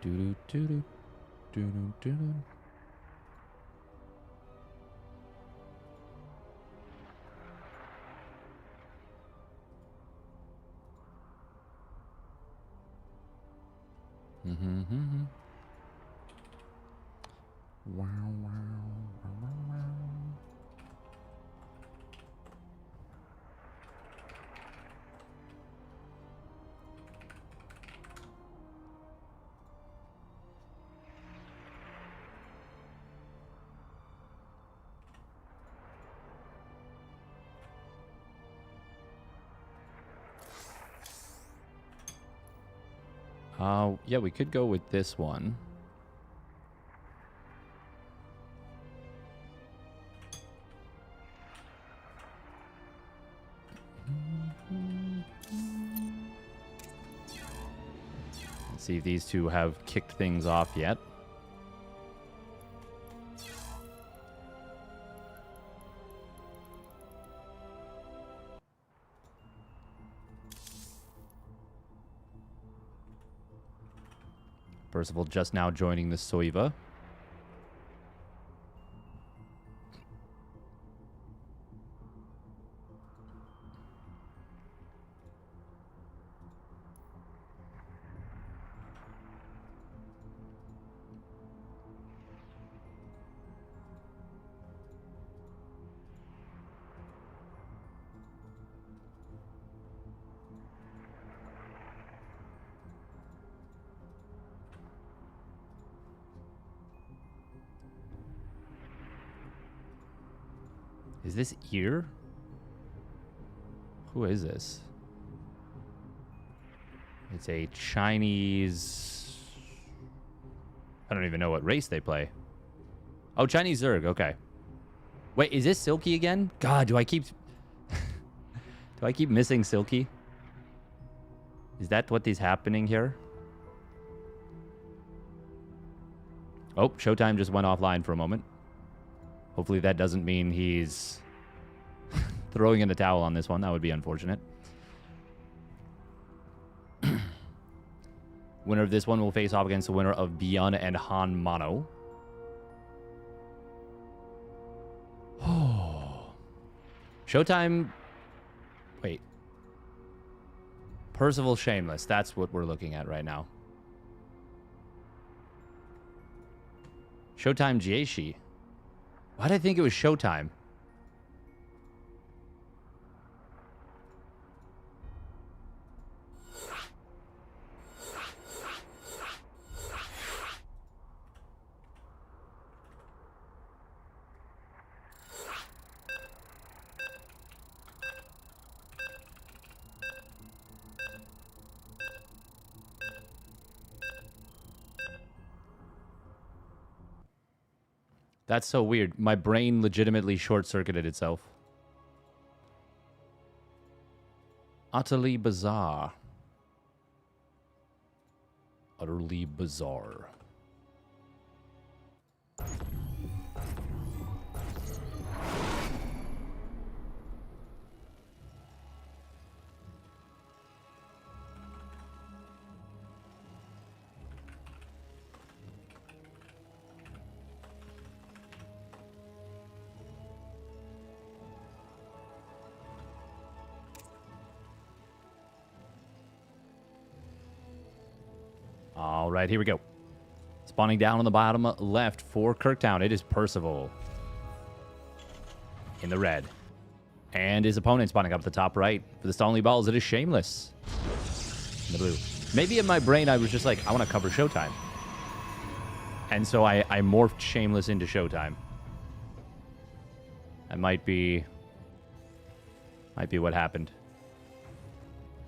Do do do do do do do. Mm-hmm. Wow, wow, wow, wow, wow. Yeah, we could go with this one. Let's see if these two have kicked things off yet. Percival just now joining the Soiva. Is this Ear? Who is this? It's a Chinese... I don't even know what race they play. Oh, Chinese Zerg, okay. Wait, is this Silky again? God, do I keep... do I keep missing Silky? Is that what is happening here? Oh, Showtime just went offline for a moment. Hopefully that doesn't mean he's throwing in the towel on this one. That would be unfortunate. Winner of this one will face off against the winner of ByuN and Han Mono. Oh. Showtime... Wait. Percival Shameless. That's what we're looking at right now. Showtime Jieshi. Why did I think it was Showtime? That's so weird. My brain legitimately short-circuited itself. Utterly bizarre. Utterly bizarre. All right, here we go. Spawning down on the bottom left for Kirktown, it is Percival. In the red. And his opponent spawning up the top right. For the Stonely Balls, it is Shameless. In the blue. Maybe in my brain, I was just like, I want to cover Showtime. And so I morphed Shameless into Showtime. That might be what happened.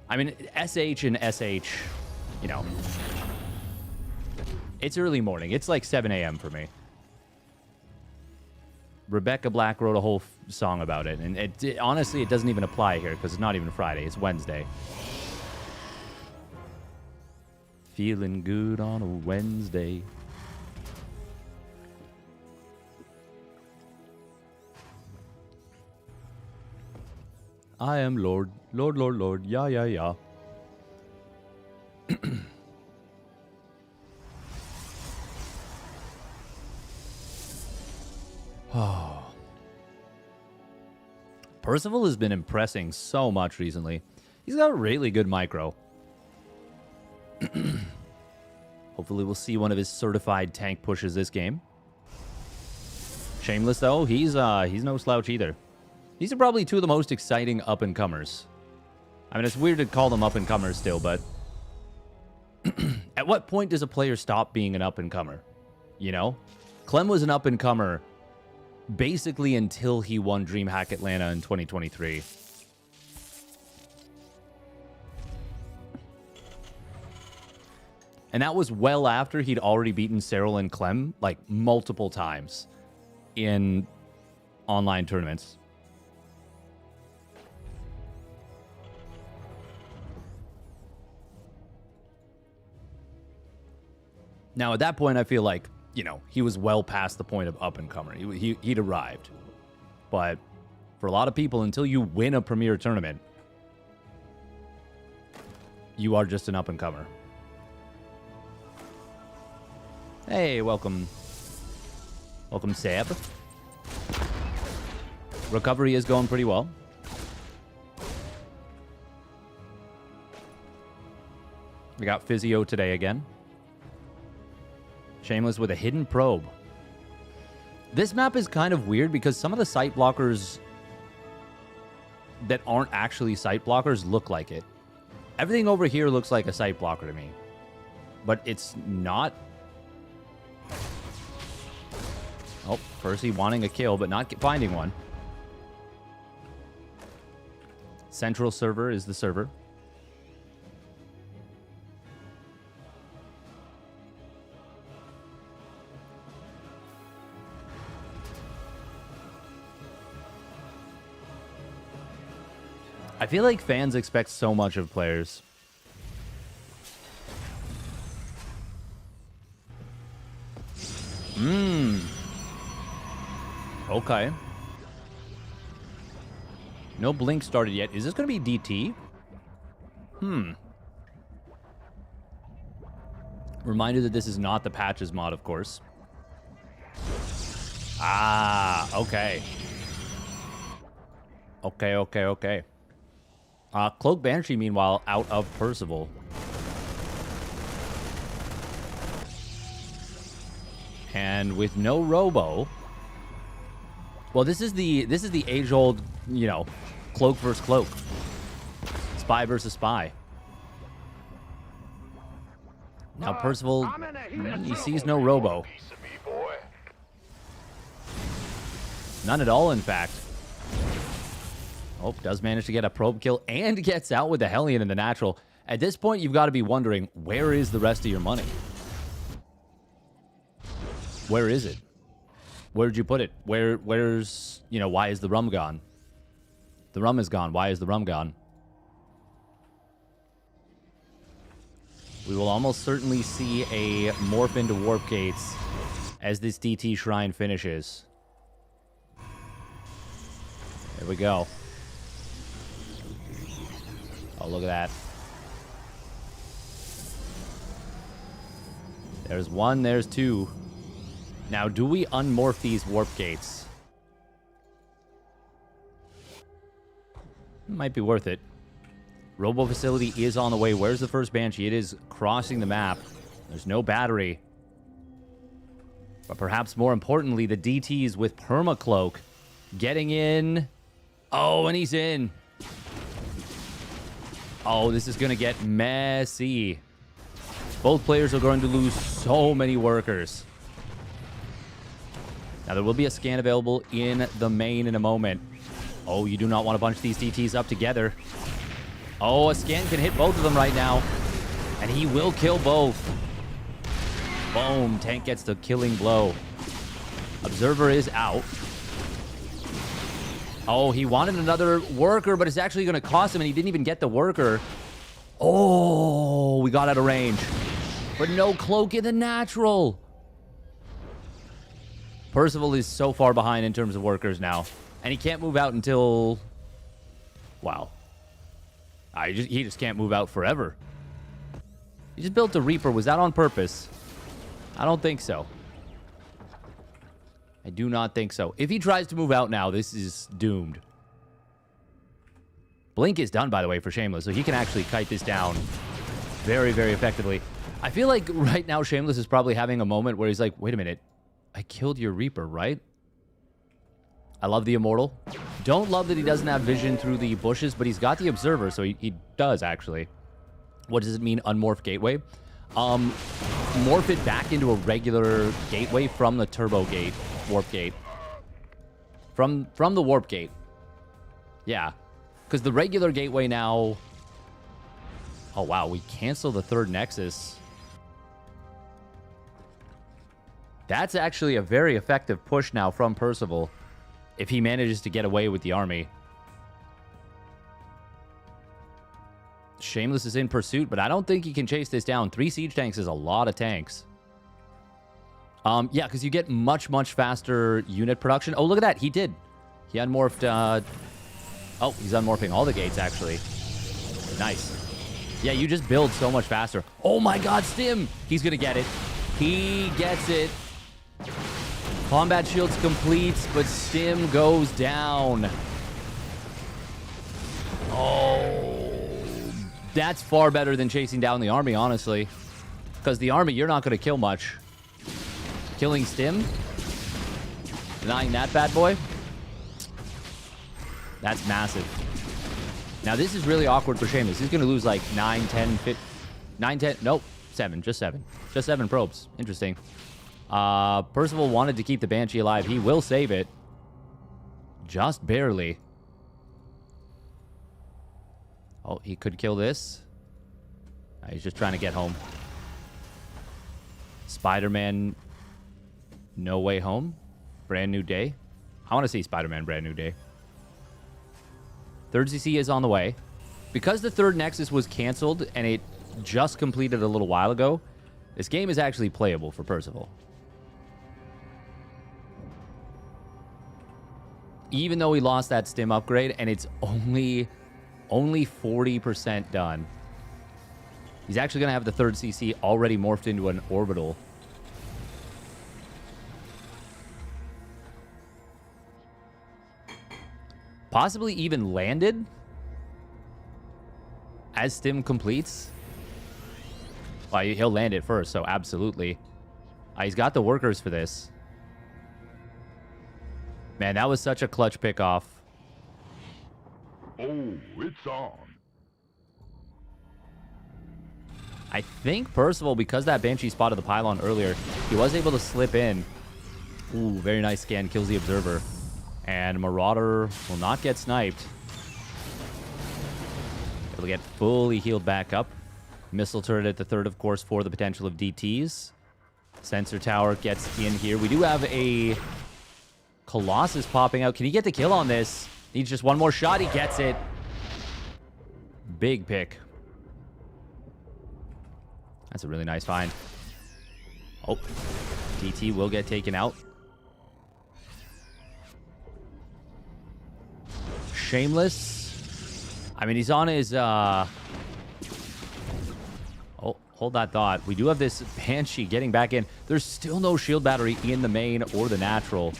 I mean, SH and SH, you know... It's early morning. It's like 7 a.m. for me. Rebecca Black wrote a whole song about it. And honestly, it doesn't even apply here because it's not even Friday. It's Wednesday. Feeling good on a Wednesday. I am Lord. Lord, Lord, Lord. Yeah, yeah, yeah. Percival has been impressing so much recently. He's got a really good micro. Hopefully we'll see one of his certified tank pushes this game. Shameless, though, he's no slouch either. These are probably two of the most exciting up-and-comers. I mean, it's weird to call them up-and-comers still, but... At what point does a player stop being an up-and-comer? You know? Clem was an up-and-comer basically until he won DreamHack Atlanta in 2023. And that was well after he'd already beaten SCBoy and Clem, like, multiple times in online tournaments. Now, at that point, I feel like, you know, he was well past the point of up-and-comer. He'd arrived. But for a lot of people, until you win a premier tournament, you are just an up-and-comer. Hey, welcome. Welcome, Seb. Recovery is going pretty well. We got physio today again. Shameless with a hidden probe. This map is kind of weird because some of the sight blockers that aren't actually sight blockers look like it. Everything over here looks like a sight blocker to me. But it's not. Oh, Percy wanting a kill, but not finding one. Central server is the server. I feel like fans expect so much of players. Okay. No blink started yet. Is this going to be DT? Reminder that this is not the patches mod, of course. Ah, okay. Okay. Cloak Banshee, meanwhile, out of Percival. And with no Robo... Well, this is the age-old, you know, cloak versus cloak. Spy versus spy. Now Percival, he sees no Robo. None at all, in fact. Oh, does manage to get a probe kill and gets out with the Hellion in the natural. At this point, you've got to be wondering, where is the rest of your money? Where is it? Where'd you put it? Where's, you know, why is the rum gone? The rum is gone. Why is the rum gone? We will almost certainly see a morph into warp gates as this DT shrine finishes. There we go. Oh, look at that. There's one, there's two. Now, do we unmorph these warp gates? Might be worth it. Robo facility is on the way. Where's the first Banshee? It is crossing the map. There's no battery. But perhaps more importantly, the DTs with Permacloak getting in. Oh, and he's in. Oh, this is going to get messy. Both players are going to lose so many workers. Now, there will be a scan available in the main in a moment. Oh, you do not want to bunch these DTs up together. Oh, a scan can hit both of them right now. And he will kill both. Boom. Tank gets the killing blow. Observer is out. Oh, he wanted another worker, but it's actually going to cost him, and he didn't even get the worker. Oh, we got out of range. But no cloak in the natural. Percival is so far behind in terms of workers now. And he can't move out until... Wow. He just can't move out forever. He just built a Reaper. Was that on purpose? I don't think so. I do not think so. If he tries to move out now, this is doomed. Blink is done, by the way, for Shameless, so he can actually kite this down very, very effectively. I feel like right now Shameless is probably having a moment where he's like, wait a minute, I killed your Reaper, right? I love the Immortal. Don't love that he doesn't have vision through the bushes, but he's got the Observer, so he does, actually. What does it mean, unmorph gateway? Morph it back into a regular gateway from the turbo gate, warp gate. From the warp gate. Yeah. Because the regular gateway now... Oh, wow. We cancel the third Nexus. That's actually a very effective push now from Percival. If he manages to get away with the army. Shameless is in pursuit, but I don't think he can chase this down. 3 siege tanks is a lot of tanks. Yeah, because you get much, much faster unit production. Oh, look at that. He did. He unmorphed... Oh, he's unmorphing all the gates, actually. Nice. Yeah, you just build so much faster. Oh my god, Stim! He's gonna get it. He gets it. Combat shields completes, but Stim goes down. Oh... That's far better than chasing down the army, honestly. Because the army, you're not going to kill much. Killing Stim? Denying that bad boy? That's massive. Now, this is really awkward for Shameless. He's going to lose like 9, 10, 9, 10... Nope. 7. Just 7. Just 7 probes. Interesting. Percival wanted to keep the Banshee alive. He will save it. Just barely. Oh, he could kill this. He's just trying to get home. Spider-Man, No Way Home. Brand New Day. I want to see Spider-Man Brand New Day. Third CC is on the way. Because the third Nexus was canceled and it just completed a little while ago, this game is actually playable for Percival. Even though he lost that Stim upgrade and it's only 40% done. He's actually going to have the third CC already morphed into an orbital. Possibly even landed as Stim completes. Well, he'll land it first, so absolutely. He's got the workers for this. Man, that was such a clutch pickoff. Oh, it's on. I think Percival, because that Banshee spotted the pylon earlier, he was able to slip in. Ooh, very nice scan. Kills the Observer. And Marauder will not get sniped. It'll get fully healed back up. Missile turret at the third, of course, for the potential of DTs. Sensor tower gets in here. We do have a Colossus popping out. Can he get the kill on this? Needs just one more shot. He gets it. Big pick. That's a really nice find. Oh, DT will get taken out. Shameless. I mean, he's on his... Oh, hold that thought. We do have this Banshee getting back in. There's still no shield battery in the main or the natural.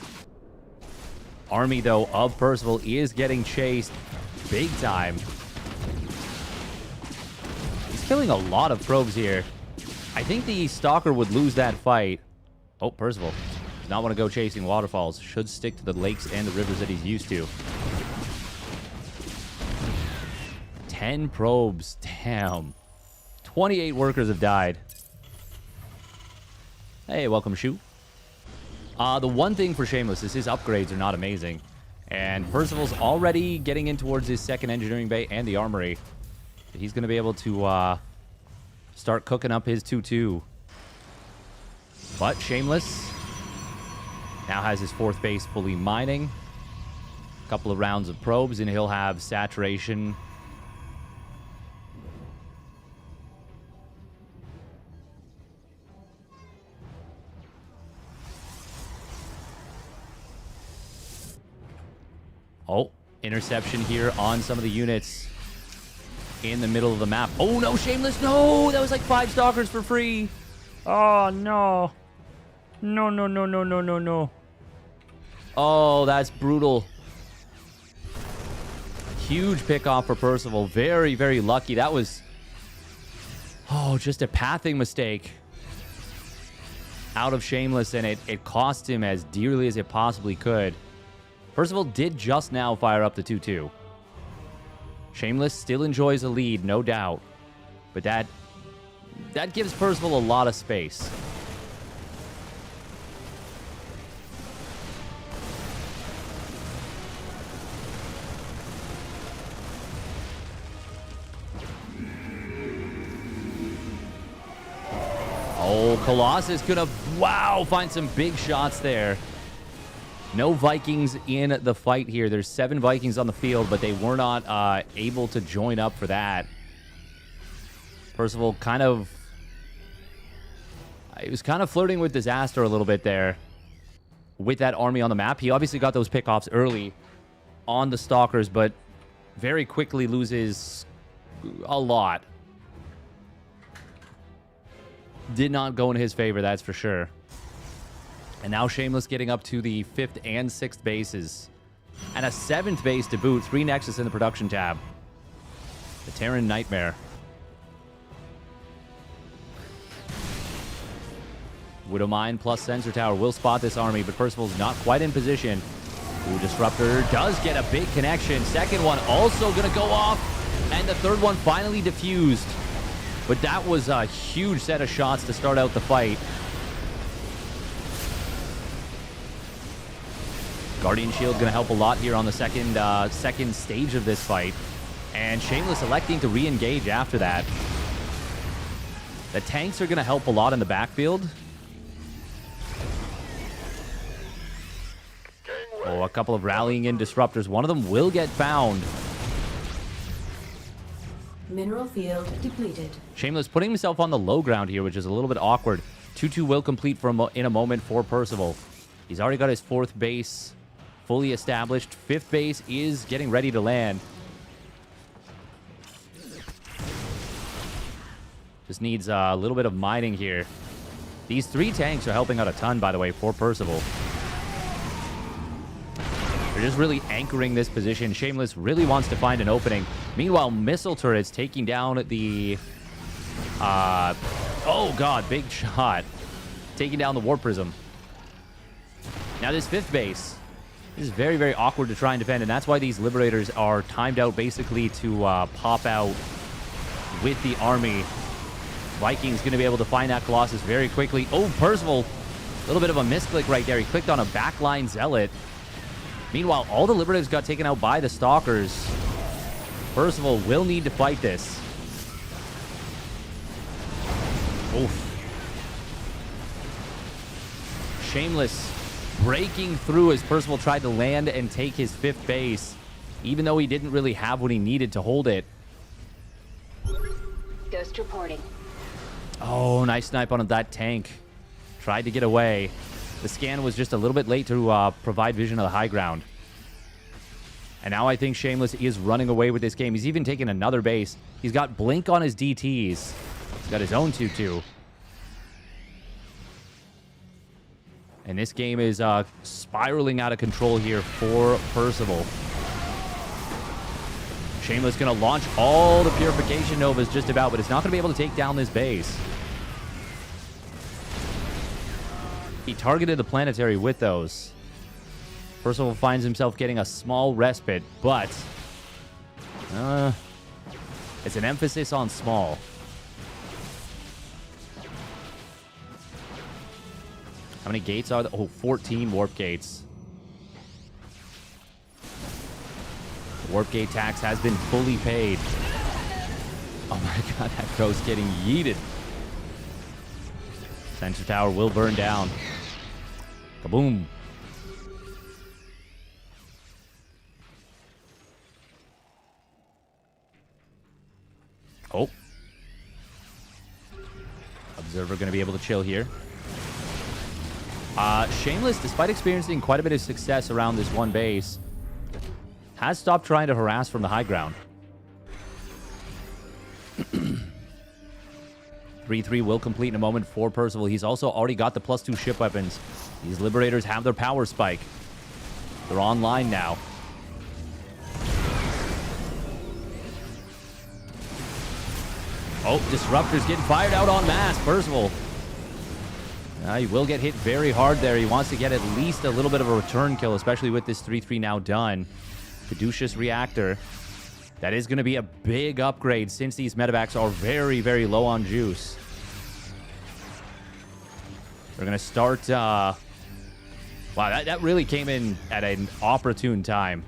Army, though, of Percival is getting chased big time. He's killing a lot of probes here. I think the Stalker would lose that fight. Oh, Percival does not want to go chasing waterfalls. Should stick to the lakes and the rivers that he's used to. 10 probes. Damn. 28 workers have died. Hey, welcome, Shu. The one thing for Shameless is his upgrades are not amazing. And Percival's already getting in towards his second engineering bay and the armory. He's going to be able to start cooking up his 2-2. But Shameless now has his fourth base fully mining. A couple of rounds of probes, and he'll have saturation. Oh, interception here on some of the units in the middle of the map. Oh, no, Shameless. No, that was like 5 Stalkers for free. Oh, no. No, no, no, no, no, no, no. Oh, that's brutal. Huge pick off for Percival. Very, very lucky. That was, oh, just a pathing mistake out of Shameless, and it cost him as dearly as it possibly could. Percival did just now fire up the 2-2. Shameless still enjoys a lead, no doubt. But that gives Percival a lot of space. Oh, Colossus gonna, wow, find some big shots there. No Vikings in the fight here. There's 7 Vikings on the field, but they were not able to join up for that. Percival kind of, he was kind of flirting with disaster a little bit there with that army on the map. He obviously got those pickoffs early on the Stalkers, but very quickly loses a lot. Did not go in his favor, that's for sure. And now Shameless getting up to the 5th and 6th bases. And a 7th base to boot. 3 Nexus in the production tab. The Terran Nightmare. Widowmine plus Sensor Tower will spot this army, but Percival's not quite in position. Ooh, Disruptor does get a big connection. Second one also going to go off. And the third one finally diffused. But that was a huge set of shots to start out the fight. Guardian Shield going to help a lot here on the second stage of this fight. And Shameless electing to re-engage after that. The tanks are going to help a lot in the backfield. Oh, a couple of rallying in disruptors. One of them will get found. Mineral field depleted. Shameless putting himself on the low ground here, which is a little bit awkward. 2-2 will complete in a moment for Percival. He's already got his 4th base fully established. 5th base is getting ready to land. Just needs a little bit of mining here. These 3 tanks are helping out a ton, by the way, for Percival. They're just really anchoring this position. Shameless really wants to find an opening. Meanwhile, missile turrets taking down the... oh, God, big shot. Taking down the Warp Prism. Now, this 5th base is very, very awkward to try and defend, and that's why these Liberators are timed out basically to pop out with the army. Vikings going to be able to find that Colossus very quickly. Oh, Percival, a little bit of a misclick right there. He clicked on a backline Zealot. Meanwhile, all the Liberators got taken out by the Stalkers. Percival will need to fight this. Oof. Shameless breaking through as Percival tried to land and take his 5th base, even though he didn't really have what he needed to hold it. Ghost reporting. Oh, nice snipe on that tank. Tried to get away. The scan was just a little bit late to provide vision of the high ground. And now I think Shameless is running away with this game. He's even taken another base. He's got Blink on his DTs. He's got his own 2-2. And this game is spiraling out of control here for Percival. Shameless going to launch all the Purification Novas just about, but it's not going to be able to take down this base. He targeted the Planetary with those. Percival finds himself getting a small respite, but it's an emphasis on small. How many gates are there? Oh, 14 warp gates. The warp gate tax has been fully paid. Oh my god, that ghost getting yeeted. Sensor tower will burn down. Kaboom. Oh. Observer going to be able to chill here. Shameless, despite experiencing quite a bit of success around this one base, has stopped trying to harass from the high ground. 3-3 will complete in a moment for Percival. He's also already got the +2 ship weapons. These Liberators have their power spike. They're online now. Oh, Disruptor's getting fired out en masse. Percival. He will get hit very hard there. He wants to get at least a little bit of a return kill, especially with this 3-3 now done. Caduceus Reactor. That is going to be a big upgrade since these medevacs are very, very low on juice. We're going to start... wow, that really came in at an opportune time.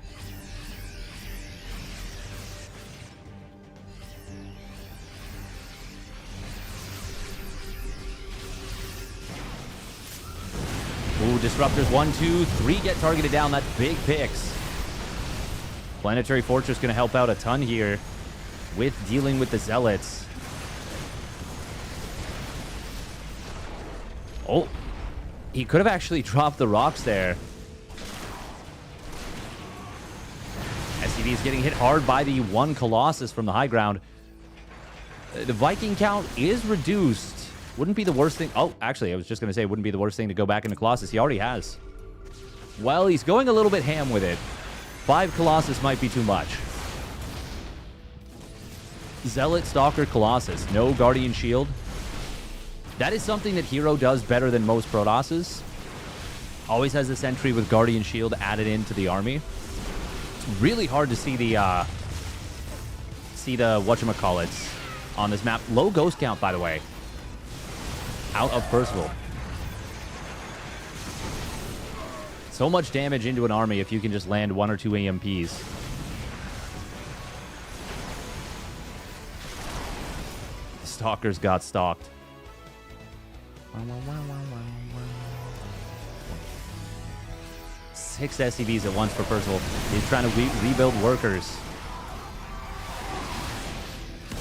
Ooh, Disruptors 1, 2, 3 get targeted down. That's big picks. Planetary Fortress going to help out a ton here with dealing with the Zealots. Oh, he could have actually dropped the rocks there. SCB is getting hit hard by the one Colossus from the high ground. The Viking count is reduced. Wouldn't be the worst thing. Oh, actually, I was just going to say it wouldn't be the worst thing to go back into Colossus. He already has. Well, he's going a little bit ham with it. 5 Colossus might be too much. Zealot, Stalker, Colossus. No Guardian Shield. That is something that herO does better than most Protosses. Always has the Sentry with Guardian Shield added into the army. It's really hard to see the whatchamacallits on this map. Low ghost count, by the way. Out of Percival. So much damage into an army if you can just land 1 or 2 EMPs. Stalkers got stalked. 6 SCVs at once for Percival. He's trying to rebuild workers.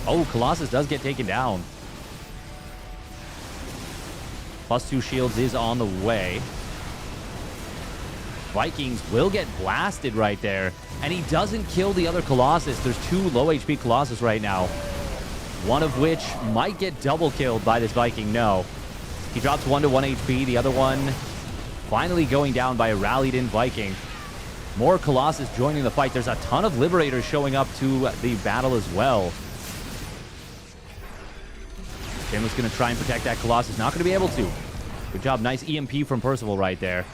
Oh, Colossus does get taken down. +2 shields is on the way. Vikings will get blasted right there. And he doesn't kill the other Colossus. There's 2 low HP Colossus right now. One of which might get double killed by this Viking. No. He drops 1 to 1 HP. The other one finally going down by a rallied in Viking. More Colossus joining the fight. There's a ton of Liberators showing up to the battle as well. Shameless going to try and protect that Colossus. Not going to be able to. Good job. Nice EMP from Percival right there.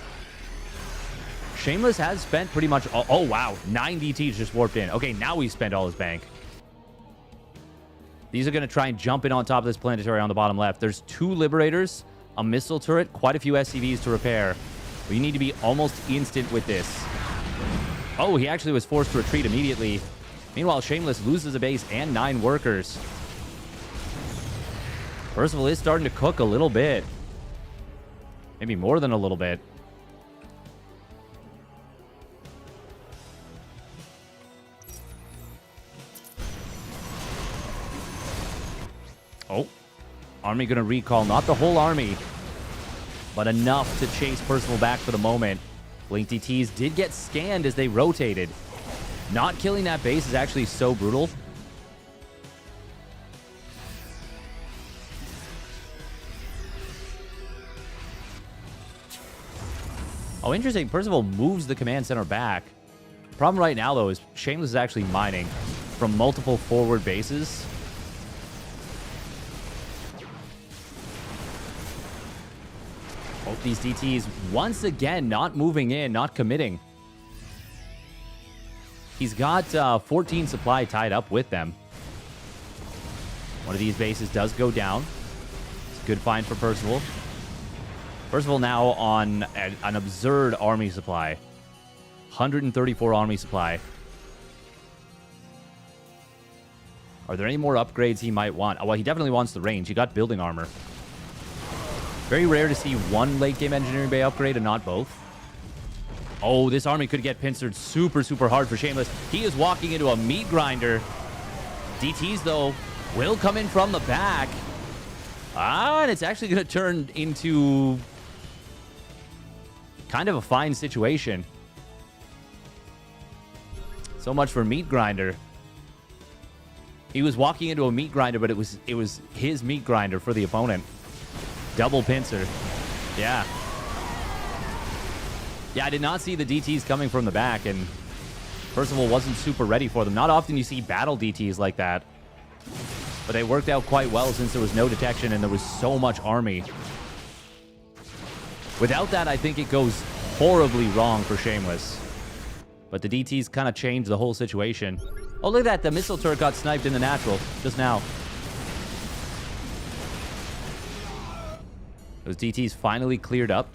Shameless has spent pretty much... Oh, wow. 9 DTs just warped in. Okay, now he's spent all his bank. These are going to try and jump in on top of this planetary on the bottom left. There's 2 Liberators, a missile turret, quite a few SCVs to repair. But you need to be almost instant with this. Oh, he actually was forced to retreat immediately. Meanwhile, Shameless loses a base and 9 workers. Percival is starting to cook a little bit. Maybe more than a little bit. Oh. Army going to recall. Not the whole army, but enough to chase Percival back for the moment. Blink DTs did get scanned as they rotated. Not killing that base is actually so brutal. Oh, interesting. Percival moves the command center back. Problem right now, though, is Shameless is actually mining from multiple forward bases. Oh, these DTs once again not moving in, not committing. He's got 14 supply tied up with them. One of these bases does go down. It's a good find for Percival. Percival now on an absurd army supply. 134 army supply. Are there any more upgrades he might want? Oh, well, he definitely wants the range. He got building armor. Very rare to see one late game engineering bay upgrade and not both. Oh, this army could get pincered super, super hard for Shameless. He is walking into a meat grinder. DTs, though, will come in from the back. And it's actually going to turn into kind of a fine situation. So much for meat grinder. He was walking into a meat grinder, but it was his meat grinder for the opponent. Double pincer. Yeah. Yeah, I did not see the DTs coming from the back, and Percival wasn't super ready for them. Not often you see battle DTs like that. But they worked out quite well since there was no detection and there was so much army. Without that, I think it goes horribly wrong for Shameless. But the DTs kind of changed the whole situation. Oh, look at that. The missile turret got sniped in the natural just now. Those DTs finally cleared up.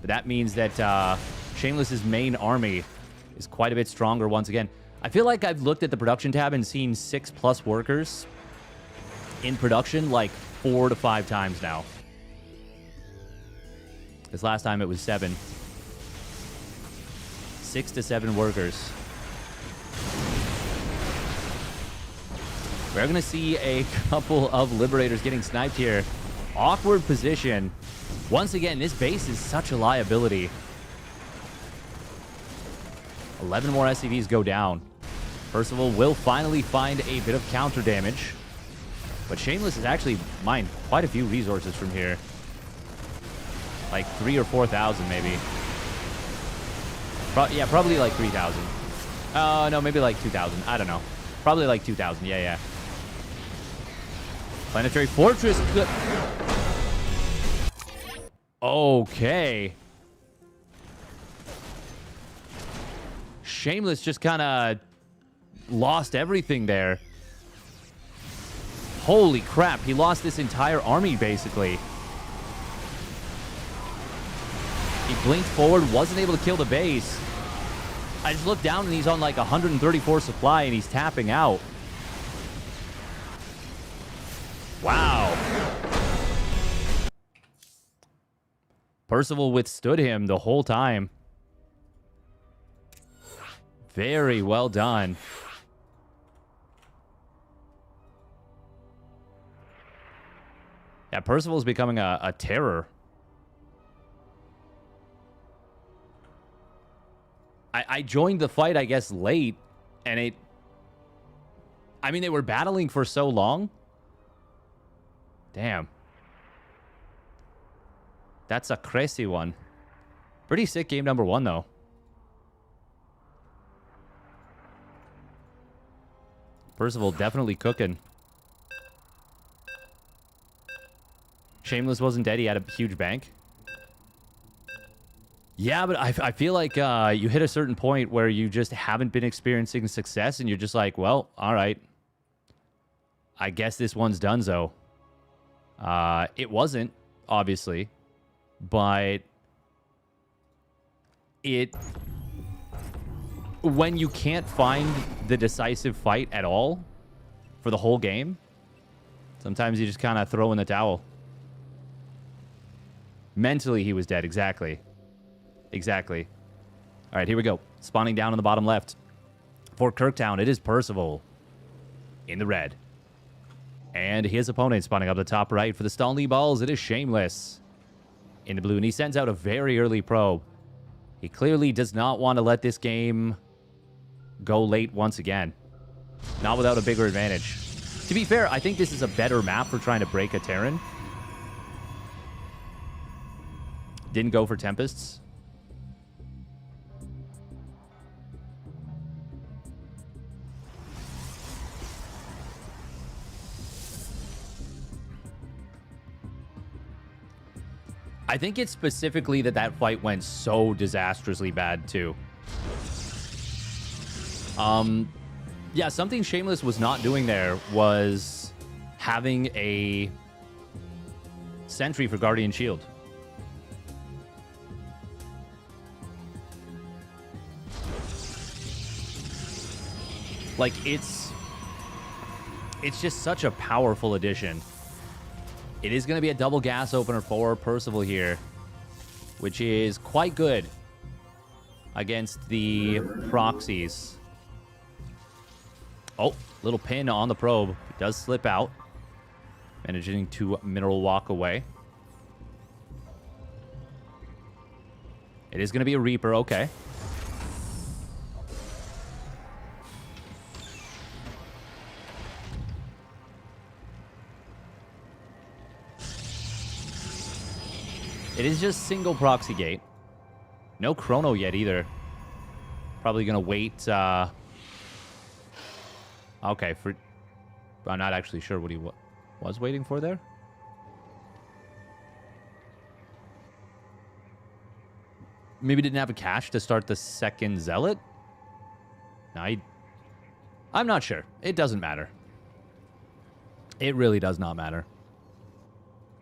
But that means that Shameless's main army is quite a bit stronger once again. I feel like I've looked at the production tab and seen 6+ workers in production like 4 to 5 times now. This last time it was 7. 6 to 7 workers. We're going to see a couple of Liberators getting sniped here. Awkward position. Once again, this base is such a liability. 11 more SCVs go down. Percival will finally find a bit of counter damage. But Shameless has actually mined quite a few resources from here. Like 3,000 or 4,000 maybe. Yeah, probably like 3,000. No, maybe like 2,000. I don't know. Probably like 2,000. Yeah. Planetary Fortress could... Okay. Shameless just kind of lost everything there. Holy crap, he lost this entire army, basically. He blinked forward, wasn't able to kill the base. I just looked down and he's on like 134 supply and he's tapping out. Wow. Percival withstood him the whole time. Very well done. Yeah, Percival's becoming a terror. I joined the fight, I guess, late, and it... I mean, they were battling for so long. Damn. That's a crazy one. Pretty sick game number 1, though. Percival definitely cooking. Shameless wasn't dead. He had a huge bank. Yeah, but I feel like you hit a certain point where you just haven't been experiencing success, and you're just like, well, all right. I guess this one's donezo. It wasn't, obviously, but it... When you can't find the decisive fight at all for the whole game, sometimes you just kind of throw in the towel. Mentally, he was dead. Exactly. Exactly. All right, here we go. Spawning down on the bottom left. For Kirktown, it is Percival in the red. And his opponent spawning up the top right for the Stalny Balls. It is Shameless in the blue. And he sends out a very early probe. He clearly does not want to let this game go late once again. Not without a bigger advantage. To be fair, I think this is a better map for trying to break a Terran. Didn't go for Tempests. I think it's specifically that fight went so disastrously bad, too. Yeah, something Shameless was not doing there was having a sentry for Guardian Shield. Like, it's just such a powerful addition. It is going to be a double gas opener for Percival here, which is quite good against the proxies. Oh, little pin on the probe. It does slip out. Managing to mineral walk away. It is going to be a Reaper. Okay. It is just single proxy gate. No chrono yet either. Probably going to wait. Okay, I'm not actually sure what he was waiting for there. Maybe didn't have a cash to start the second Zealot? No, I'm not sure. It doesn't matter. It really does not matter.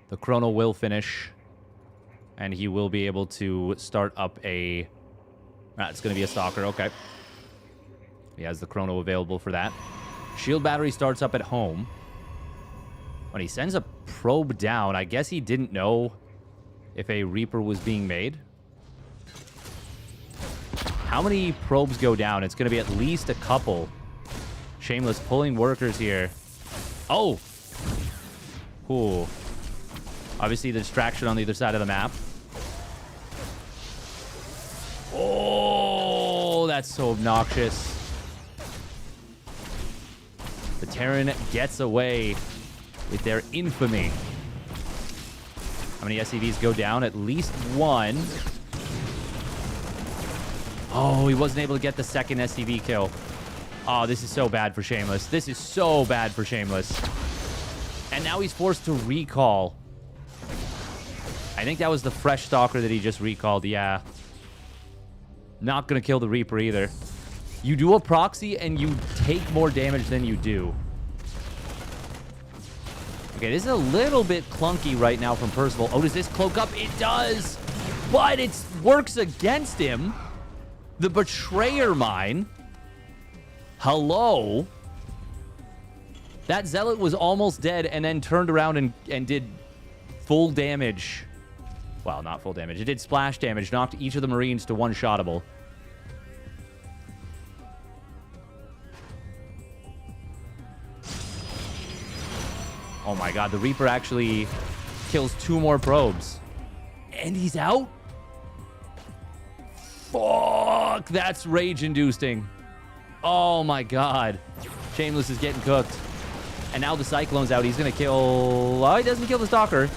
The Chrono will finish. And he will be able to start up a... it's going to be a Stalker. Okay. He has the Chrono available for that. Shield battery starts up at home. When he sends a probe down, I guess he didn't know if a Reaper was being made. How many probes go down? It's going to be at least a couple. Shameless pulling workers here. Oh! Cool. Obviously, the distraction on the other side of the map. Oh, that's so obnoxious. The Terran gets away with their infamy. How many SCVs go down? At least one. Oh, he wasn't able to get the second SCV kill. Oh, this is so bad for Shameless. This is so bad for Shameless. And now he's forced to recall. I think that was the fresh Stalker that he just recalled. Yeah. Not going to kill the Reaper either. You do a proxy and you take more damage than you do. Okay, this is a little bit clunky right now from Percival. Oh, does this cloak up? It does! But it works against him. The Betrayer Mine. Hello? That Zealot was almost dead and then turned around and did full damage. Well, not full damage. It did splash damage. Knocked each of the Marines to one-shottable. Oh my god, the Reaper actually kills 2 more probes. And he's out? Fuck, that's rage-inducing. Oh my god. Shameless is getting cooked. And now the Cyclone's out. He's going to kill... Oh, he doesn't kill the Stalker.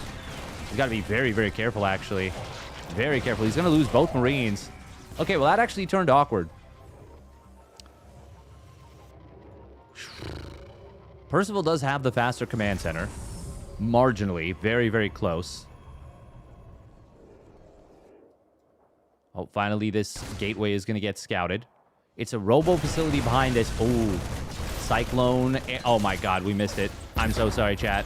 He's got to be very, very careful, actually. Very careful. He's going to lose both Marines. Okay, well, that actually turned awkward. Percival does have the faster command center. Marginally. Very, very close. Oh, finally, this gateway is going to get scouted. It's a robo facility behind this. Oh, Cyclone. Oh, my God. We missed it. I'm so sorry, chat.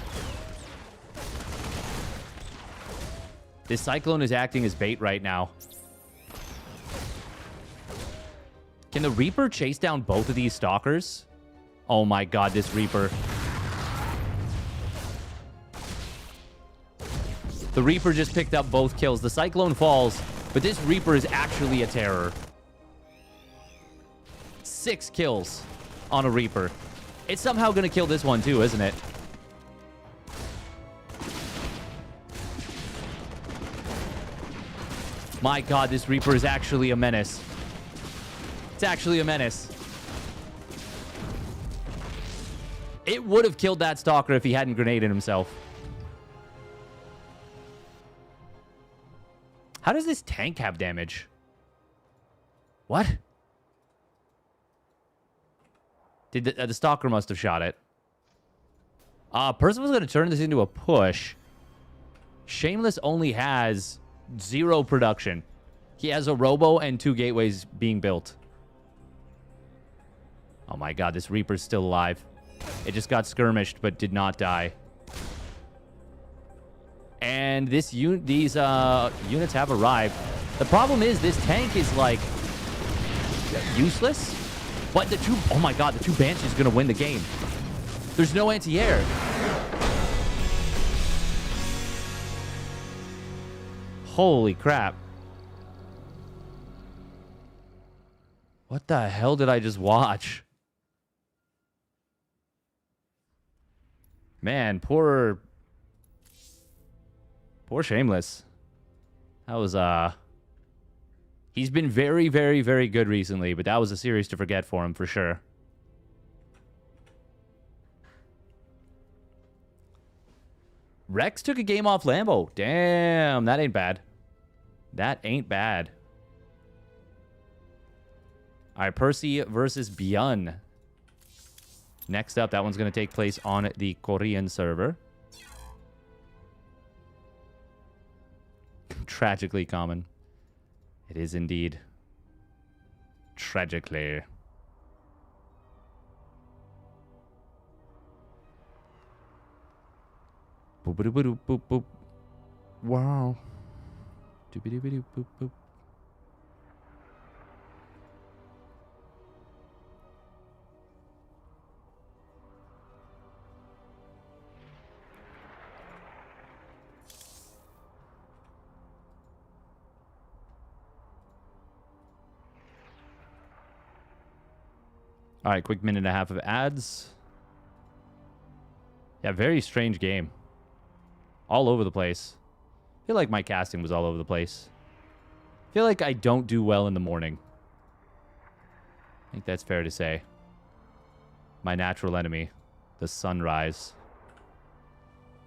This Cyclone is acting as bait right now. Can the Reaper chase down both of these Stalkers? Oh my god, this Reaper. The Reaper just picked up both kills. The Cyclone falls, but this Reaper is actually a terror. 6 kills on a Reaper. It's somehow going to kill this one too, isn't it? My god, this Reaper is actually a menace. It's actually a menace. It would have killed that Stalker if he hadn't grenaded himself. How does this tank have damage? What? Did the Stalker must have shot it. Percival's going to turn this into a push. Shameless only has 0 production. He has a robo and 2 gateways being built. Oh my god, this Reaper's still alive. It just got skirmished, but did not die. And these units have arrived. The problem is this tank is, like, useless. But the 2... Oh my god, the 2 Banshees are going to win the game. There's no anti-air. Holy crap. What the hell did I just watch? Man, poor Shameless. That was, he's been very, very, very good recently, but that was a series to forget for him, for sure. Rex took a game off Lambo. Damn, that ain't bad. That ain't bad. All right, Percy versus ByuN. Next up, that one's going to take place on the Korean server. Tragically common. It is indeed. Tragically. Boop-a-doop-a-doop, boop, boop. Wow. Doop-a-doop-a-doop, boop, boop. All right, quick minute and a half of ads. Yeah, very strange game. All over the place. I feel like my casting was all over the place. I feel like I don't do well in the morning. I think that's fair to say. My natural enemy, the sunrise.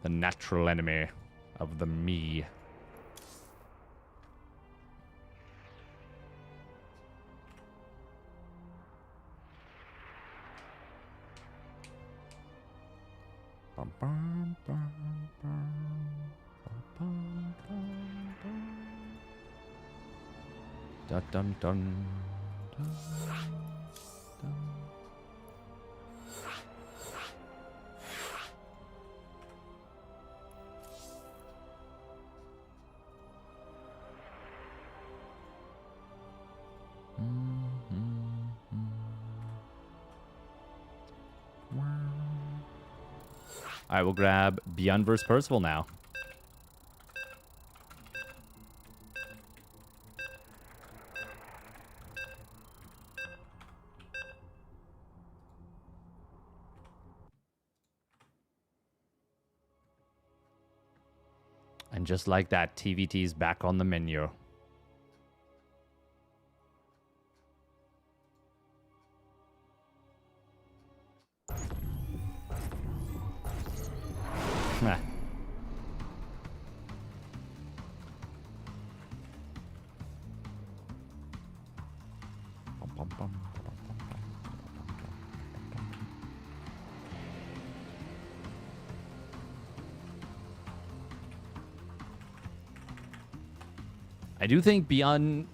The natural enemy of the me. Bum, bum, bum, bum, bum, bum, bum. Dun, dun, dun, dun, dun. All right, we'll grab ByuN versus Percival now. And just like that, TVT's back on the menu. Nah. I do think ByuN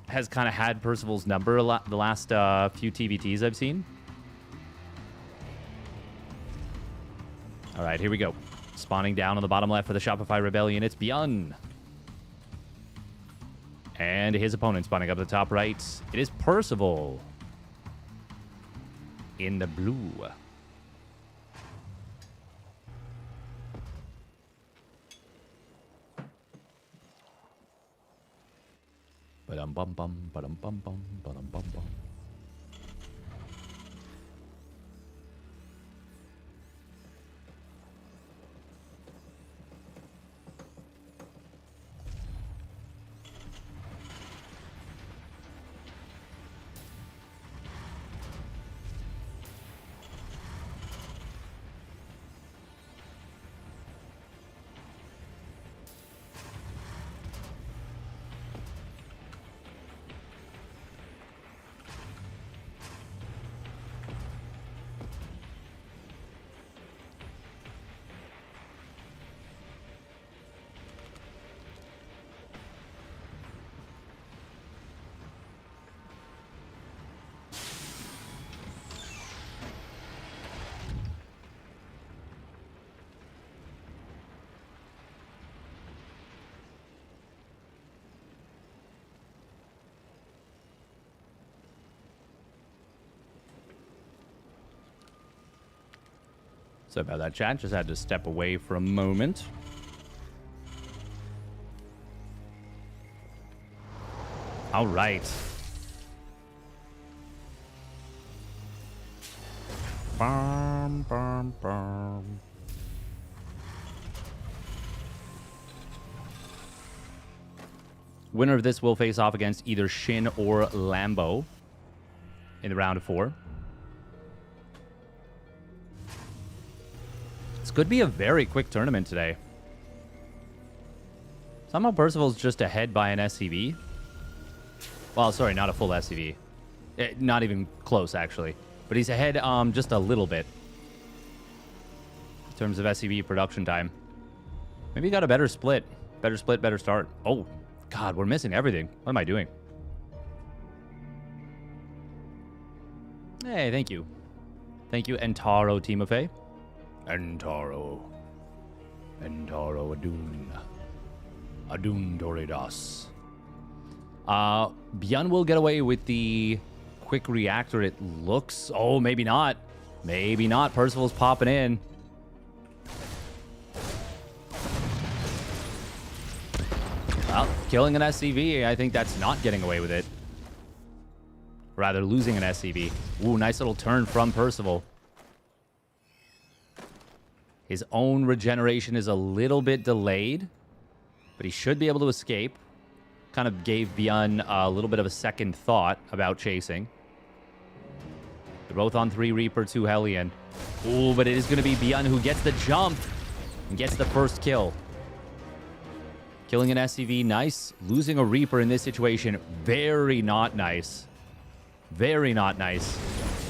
has kind of had Percival's number a lot the last few TVTs I've seen. All right, here we go. Spawning down on the bottom left for the Shopify Rebellion, it's ByuN. And his opponent spawning up at the top right. It is Percival. In the blue. Ba-dum-bum-bum, ba-dum-bum-bum, ba-dum-bum-bum. Sorry about that, chat. Just had to step away for a moment. All right. Bum, bum, bum. Winner of this will face off against either Shin or Lambo in the round of 4. This could be a very quick tournament today. Somehow Percival's just ahead by an SCB. Well, sorry, not a full SCV. Not even close, actually. But he's ahead just a little bit in terms of SCB production time. Maybe he got a better split. Better split, better start. Oh, God, we're missing everything. What am I doing? Hey, thank you. Thank you, Entaro Timofey. Entaro. Entaro Adun. Adun Doridas. ByuN will get away with the quick reactor, it looks. Oh, maybe not. Maybe not. Percival's popping in. Well, killing an SCV, I think that's not getting away with it. Rather, losing an SCV. Ooh, nice little turn from Percival. His own regeneration is a little bit delayed, but he should be able to escape. Kind of gave ByuN a little bit of a second thought about chasing. They're both on 3 Reaper, 2 Hellion. Ooh, but it is going to be ByuN who gets the jump and gets the first kill. Killing an SCV, nice. Losing a Reaper in this situation, very not nice. Very not nice.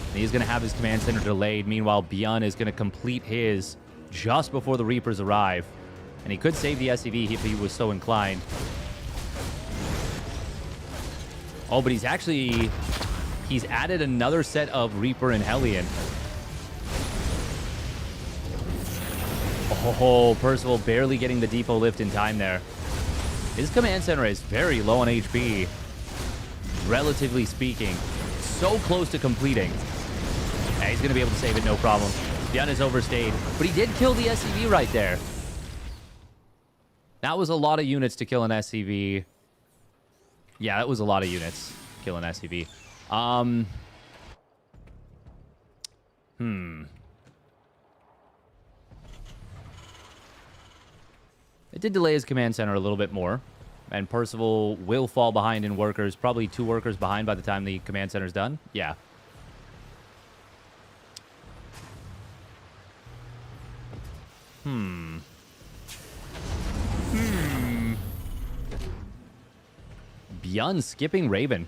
And he's going to have his command center delayed. Meanwhile, ByuN is going to complete his just before the Reapers arrive. And he could save the SCV if he was so inclined. Oh, but he's added another set of Reaper and Hellion. Oh, Percival barely getting the depot lift in time there. His command center is very low on HP, relatively speaking. So close to completing. Yeah, he's going to be able to save it, no problem. ByuN is overstayed, but he did kill the SCV right there. That was a lot of units to kill an SCV. Yeah, that was a lot of units to kill an SCV. It did delay his command center a little bit more. And Percival will fall behind in workers. Probably 2 workers behind by the time the command center's done. Yeah. ByuN skipping Raven.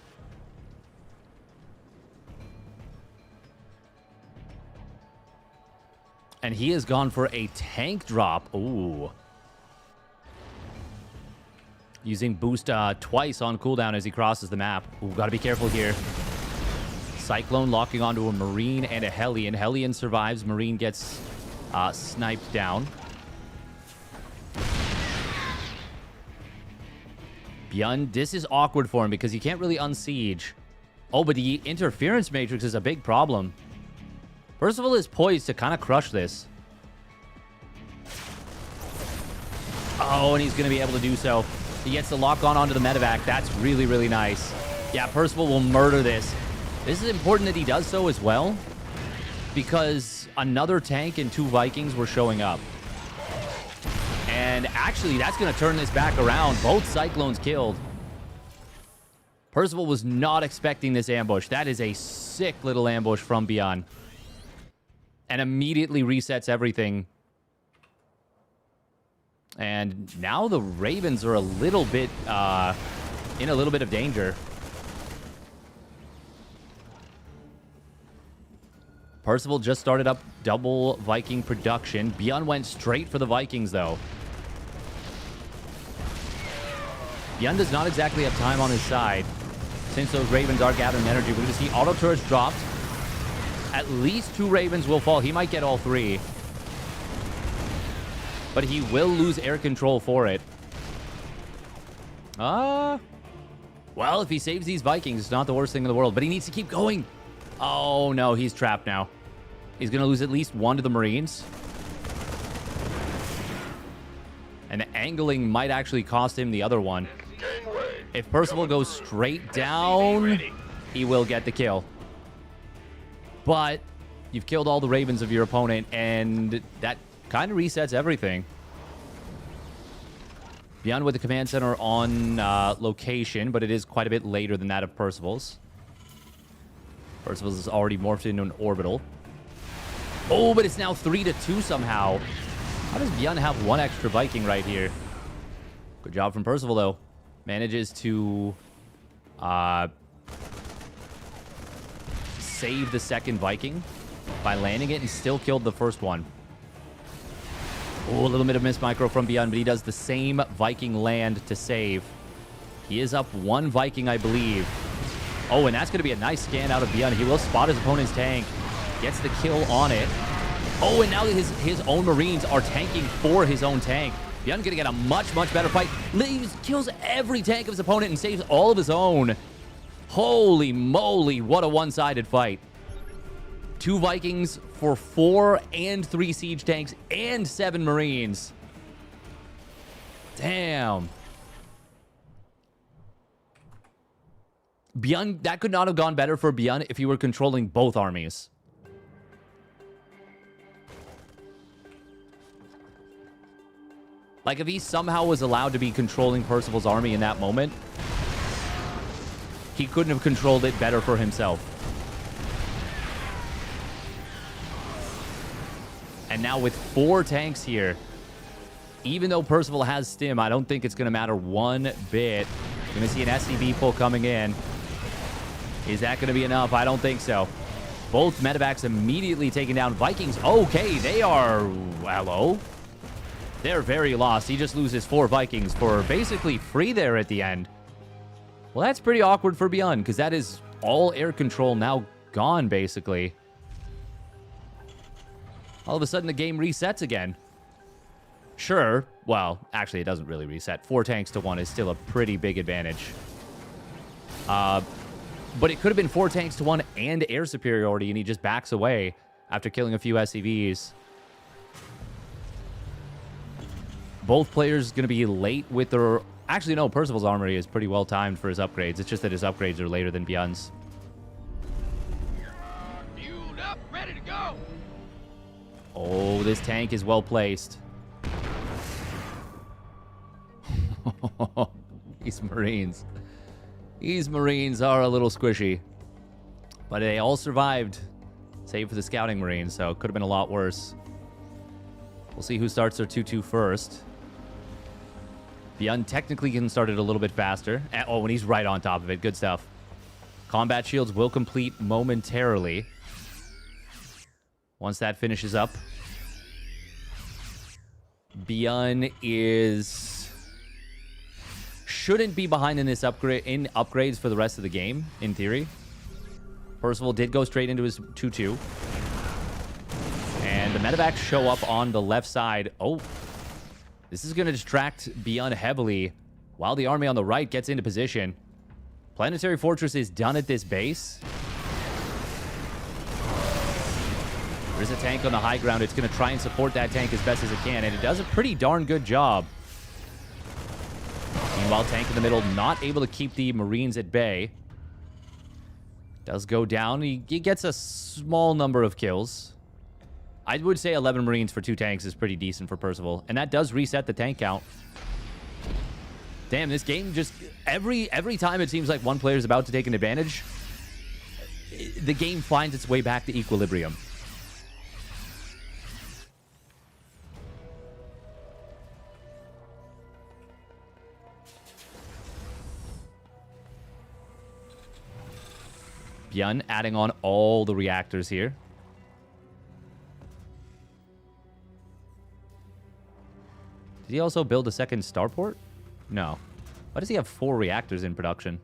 And he has gone for a tank drop. Ooh. Using boost twice on cooldown as he crosses the map. Ooh, gotta be careful here. Cyclone locking onto a Marine and a Hellion. Hellion survives. Marine gets sniped down. ByuN, this is awkward for him because he can't really unsiege. Oh, but the interference matrix is a big problem. Percival is poised to kind of crush this. Oh, and he's going to be able to do so. He gets the lock on onto the medevac. That's really, really nice. Yeah, Percival will murder this. This is important that he does so as well, because another tank and 2 Vikings were showing up. And actually, that's going to turn this back around. Both Cyclones killed. Percival was not expecting this ambush. That is a sick little ambush from ByuN. And immediately resets everything. And now the Ravens are a little bit in a little bit of danger. Percival just started up double Viking production. ByuN went straight for the Vikings, though. ByuN does not exactly have time on his side, since those Ravens are gathering energy. We're going to see auto turrets dropped. At least 2 Ravens will fall. He might get all 3. But he will lose air control for it. Well, if he saves these Vikings, it's not the worst thing in the world. But he needs to keep going. Oh, no, he's trapped now. He's going to lose at least 1 to the Marines. And the angling might actually cost him the other one. If Percival goes straight down, he will get the kill. But you've killed all the Ravens of your opponent, and that kind of resets everything. ByuN with the command center on location, but it is quite a bit later than that of Percival's. Percival's is already morphed into an orbital. Oh, but it's now 3-2 somehow. How does ByuN have 1 extra Viking right here? Good job from Percival, though. save the second Viking by landing it and still killed the first one. Oh, a little bit of miss micro from ByuN, but he does the same Viking land to save. He is up one Viking, I believe. Oh, and that's going to be a nice scan out of ByuN. He will spot his opponent's tank. Gets the kill on it. Oh, and now his own Marines are tanking for his own tank. ByuN going to get a much, much better fight. Leaves, kills every tank of his opponent and saves all of his own. Holy moly, what a one-sided fight. 2 Vikings for 4 and 3 siege tanks and 7 Marines. Damn. ByuN, that could not have gone better for ByuN if he were controlling both armies. Like, if he somehow was allowed to be controlling Percival's army in that moment, he couldn't have controlled it better for himself. And now with 4 tanks here, even though Percival has stim, I don't think it's going to matter one bit. Going to see an SCB pull coming in. Is that going to be enough? I don't think so. Both medevacs immediately taken down. Vikings, okay, they are... Hello? They're very lost. He just loses 4 Vikings for basically free there at the end. Well, that's pretty awkward for ByuN, because that is all air control now gone, basically. All of a sudden, the game resets again. Sure. Well, actually, it doesn't really reset. 4 tanks to 1 is still a pretty big advantage. But it could have been 4 tanks to 1 and air superiority, and he just backs away after killing a few SCVs. Both players going to be late with their... Actually, no, Percival's armory is pretty well timed for his upgrades. It's just that his upgrades are later than ByuN's. Fueled up, ready to go. Oh, this tank is well placed. These Marines. These Marines are a little squishy. But they all survived, save for the scouting Marines, so it could have been a lot worse. We'll see who starts their 2-2 first. ByuN technically can start it a little bit faster. Oh, and he's right on top of it. Good stuff. Combat shields will complete momentarily. Once that finishes up. ByuN shouldn't be behind in this upgrades for the rest of the game, in theory. Percival did go straight into his 2-2. And the medevacs show up on the left side. Oh, this is going to distract ByuN heavily while the army on the right gets into position. Planetary Fortress is done at this base. There's a tank on the high ground. It's going to try and support that tank as best as it can, and it does a pretty darn good job. Meanwhile, tank in the middle not able to keep the Marines at bay. Does go down. He gets a small number of kills. I would say 11 Marines for 2 tanks is pretty decent for Percival. And that does reset the tank count. Damn, this game just... Every time it seems like one player is about to take an advantage, the game finds its way back to equilibrium. ByuN adding on all the reactors here. Did he also build a second starport? No. Why does he have 4 reactors in production?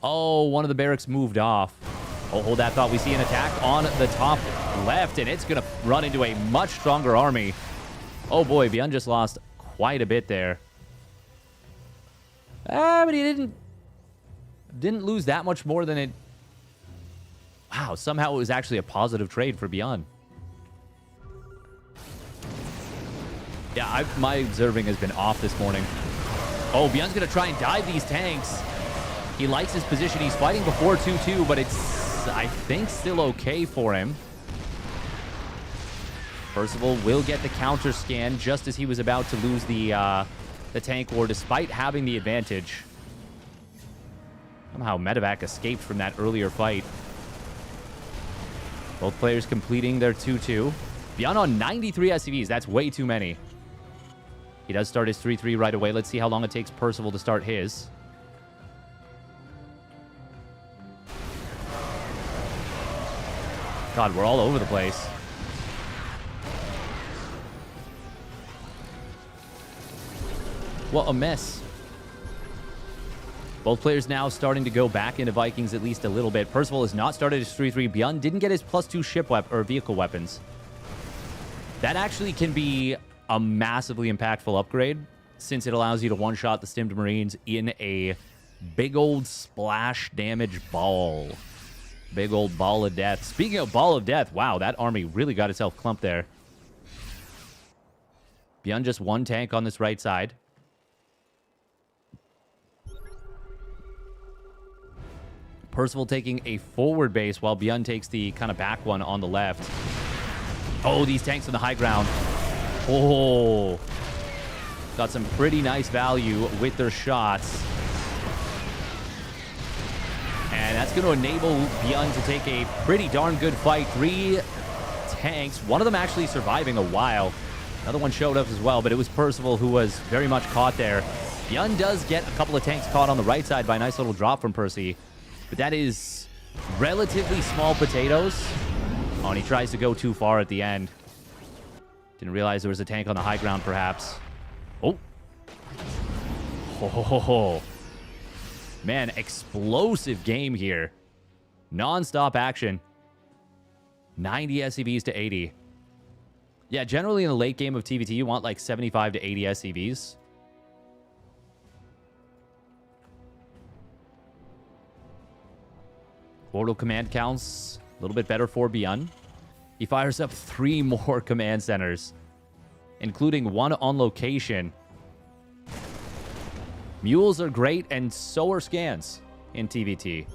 Oh, one of the barracks moved off. Oh, hold that thought. We see an attack on the top left, and it's going to run into a much stronger army. Oh boy, ByuN just lost quite a bit there. But he didn't lose that much more than it... Wow, somehow it was actually a positive trade for ByuN. Yeah, my observing has been off this morning. Oh, ByuN's going to try and dive these tanks. He likes his position. He's fighting before 2-2, but it's, I think, still okay for him. Percival will get the counter scan just as he was about to lose the tank war, despite having the advantage. Somehow medevac escaped from that earlier fight. Both players completing their 2-2. ByuN on 93 SCVs. That's way too many. He does start his 3-3 right away. Let's see how long it takes Percival to start his. God, we're all over the place. What a mess. Both players now starting to go back into Vikings at least a little bit. Percival has not started his 3-3. ByuN didn't get his +2 ship or vehicle weapons. That actually can be a massively impactful upgrade, since it allows you to one-shot the stimmed Marines in a big old splash damage ball. Big old ball of death. Speaking of ball of death, wow, that army really got itself clumped there. ByuN just one tank on this right side. Percival taking a forward base while ByuN takes the kind of back one on the left. Oh, these tanks on the high ground. Oh, got some pretty nice value with their shots. And that's going to enable ByuN to take a pretty darn good fight. 3 tanks, one of them actually surviving a while. Another one showed up as well, but it was Percival who was very much caught there. ByuN does get a couple of tanks caught on the right side by a nice little drop from Percy. But that is relatively small potatoes. Oh, and he tries to go too far at the end. Didn't realize there was a tank on the high ground, perhaps. Oh. Oh. Man, explosive game here. Non-stop action. 90 SCVs to 80. Yeah, generally in the late game of TVT, you want like 75 to 80 SCVs. Orbital command counts a little bit better for ByuN. He fires up 3 more command centers, including 1 on location. Mules are great, and so are scans in TVT.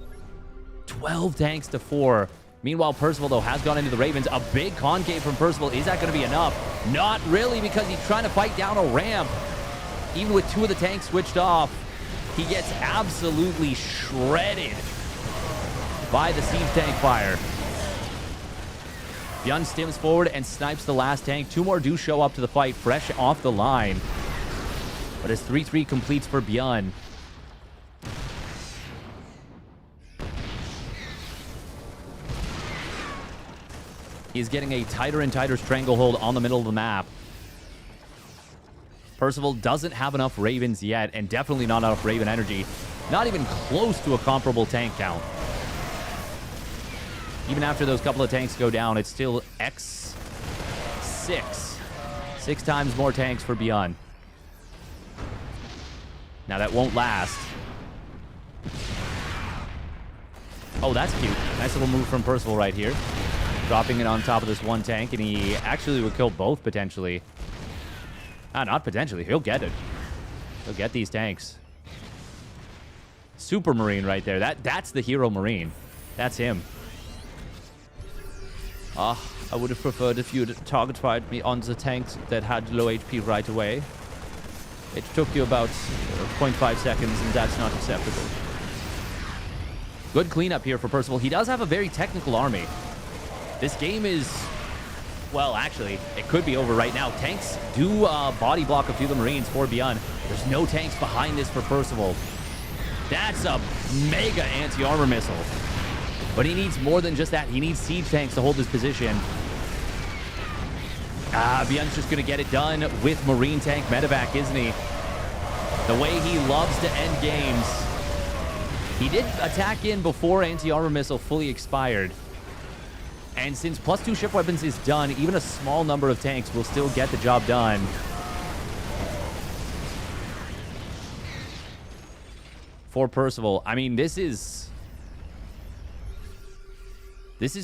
12 tanks to 4. Meanwhile, Percival, though, has gone into the Ravens. A big concave from Percival. Is that going to be enough? Not really, because he's trying to fight down a ramp. Even with 2 of the tanks switched off, he gets absolutely shredded by the siege tank fire. ByuN stims forward and snipes the last tank. 2 more do show up to the fight, fresh off the line. But as 3-3 completes for ByuN, he's getting a tighter and tighter stranglehold on the middle of the map. Percival doesn't have enough Ravens yet, and definitely not enough Raven energy. Not even close to a comparable tank count. Even after those couple of tanks go down, it's still X6. 6 times more tanks for ByuN. Now that won't last. Oh, that's cute. Nice little move from Percival right here. Dropping it on top of this one tank, and he actually would kill both potentially. Not potentially. He'll get it. He'll get these tanks. Super Marine right there. That's the hero Marine. That's him. I would have preferred if you'd target fired me on the tanks that had low HP right away. It took you about 0.5 seconds, and that's not acceptable. Good cleanup here for Percival. He does have a very technical army. This game is... Well, actually, it could be over right now. Tanks do body block a few of the Marines for ByuN. There's no tanks behind this for Percival. That's a mega anti-armor missile. But he needs more than just that. He needs siege tanks to hold his position. ByuN's just going to get it done with Marine tank medevac, isn't he? The way he loves to end games. He did attack in before anti-armor missile fully expired. And since +2 ship weapons is done, even a small number of tanks will still get the job done. For Percival. I mean, this is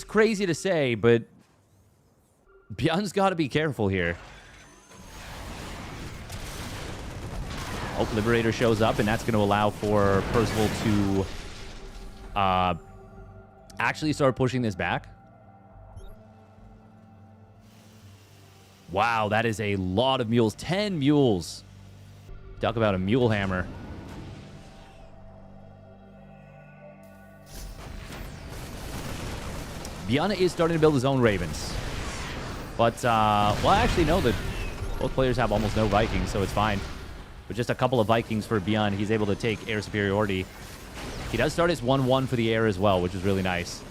crazy to say, but ByuN's got to be careful here. Oh, Liberator shows up, and that's going to allow for Percival to actually start pushing this back. Wow, that is a lot of mules. 10 mules. Talk about a mule hammer. ByuN is starting to build his own Ravens. But, well, actually, no, both players have almost no Vikings, so it's fine. With just a couple of Vikings for ByuN, he's able to take air superiority. He does start his 1-1 for the air as well, which is really nice.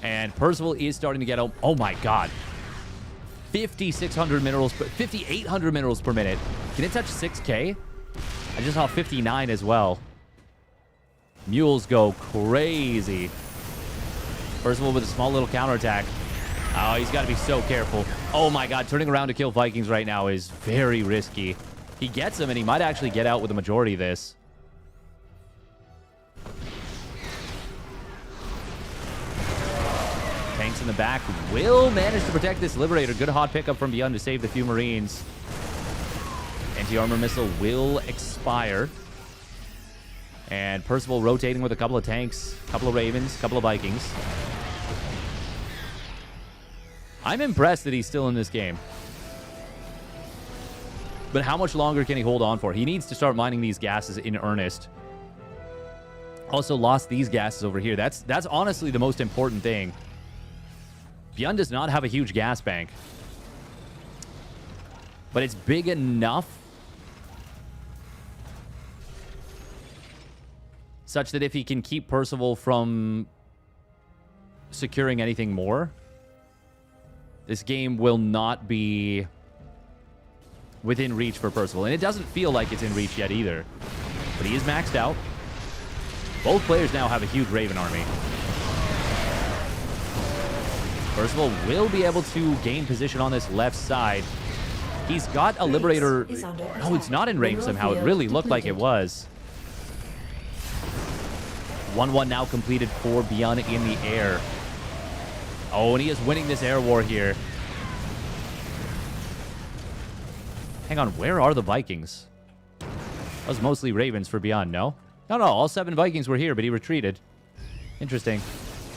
And Percival is starting to get... Oh, my God. 5,600 minerals... 5,800 minerals per minute. Can it touch 6K? I just saw 59 as well. Mules go crazy. Percival with a small little counterattack. Oh, he's got to be so careful. Oh, my God. Turning around to kill Vikings right now is very risky. He gets them, and he might actually get out with the majority of this. Tanks in the back will manage to protect this Liberator. Good hot pickup from ByuN to save the few Marines. Anti-armor missile will expire. And Percival rotating with a couple of tanks, a couple of Ravens, a couple of Vikings. I'm impressed that he's still in this game. But how much longer can he hold on for? He needs to start mining these gases in earnest. Also lost these gases over here. That's honestly the most important thing. ByuN does not have a huge gas bank. But it's big enough such that if he can keep Percival from securing anything more, this game will not be within reach for Percival. And it doesn't feel like it's in reach yet either. But he is maxed out. Both players now have a huge Raven army. Percival will be able to gain position on this left side. He's got a Liberator... No, it's not in range somehow. It really looked like it was. 1-1 now completed for ByuN in the air. Oh, and he is winning this air war here. Hang on, where are the Vikings? That was mostly Ravens for ByuN, no? No, all 7 Vikings were here, but he retreated. Interesting.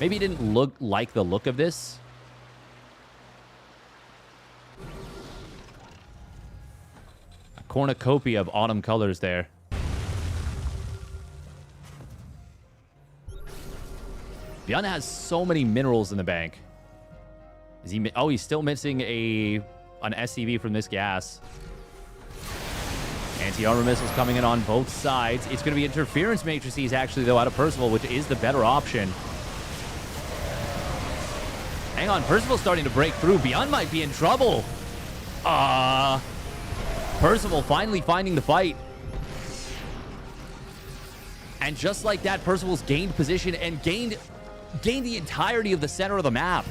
Maybe he didn't look like the look of this. A cornucopia of autumn colors there. ByuN has so many minerals in the bank. Is he? Oh, he's still missing an SCB from this gas. Anti-armor missiles coming in on both sides. It's going to be interference matrices, actually, though, out of Percival, which is the better option. Hang on, Percival's starting to break through. ByuN might be in trouble. Percival finally finding the fight. And just like that, Percival's gained position and gained the entirety of the center of the map.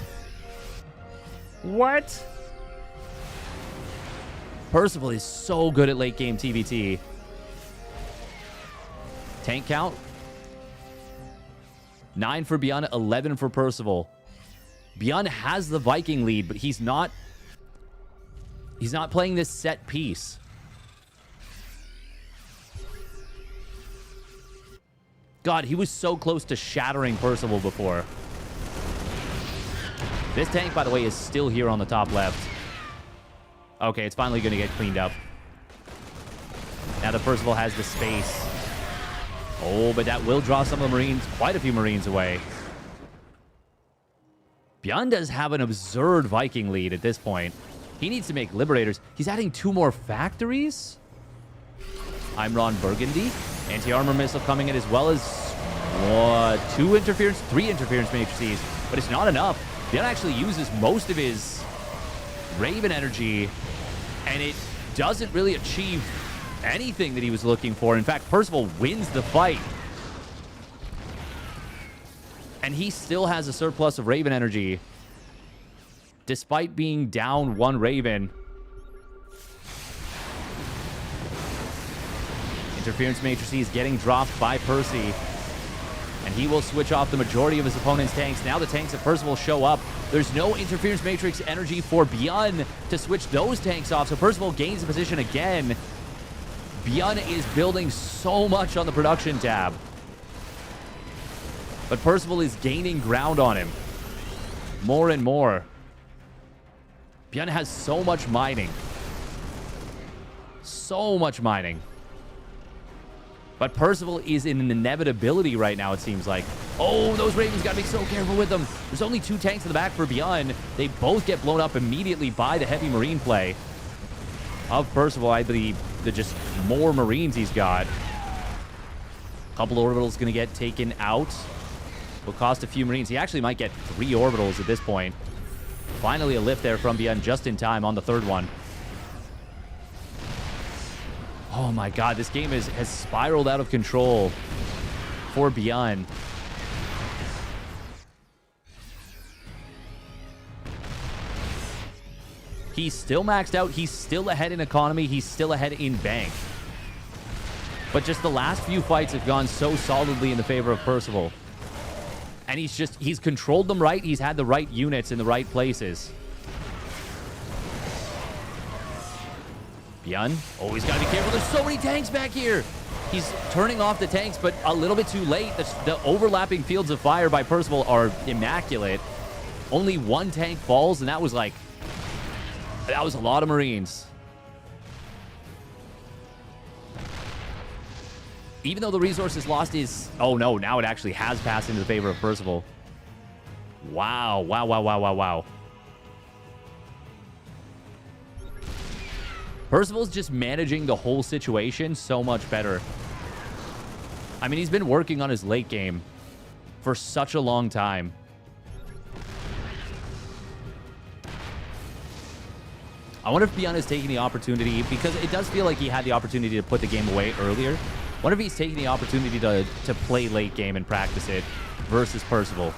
What? Percival is so good at late game TVT. Tank count 9 for ByuN, 11 for Percival. ByuN has the Viking lead, but he's not playing this set piece. God, he was so close to shattering Percival before. This tank, by the way, is still here on the top left. Okay, it's finally going to get cleaned up. Now that Percival has the space. Oh, but that will draw some of the Marines, quite a few Marines away. ByuN does have an absurd Viking lead at this point. He needs to make Liberators. He's adding 2 more factories. I'm Ron Burgundy. Anti-armor missile coming in, as well as 3 interference matrices, but it's not enough. ByuN actually uses most of his Raven energy, and it doesn't really achieve anything that he was looking for. In fact, Percival wins the fight. And he still has a surplus of Raven energy, despite being down 1 Raven. Interference matrices getting dropped by Percy. And he will switch off the majority of his opponent's tanks. Now the tanks of Percival show up. There's no interference matrix energy for ByuN to switch those tanks off. So Percival gains the position again. ByuN is building so much on the production tab. But Percival is gaining ground on him. More and more. ByuN has so much mining. So much mining. But Percival is in an inevitability right now, it seems like. Oh, those Ravens got to be so careful with them. There's only 2 tanks in the back for ByuN. They both get blown up immediately by the heavy Marine play of Percival. I believe the just more Marines he's got. Couple orbitals going to get taken out. Will cost a few Marines. He actually might get 3 orbitals at this point. Finally a lift there from ByuN just in time on the 3rd one. Oh my god, this game has spiraled out of control for ByuN. He's still maxed out. He's still ahead in economy. He's still ahead in bank. But just the last few fights have gone so solidly in the favor of Percival. And he's controlled them right. He's had the right units in the right places. ByuN. Oh, he's got to be careful. There's so many tanks back here. He's turning off the tanks, but a little bit too late. The overlapping fields of fire by Percival are immaculate. Only 1 tank falls, and that was like... That was a lot of Marines. Even though the resources lost is... Oh, no. Now it actually has passed into the favor of Percival. Wow. Wow, wow, wow, wow, wow. Percival's just managing the whole situation so much better. I mean, he's been working on his late game for such a long time. I wonder if ByuN is taking the opportunity, because it does feel like he had the opportunity to put the game away earlier. I wonder if he's taking the opportunity to play late game and practice it versus Percival.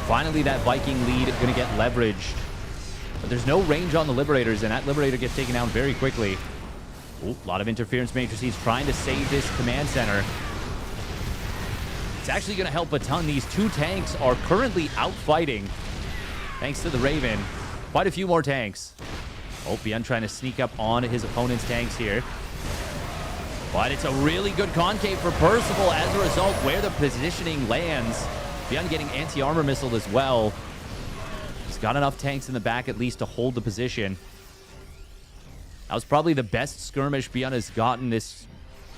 Finally, that Viking lead going to get leveraged. But there's no range on the Liberators, and that Liberator gets taken down very quickly. Ooh, a lot of interference matrices trying to save this command center. It's actually going to help a ton. These 2 tanks are currently out fighting, thanks to the Raven. Quite a few more tanks. Oh, ByuN trying to sneak up on his opponent's tanks here. But it's a really good concave for Percival as a result where the positioning lands. ByuN getting anti-armor missiled as well. He's got enough tanks in the back at least to hold the position. That was probably the best skirmish ByuN has gotten this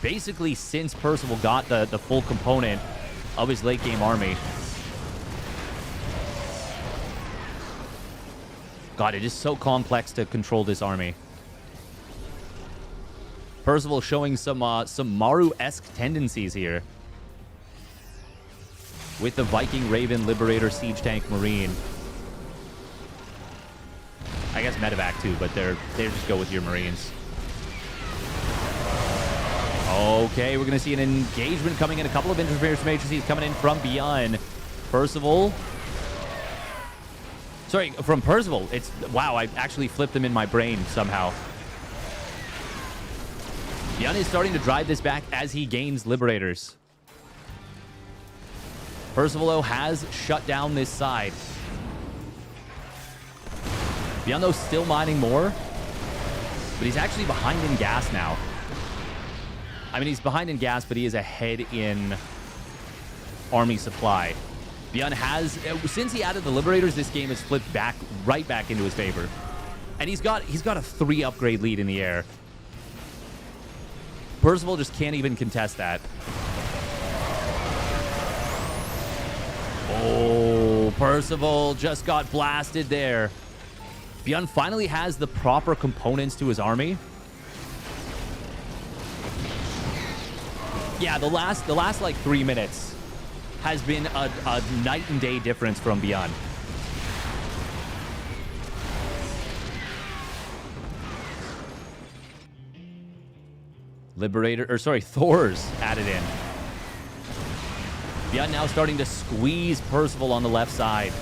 basically since Percival got the full component of his late game army. God, it is so complex to control this army. Percival showing some Maru-esque tendencies here with the Viking, Raven, Liberator, Siege Tank, Marine. I guess Medevac too, but they just go with your Marines. Okay, we're going to see an engagement coming in. A couple of interference matrices coming in from ByuN. Percival. Sorry, from Percival. It's... Wow, I actually flipped them in my brain somehow. ByuN is starting to drive this back as he gains Liberators. Percival, though, has shut down this side. ByuN, though, still mining more. But he's actually behind in gas now. I mean, he's behind in gas, but he is ahead in army supply. ByuN has... Since he added the Liberators, this game has flipped right back into his favor. And he's got a 3 upgrade lead in the air. Percival just can't even contest that. Oh, Percival just got blasted there. ByuN finally has the proper components to his army. Yeah, the last like 3 minutes has been a night and day difference from ByuN. Thor's added in. ByuN now starting to squeeze Percival on the left side.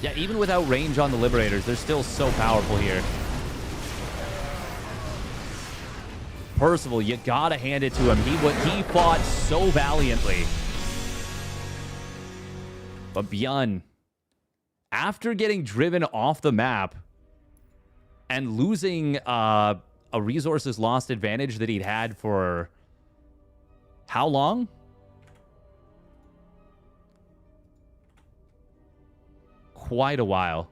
Yeah, even without range on the Liberators, they're still so powerful here. Percival, you gotta hand it to him. He fought so valiantly. But ByuN, after getting driven off the map and losing a resources lost advantage that he'd had for how long? Quite a while.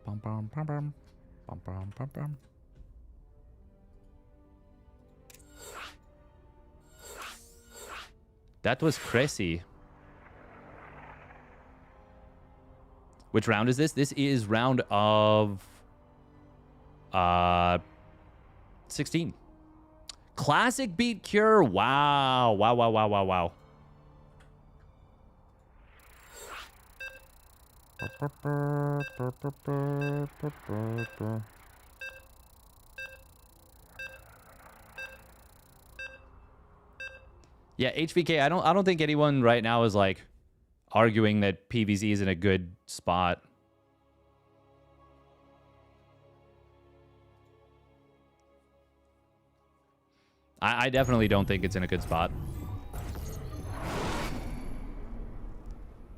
Bum, bum, bum, bum. Bum, bum, bum, bum. That was crazy. Which round is this? This is round of 16. Classic beat Cure. Wow. Wow, wow, wow, wow, wow. Yeah, HVK, I don't think anyone right now is like arguing that PVZ is in a good spot. I definitely don't think it's in a good spot.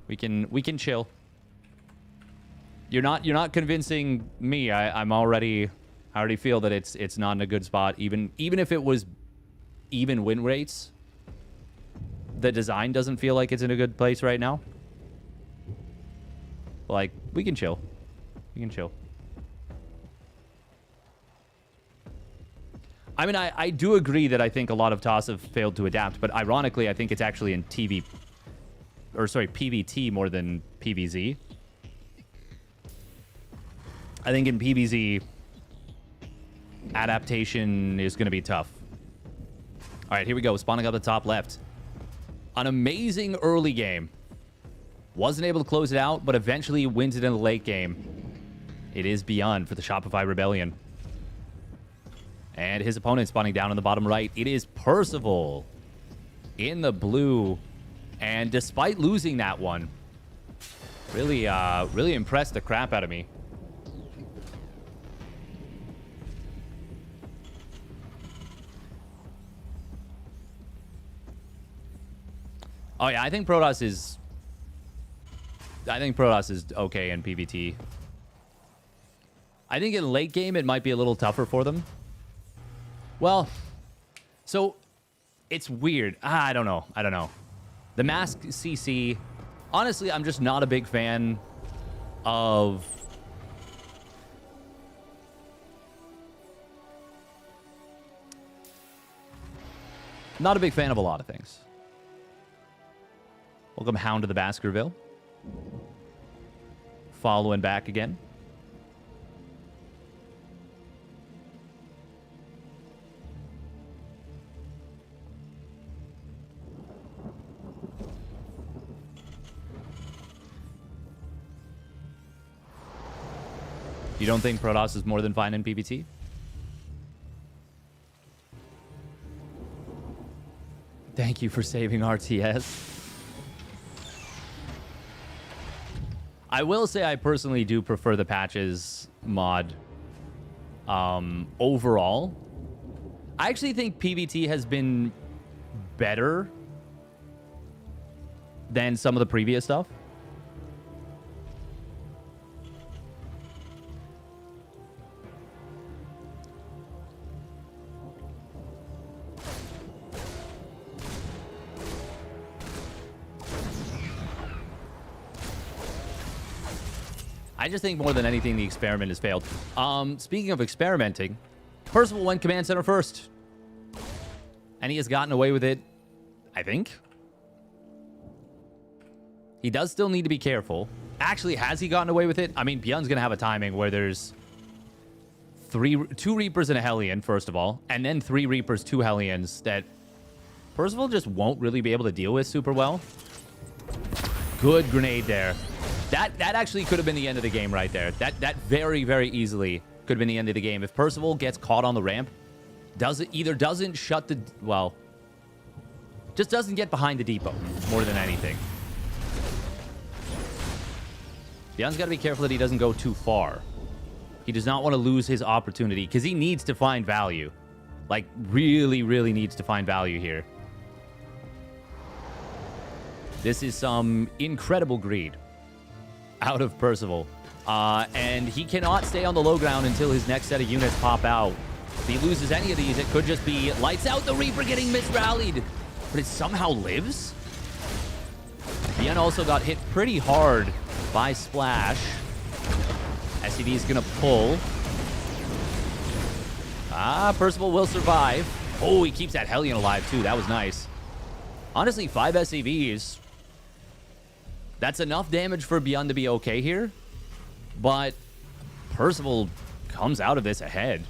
We can chill. You're not convincing me. I already feel that it's not in a good spot. Even if it was even win rates, the design doesn't feel like it's in a good place right now. Like, we can chill. We can chill. I mean, I do agree that I think a lot of TOS have failed to adapt, but ironically, I think it's actually in PVT more than PVZ. I think in PVZ, adaptation is going to be tough. All right, here we go. Spawning up the top left. An amazing early game. Wasn't able to close it out, but eventually wins it in the late game. It is ByuN for the Shopify Rebellion. And his opponent spawning down in the bottom right. It is Percival in the blue. And despite losing that one, really impressed the crap out of me. Oh yeah, I think Protoss is okay in PvT. I think in late game it might be a little tougher for them. Well, so it's weird. I don't know. The Mask CC, honestly, I'm just not a big fan of... Not a big fan of a lot of things. Welcome, Hound to the Baskerville. Following back again. You don't think Protoss is more than fine in PvT? Thank you for saving RTS. I will say I personally do prefer the patches mod overall. I actually think PvT has been better than some of the previous stuff. I just think more than anything, the experiment has failed. Speaking of experimenting, Percival went command center first. And he has gotten away with it, I think. He does still need to be careful. Actually, has he gotten away with it? I mean, ByuN's going to have a timing where there's 2 Reapers and a Hellion, first of all. And then 3 Reapers, 2 Hellions that Percival just won't really be able to deal with super well. Good grenade there. That actually could have been the end of the game right there. That very, very easily could have been the end of the game. If Percival gets caught on the ramp, doesn't shut the... Well, just doesn't get behind the depot more than anything. ByuN's got to be careful that he doesn't go too far. He does not want to lose his opportunity because he needs to find value. Like, really, really needs to find value here. This is some incredible greed out of Percival. And he cannot stay on the low ground until his next set of units pop out. If he loses any of these, it could just be lights out, the Reaper getting misrallied. But it somehow lives? ByuN also got hit pretty hard by Splash. SCB is going to pull. Percival will survive. Oh, he keeps that Hellion alive too. That was nice. Honestly, 5 SCVs. That's enough damage for ByuN to be okay here. But Percival comes out of this ahead.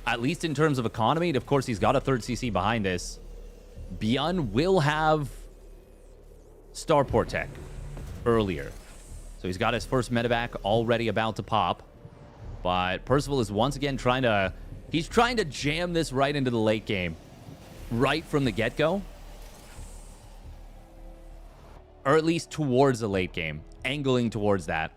At least in terms of economy. And of course, he's got a third CC behind this. ByuN will have starport tech earlier. So he's got his first medevac already about to pop. But Percival is once again trying to... He's trying to jam this right into the late game. Right from the get-go. Or at least towards the late game. Angling towards that.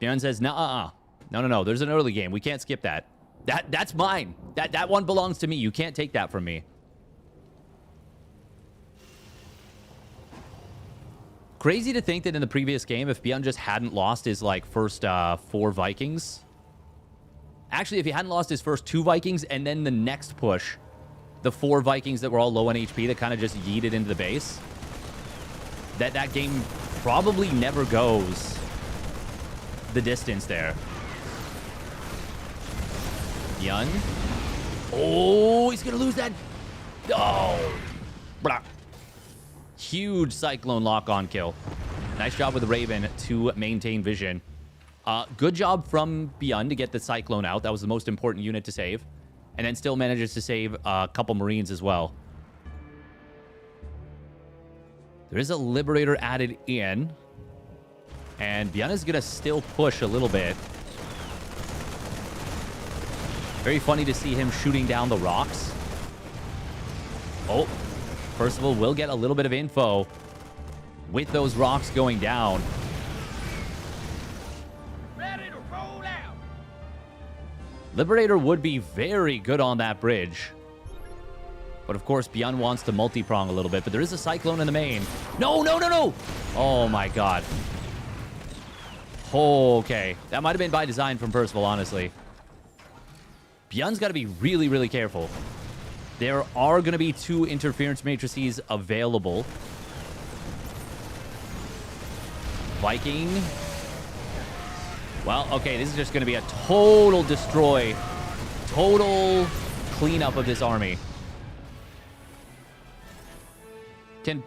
ByuN says, no, no. There's an early game. We can't skip that. That's mine. That one belongs to me. You can't take that from me. Crazy to think that in the previous game, if ByuN just hadn't lost his, like, first 4 Vikings... Actually, if he hadn't lost his first 2 Vikings, and then the next push, the 4 Vikings that were all low on HP that kind of just yeeted into the base, that game probably never goes the distance there. ByuN. Oh, he's going to lose that. Oh. Blah. Huge Cyclone lock-on kill. Nice job with the Raven to maintain vision. Good job from ByuN to get the Cyclone out. That was the most important unit to save. And then still manages to save a couple Marines as well. There is a Liberator added in. And ByuN is going to still push a little bit. Very funny to see him shooting down the rocks. Oh, Percival will get a little bit of info with those rocks going down. Ready to roll out. Liberator would be very good on that bridge. But of course, ByuN wants to multi-prong a little bit. But there is a Cyclone in the main. No, no, no, no! Oh my god. Okay. That might have been by design from Percival, honestly. ByuN's got to be really, really careful. There are going to be 2 interference matrices available. Viking. Well, okay, this is just going to be a total destroy. Total cleanup of this army. Can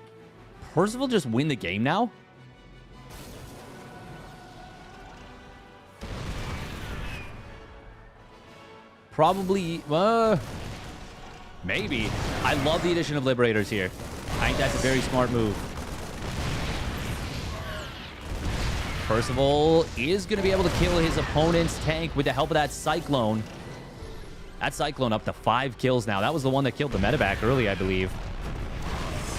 Percival just win the game now? Probably, maybe. I love the addition of Liberators here. I think that's a very smart move. Percival is going to be able to kill his opponent's tank with the help of that Cyclone. That Cyclone up to 5 kills now. That was the one that killed the medevac early, I believe.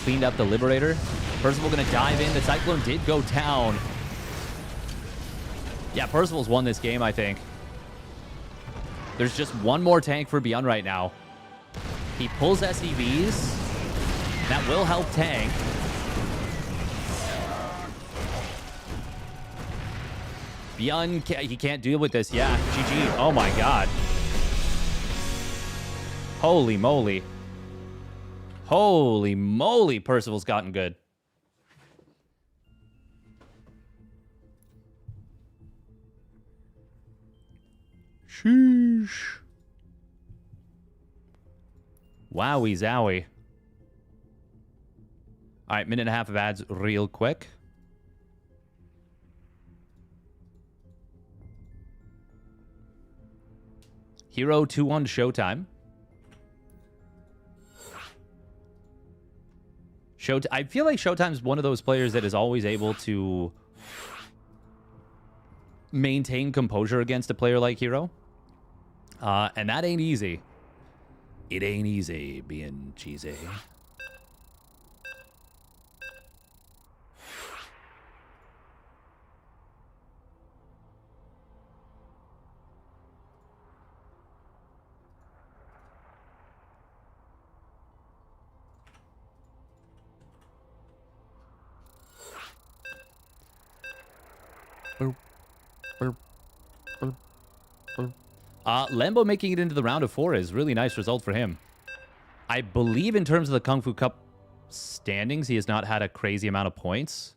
Cleaned up the Liberator. Percival going to dive in. The Cyclone did go down. Yeah, Percival's won this game, I think. There's just one more tank for ByuN right now. He pulls SCVs. That will help tank. ByuN, he can't deal with this. Yeah, GG. Oh my god. Holy moly. Holy moly, Percival's gotten good. Sheesh. Wowie zowie. All right, minute and a half of ads real quick. herO 2-1 Showtime. I feel like Showtime's one of those players that is always able to maintain composure against a player like herO. And that ain't easy. It ain't easy being cheesy. Lambo making it into the round of 4 is really nice result for him. I believe in terms of the Kung Fu Cup standings, he has not had a crazy amount of points.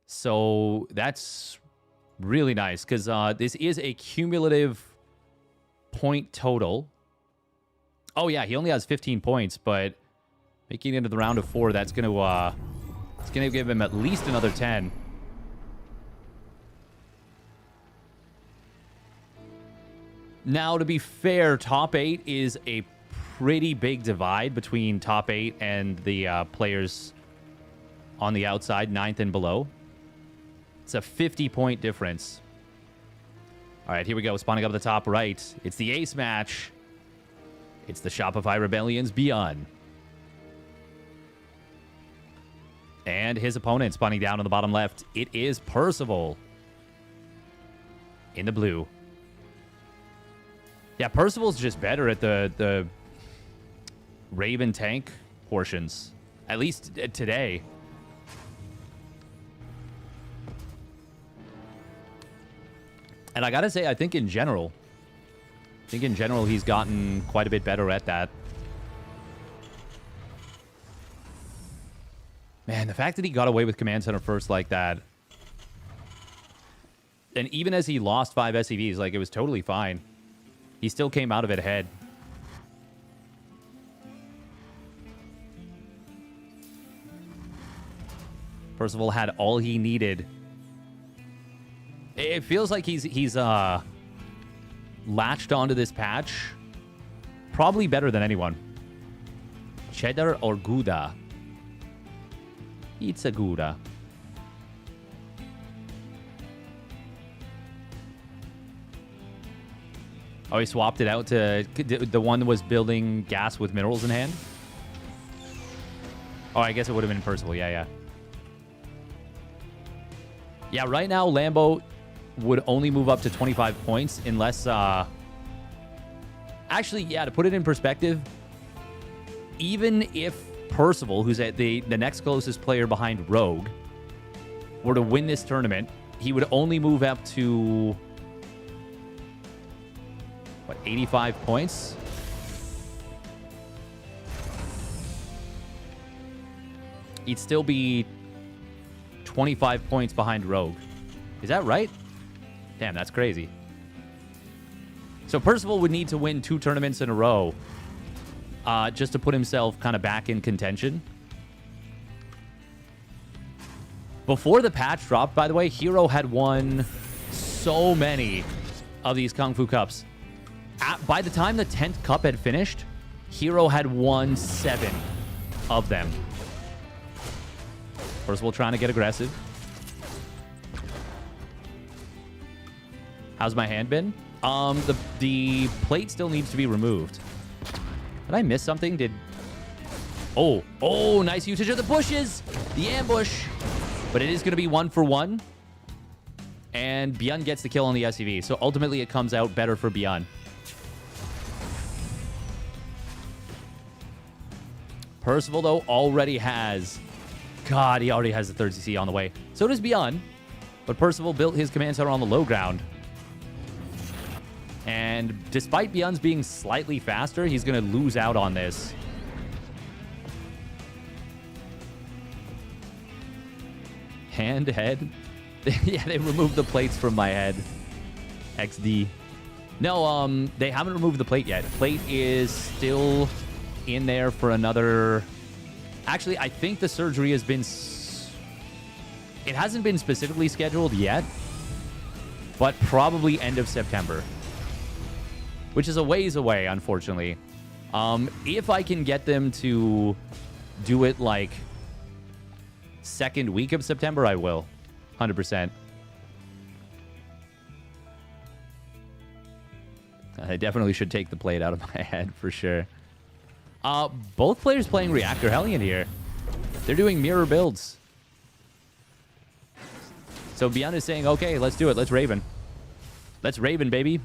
So that's really nice because this is a cumulative point total. Oh yeah, he only has 15 points, but Making it into the round of 4, that's going to it's going to give him at least another 10. Now, to be fair, top 8 is a pretty big divide between top 8 and the players on the outside, 9th and below. It's a 50-point difference. All right, here we go. Spawning up at the top right. It's the ace match. It's the Shopify Rebellion's ByuN. And his opponent spawning down on the bottom left. It is Percival. In the blue. Yeah, Percival's just better at the Raven tank portions. At least today. And I gotta say, I think in general, he's gotten quite a bit better at that. Man, the fact that he got away with Command Center first like that. And even as he lost 5 SCVs, like, it was totally fine. He still came out of it ahead. Percival had all he needed. It feels like he's latched onto this patch probably better than anyone. Cheddar or Gouda? It's a Gouda. Oh, he swapped it out to the one that was building gas with minerals in hand? Oh, I guess it would have been Percival. Yeah. Yeah, right now, Lambo would only move up to 25 points unless... Actually, yeah, to put it in perspective, even if Percival, who's at the next closest player behind Rogue, were to win this tournament, he would only move up to... what, 85 points? He'd still be 25 points behind Rogue. Is that right? Damn, that's crazy. So Percival would need to win 2 tournaments in a row just to put himself kind of back in contention. Before the patch dropped, by the way, herO had won so many of these Kung Fu Cups. By the time the 10th cup had finished, herO had won 7 of them. Percival trying to get aggressive. How's my hand been? The plate still needs to be removed. Did I miss something? Oh, nice usage of the bushes. The ambush. But it is going to be 1 for 1. And ByuN gets the kill on the SCV. So ultimately it comes out better for ByuN. Percival, though, already has... God, he already has the 3rd CC on the way. So does ByuN. But Percival built his command center on the low ground. And despite ByuN's being slightly faster, he's going to lose out on this. Hand, head. Yeah, they removed the plates from my head. XD. No, they haven't removed the plate yet. Plate is still in there for another... Actually, I think the surgery has been... It hasn't been specifically scheduled yet, but probably end of September. Which is a ways away, unfortunately. If I can get them to do it, like, 2nd week of September, I will. 100%. I definitely should take the plate out of my head, for sure. Both players playing Reactor Hellion here. They're doing mirror builds. So ByuN is saying, okay, let's do it. Let's Raven. Let's Raven, baby.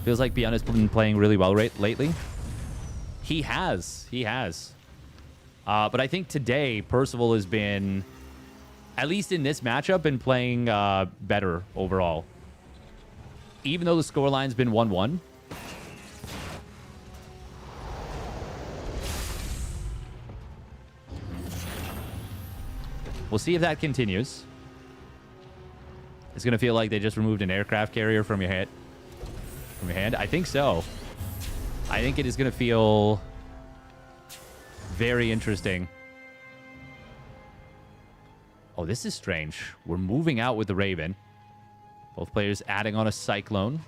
Feels like ByuN has been playing really well lately. He has. But I think today, Percival has been, at least in this matchup, been playing better overall. Even though the scoreline's been 1-1. We'll see if that continues. It's going to feel like they just removed an aircraft carrier from your head. I think so. I think it is going to feel very interesting. Oh, this is strange. We're moving out with the Raven. Both players adding on a Cyclone.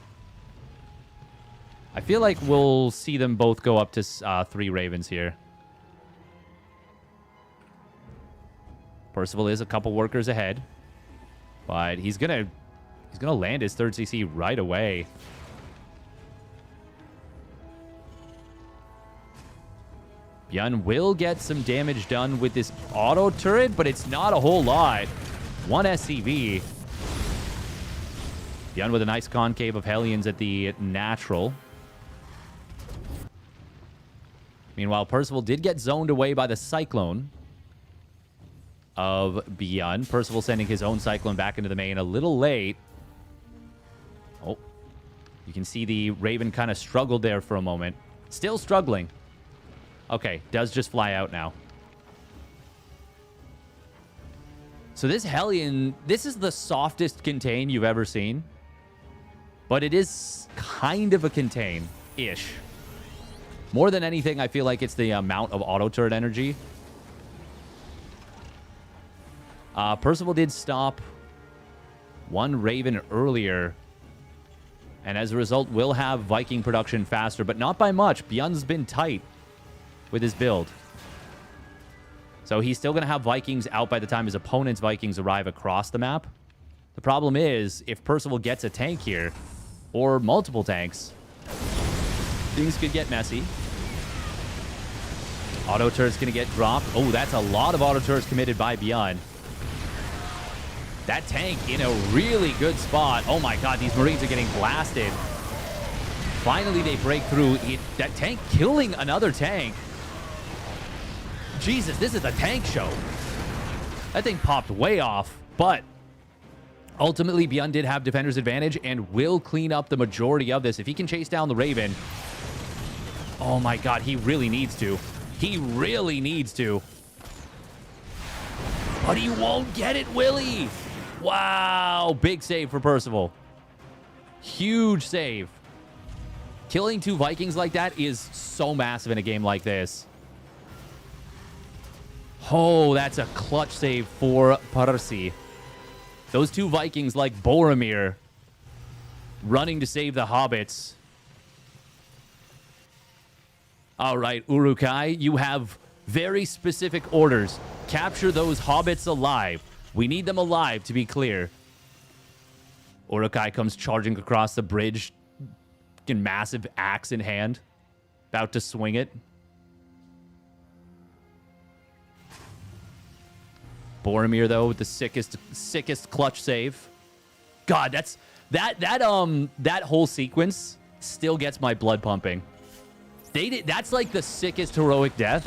I feel like we'll see them both go up to 3 Ravens here. Percival is a couple workers ahead. But he's gonna land his 3rd CC right away. ByuN will get some damage done with this auto turret, but it's not a whole lot. 1 SCV. ByuN with a nice concave of Hellions at the natural. Meanwhile, Percival did get zoned away by the Cyclone of ByuN. Percival sending his own Cyclone back into the main a little late. Oh, you can see the Raven kind of struggled there for a moment. Still struggling. Okay, does just fly out now. So this Hellion, this is the softest contain you've ever seen. But it is kind of a contain-ish. More than anything, I feel like it's the amount of auto turret energy. Percival did stop 1 Raven earlier. And as a result, will have Viking production faster, but not by much. ByuN's been tight with his build. So he's still going to have Vikings out by the time his opponent's Vikings arrive across the map. The problem is, if Percival gets a tank here, or multiple tanks, things could get messy. Auto turret's going to get dropped. Oh, that's a lot of auto turrets committed by ByuN. That tank in a really good spot. Oh my god, these Marines are getting blasted. Finally, they break through. That tank killing another tank. Jesus, this is a tank show. That thing popped way off, but ultimately, ByuN did have defender's advantage and will clean up the majority of this. If he can chase down the Raven. Oh my god, he really needs to. He really needs to. But he won't get it, will he? Wow, big save for Percival. Huge save. Killing 2 Vikings like that is so massive in a game like this. Oh, that's a clutch save for Percy. Those 2 Vikings like Boromir running to save the hobbits. All right, Uruk-hai, you have very specific orders. Capture those hobbits alive. We need them alive, to be clear. Uruk-hai comes charging across the bridge, massive axe in hand, about to swing it. Boromir, though, with the sickest clutch save. God, that whole sequence still gets my blood pumping. That's like the sickest heroic death.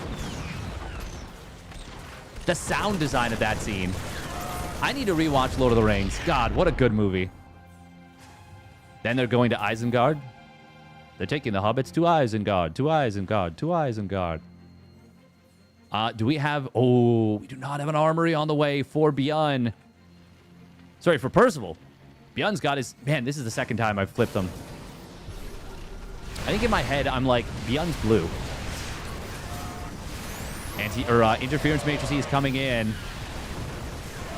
The sound design of that scene. I need to rewatch Lord of the Rings. God, what a good movie. Then they're going to Isengard. They're taking the hobbits to Isengard, to Isengard, to Isengard. Do we have... Oh, we do not have an armory on the way for ByuN. Sorry, for Percival. ByuN's got his... Man, this is the second time I've flipped them. I think in my head, I'm like, ByuN's blue. Interference matrix is coming in.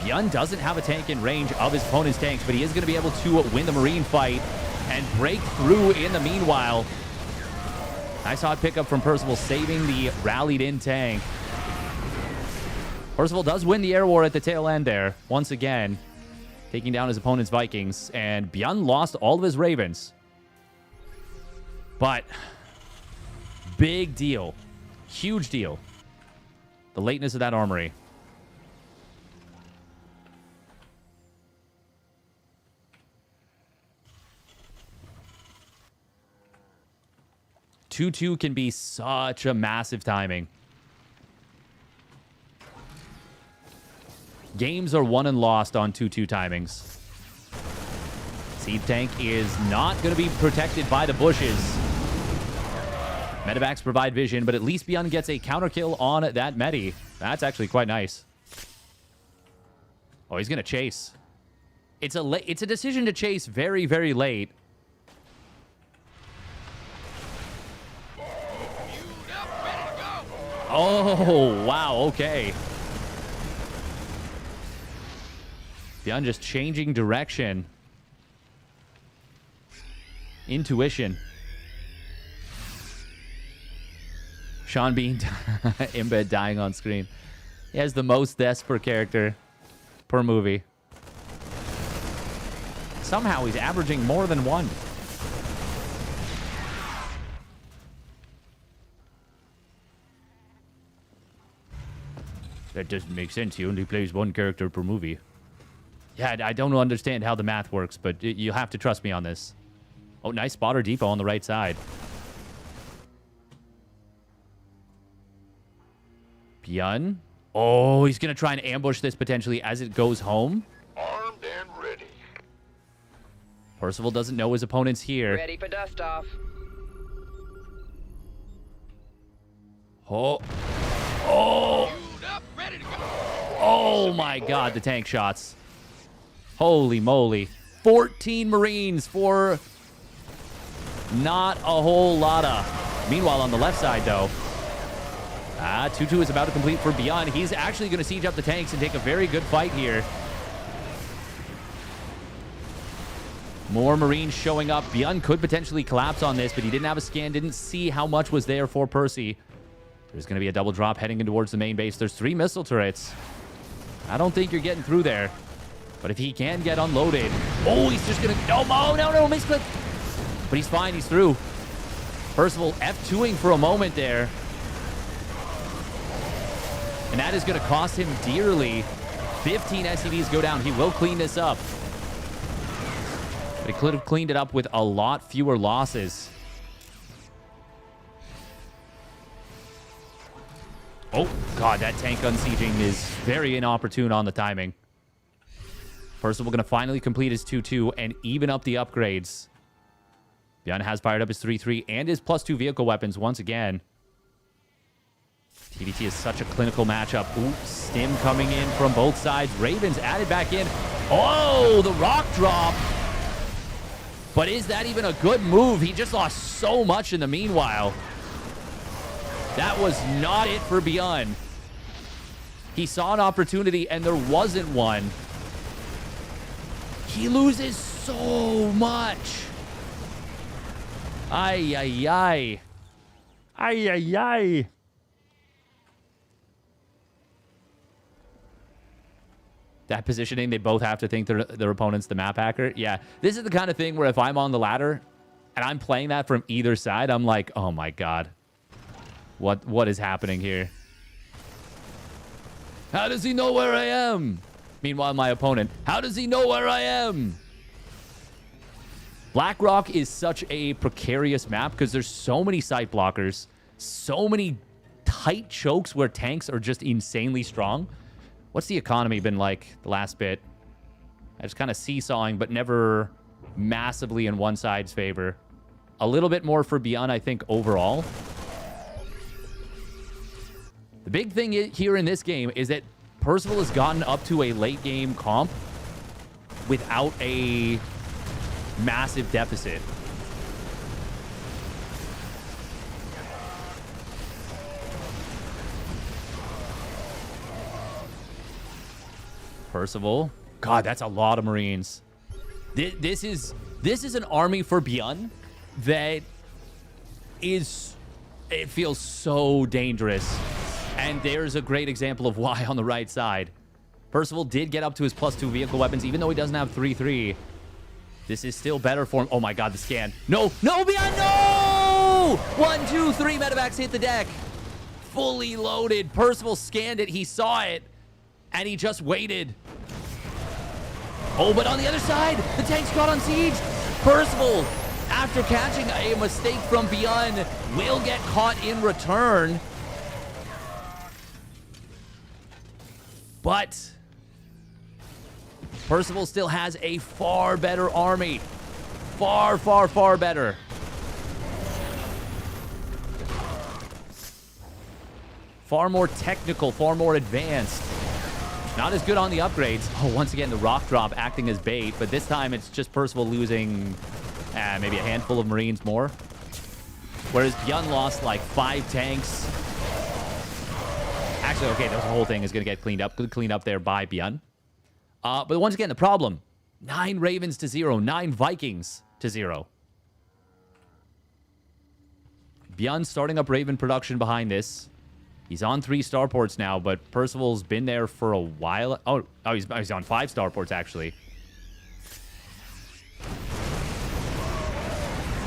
ByuN doesn't have a tank in range of his opponent's tanks, but he is going to be able to win the Marine fight and break through in the meanwhile. Nice hot pickup from Percival, saving the rallied-in tank. Percival does win the air war at the tail end there, once again, taking down his opponent's Vikings, and ByuN lost all of his Ravens. But, big deal. Huge deal. The lateness of that armory. Two can be such a massive timing. Games are won and lost on 2-2 timings. Seed tank is not going to be protected by the bushes. Medivacs provide vision, but at least ByuN gets a counter kill on that Medi. That's actually quite nice. Oh, he's going to chase. It's a decision to chase very, very late. Oh, wow. Okay. ByuN just changing direction. Intuition. Sean Bean in bed dying on screen. He has the most deaths per character per movie. Somehow he's averaging more than one. That doesn't make sense. He only plays one character per movie. Yeah, I don't understand how the math works, but you have to trust me on this. Oh, nice spotter depot on the right side. ByuN. Oh, he's going to try and ambush this potentially as it goes home. Armed and ready. Percival doesn't know his opponent's here. Ready for dust off. Oh. Oh. Queued up, ready to go. Oh, my God. The tank shots. Holy moly. 14 Marines for not a whole lot of. Meanwhile, on the left side, though. 2-2 is about to complete for ByuN. He's actually going to siege up the tanks and take a very good fight here. More Marines showing up. ByuN could potentially collapse on this, but he didn't have a scan, didn't see how much was there for Percy. There's going to be a double drop heading in towards the main base. There's 3 missile turrets. I don't think you're getting through there. But if he can get unloaded... Oh, he's just going to... No, misclick. But he's fine. He's through. Percival F2ing for a moment there. And that is going to cost him dearly. 15 SCVs go down. He will clean this up. But he could have cleaned it up with a lot fewer losses. Oh, God, that tank unsieging is very inopportune on the timing. Percival going to finally complete his 2-2 and even up the upgrades. ByuN has fired up his 3-3 and his +2 vehicle weapons once again. TVT is such a clinical matchup. Ooh, Stim coming in from both sides. Ravens added back in. Oh, the rock drop. But is that even a good move? He just lost so much in the meanwhile. That was not it for ByuN. He saw an opportunity and there wasn't one. He loses so much. Ay, ay, ay. Ay, ay, ay. That positioning, they both have to think their opponent's the map hacker. Yeah, this is the kind of thing where if I'm on the ladder and I'm playing that from either side, I'm like, oh my God. What is happening here? How does he know where I am? Meanwhile, my opponent, how does he know where I am? Blackrock is such a precarious map because there's so many sight blockers, so many tight chokes where tanks are just insanely strong. What's the economy been like the last bit? I just kind of seesawing, but never massively in one side's favor. A little bit more for ByuN, I think, overall. The big thing here in this game is that Percival has gotten up to a late game comp without a massive deficit. Percival. God, that's a lot of Marines. This is an army for ByuN that is... It feels so dangerous. And there's a great example of why on the right side. Percival did get up to his +2 vehicle weapons, even though he doesn't have 3-3. This is still better for him. Oh my God, the scan. No, ByuN, no! 1, 2, 3 medevacs hit the deck. Fully loaded. Percival scanned it. He saw it. And he just waited. Oh, but on the other side, the tanks got on siege. Percival, after catching a mistake from ByuN, will get caught in return. But Percival still has a far better army. Far, far, far better. Far more technical, far more advanced. Not as good on the upgrades. Oh, once again, the rock drop acting as bait, but this time it's just Percival losing maybe a handful of Marines more. Whereas ByuN lost like 5 tanks. Actually, okay, this whole thing is going to get cleaned up. Good clean up there by ByuN. But once again, the problem. 9 Ravens to 0. 9 Vikings to 0. ByuN starting up Raven production behind this. He's on 3 starports now, but Percival's been there for a while. Oh, he's on 5 starports, actually.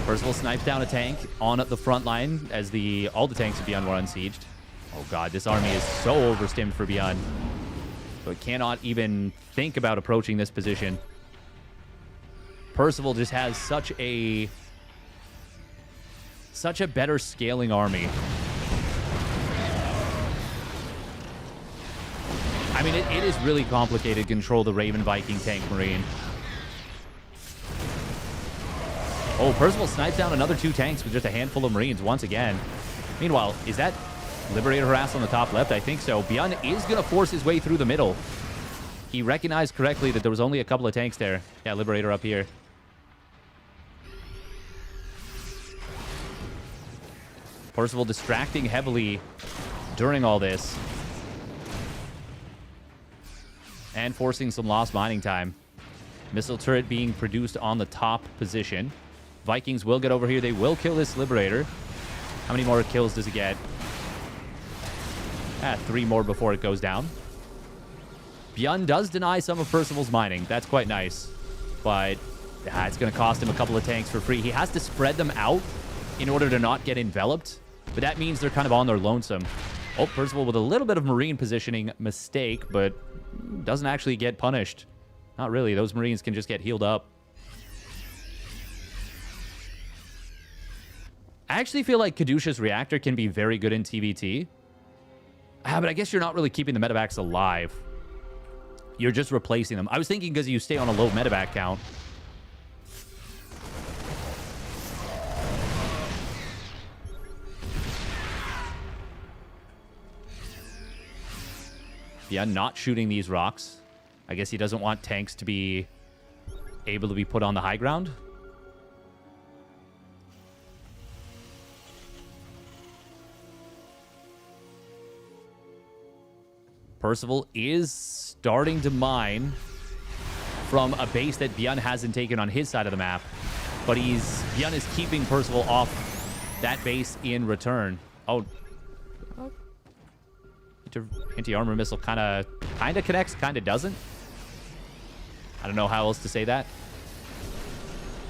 Percival snipes down a tank on the front line as all the tanks of ByuN were unsieged. Oh god, this army is so overstimmed for ByuN. So it cannot even think about approaching this position. Percival just has such a better scaling army. I mean, it is really complicated to control the Raven, Viking, Tank, Marine. Oh, Percival snipes down another 2 tanks with just a handful of Marines once again. Meanwhile, is that Liberator harass on the top left? I think so. ByuN is going to force his way through the middle. He recognized correctly that there was only a couple of tanks there. Yeah, Liberator up here. Percival distracting heavily during all this. And forcing some lost mining time. Missile turret being produced on the top position. Vikings will get over here. They will kill this Liberator. How many more kills does it get? 3 more before it goes down. ByuN does deny some of Percival's mining. That's quite nice. But it's going to cost him a couple of tanks for free. He has to spread them out in order to not get enveloped. But that means they're kind of on their lonesome. Oh, Percival with a little bit of Marine positioning mistake, but doesn't actually get punished. Not really. Those Marines can just get healed up. I actually feel like Caduceus Reactor can be very good in TVT. But I guess you're not really keeping the medevacs alive. You're just replacing them. I was thinking because you stay on a low medevac count. Yeah, not shooting these rocks. I guess he doesn't want tanks to be able to be put on the high ground. Percival is starting to mine from a base that ByuN hasn't taken on his side of the map. But ByuN is keeping Percival off that base in return. Oh. Anti-armor missile kind of connects, kind of doesn't. I don't know how else to say that.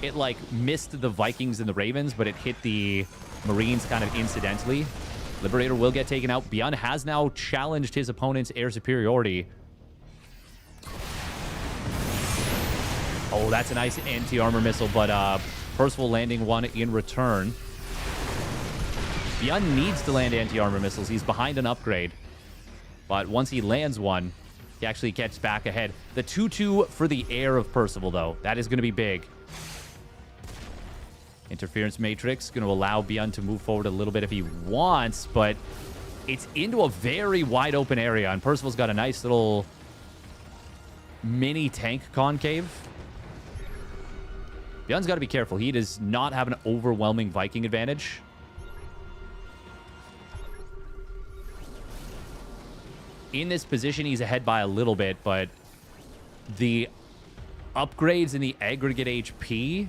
It, like, missed the Vikings and the Ravens, but it hit the Marines kind of incidentally. Liberator will get taken out. ByuN has now challenged his opponent's air superiority. Oh, that's a nice anti-armor missile, but Percival landing one in return. ByuN needs to land anti-armor missiles. He's behind an upgrade. But once he lands one, he actually gets back ahead. The 2-2 for the air of Percival, though. That is going to be big. Interference Matrix going to allow ByuN to move forward a little bit if he wants, but it's into a very wide open area, and Percival's got a nice little mini tank concave. ByuN's got to be careful. He does not have an overwhelming Viking advantage. In this position, he's ahead by a little bit, but the upgrades in the aggregate HP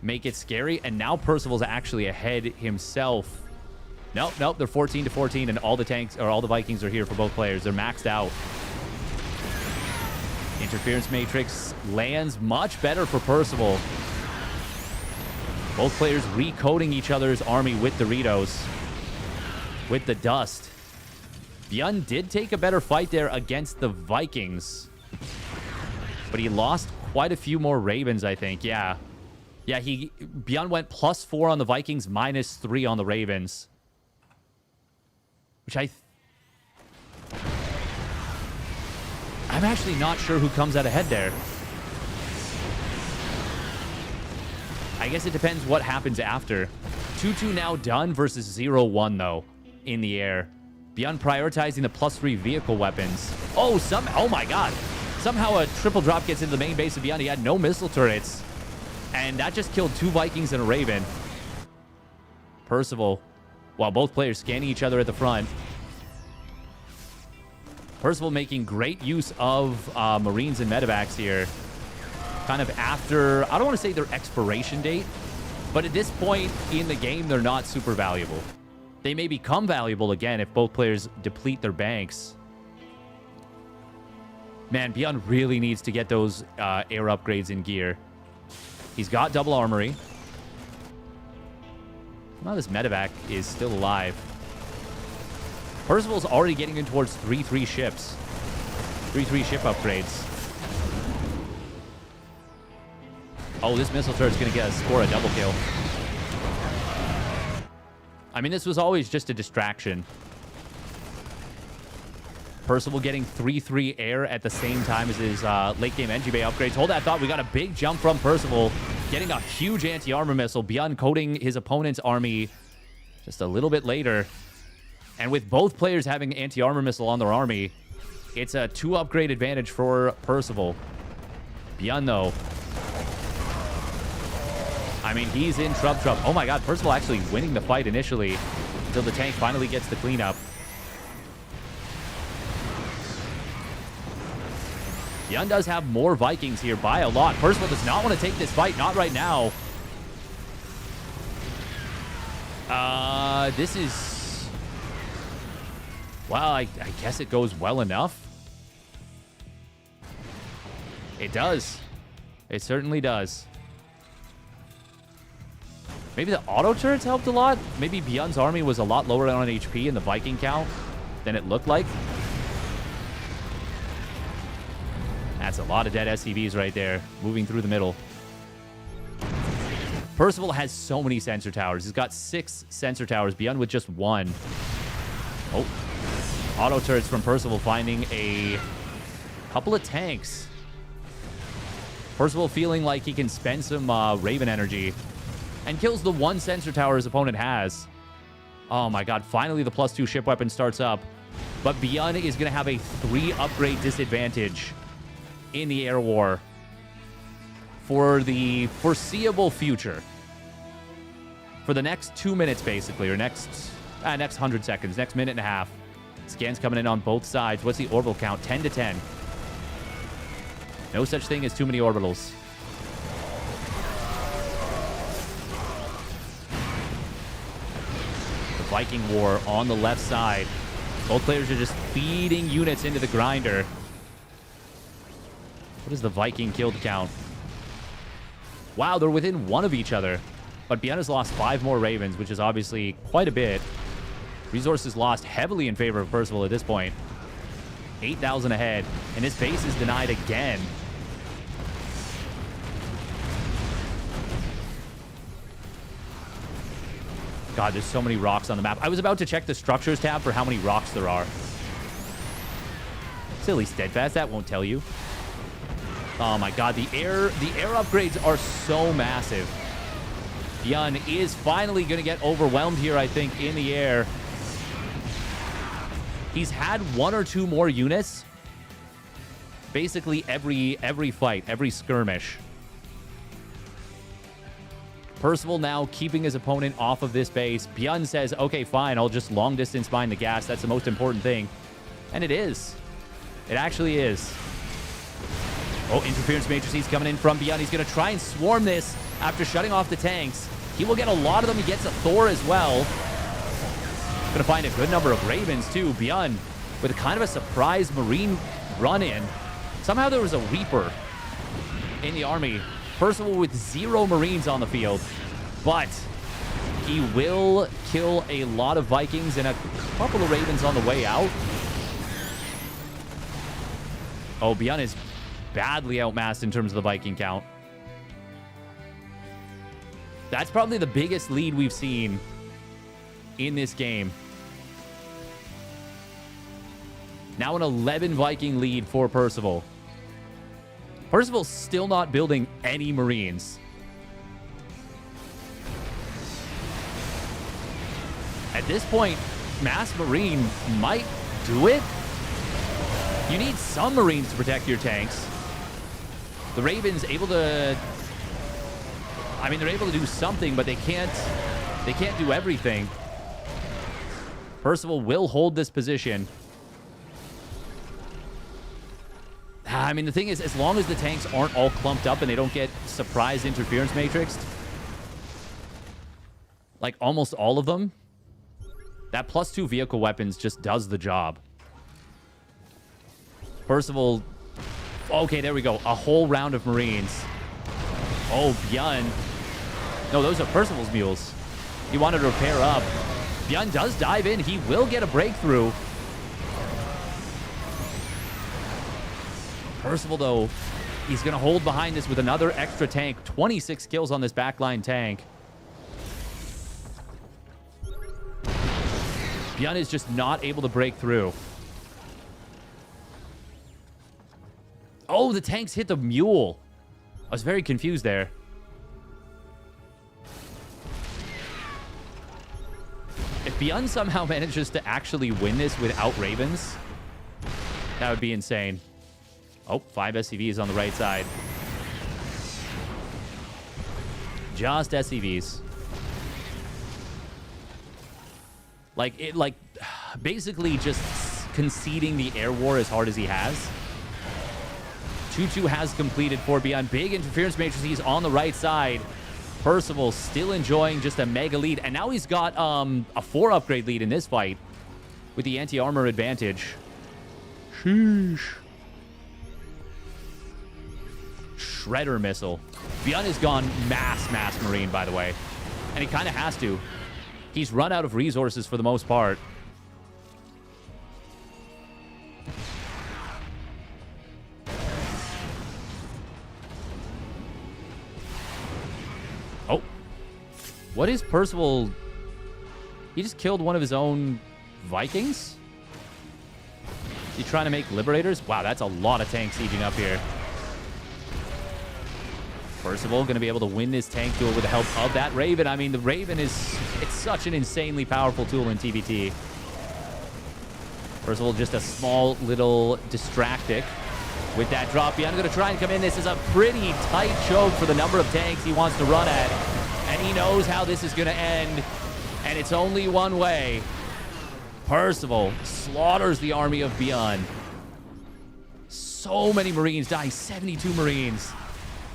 make it scary, and now Percival's actually ahead himself. Nope, they're 14 to 14, and all the tanks, or all the Vikings are here for both players. They're maxed out. Interference Matrix lands much better for Percival. Both players recoding each other's army with Doritos, with the dust. ByuN did take a better fight there against the Vikings, but he lost quite a few more Ravens, I think. Yeah, ByuN went +4 on the Vikings, -3 on the Ravens. Which I'm actually not sure who comes out ahead there. I guess it depends what happens after. 2-2 now done versus 0-1, though, in the air. ByuN prioritizing the +3 vehicle weapons. Oh, oh my god. Somehow a triple drop gets into the main base of ByuN. He had no missile turrets. And that just killed 2 Vikings and a Raven. Percival, while both players scanning each other at the front. Percival making great use of Marines and medevacs here. Kind of after, I don't want to say their expiration date, but at this point in the game, they're not super valuable. They may become valuable again if both players deplete their banks. Man, ByuN really needs to get those air upgrades in gear. He's got double armory. Now this medevac is still alive. Percival's already getting in towards 3-3 ships. 3-3 ship upgrades. Oh, this missile turret's going to score a double kill. I mean, this was always just a distraction. Percival getting 3-3 air at the same time as his late game NG Bay upgrades. Hold that thought. We got a big jump from Percival. Getting a huge anti-armor missile. ByuN coating his opponent's army just a little bit later. And with both players having anti-armor missile on their army, it's a 2-upgrade advantage for Percival. ByuN, though. I mean, he's in trouble. Oh my god, Percival actually winning the fight initially until the tank finally gets the cleanup. ByuN does have more Vikings here by a lot. Percival does not want to take this fight. Not right now. This is... Well, I guess it goes well enough. It does. It certainly does. Maybe the auto turrets helped a lot. Maybe ByuN's army was a lot lower on HP in the Viking count than it looked like. That's a lot of dead SCVs right there, moving through the middle. Percival has so many sensor towers. He's got 6 sensor towers. ByuN with just 1. Oh. Auto turrets from Percival finding a couple of tanks. Percival feeling like he can spend some Raven energy and kills the 1 sensor tower his opponent has. Oh my god, finally the +2 ship weapon starts up. But ByuN is going to have a 3-upgrade disadvantage in the air war for the foreseeable future. For the next 2 minutes, basically, or next 100 seconds, next minute and a half. Scans coming in on both sides. What's the orbital count? 10 to 10. No such thing as too many orbitals. The Viking war on the left side. Both players are just feeding units into the grinder. What is the Viking killed count? Wow, they're within 1 of each other. But ByuN has lost 5 more Ravens, which is obviously quite a bit. Resources lost heavily in favor of Percival at this point. 8,000 ahead. And his base is denied again. God, there's so many rocks on the map. I was about to check the structures tab for how many rocks there are. Silly Steadfast, that won't tell you. Oh my god, the air upgrades are so massive. ByuN is finally going to get overwhelmed here, I think, in the air. He's had 1 or 2 more units. Basically every fight, every skirmish. Percival now keeping his opponent off of this base. ByuN says, okay, fine, I'll just long distance mine the gas. That's the most important thing. And it is. It actually is. Oh, interference matrices coming in from ByuN. He's going to try and swarm this after shutting off the tanks. He will get a lot of them. He gets a Thor as well. Going to find a good number of Ravens, too. ByuN with a kind of a surprise Marine run-in. Somehow there was a Reaper in the army. Percival with 0 Marines on the field. But he will kill a lot of Vikings and a couple of Ravens on the way out. Oh, ByuN is badly outmassed in terms of the Viking count. That's probably the biggest lead we've seen in this game. Now an 11 Viking lead for Percival. Percival's still not building any Marines. At this point, Mass Marine might do it. You need some Marines to protect your tanks. The Ravens able to... I mean, they're able to do something, but they can't do everything. Percival will hold this position. Yeah, I mean, the thing is, as long as the tanks aren't all clumped up and they don't get surprise interference matrixed, like almost all of them, that +2 vehicle weapons just does the job. Percival... Okay, there we go. A whole round of Marines. Oh, ByuN. No, those are Percival's mules. He wanted to repair up. ByuN does dive in. He will get a breakthrough. Percival, though, he's going to hold behind this with another extra tank. 26 kills on this backline tank. ByuN is just not able to break through. Oh, the tanks hit the mule. I was very confused there. If ByuN somehow manages to actually win this without Ravens, that would be insane. Oh, 5 SCVs on the right side. Just SCVs. Like, basically just conceding the air war as hard as he has. 2-2 has completed for ByuN. Big interference matrices on the right side. Percival still enjoying just a mega lead. And now he's got a 4 upgrade lead in this fight with the anti-armor advantage. Sheesh. Shredder missile. ByuN has gone mass Marine, by the way. And he kind of has to. He's run out of resources for the most part. Oh. What is Percival? He just killed one of his own Vikings? Is he trying to make Liberators? Wow, that's a lot of tanks sieging up here. Percival going to be able to win this tank duel with the help of that Raven. I mean, the Raven is... It's such an insanely powerful tool in TBT. Percival just a small little distractic with that drop. ByuN going to try and come in. This is a pretty tight choke for the number of tanks he wants to run at. And he knows how this is going to end. And it's only one way. Percival slaughters the army of ByuN. So many Marines dying. 72 Marines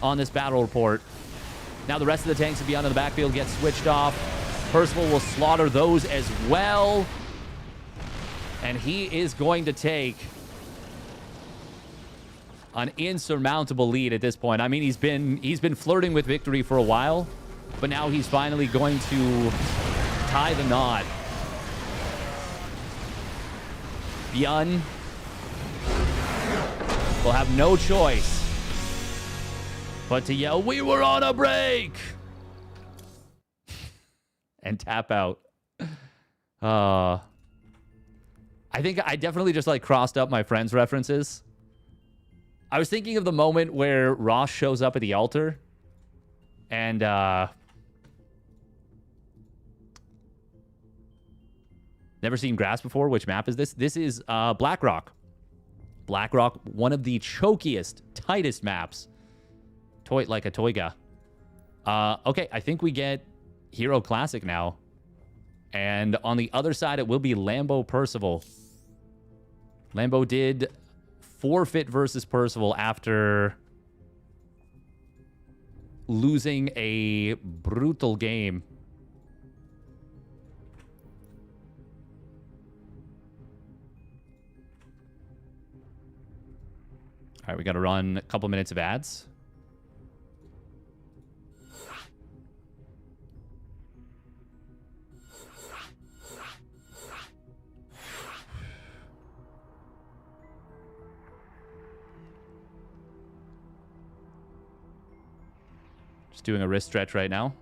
on this battle report. Now the rest of the tanks of ByuN in the backfield get switched off. Percival will slaughter those as well. And he is going to take an insurmountable lead at this point. I mean, he's been flirting with victory for a while, but now he's finally going to tie the knot. ByuN will have no choice but to yell, "We were on a break!" and tap out. I think I definitely just like crossed up my friends' references. I was thinking of the moment where Ross shows up at the altar and never seen grass before. Which map is this? This is Blackrock. Blackrock, one of the chokiest, tightest maps. Toy like a toyga. Okay, I think we get herO Classic now. And on the other side, it will be Lambo Percival. Lambo did forfeit versus Percival after losing a brutal game. All right, we got to run a couple minutes of ads. Just doing a wrist stretch right now.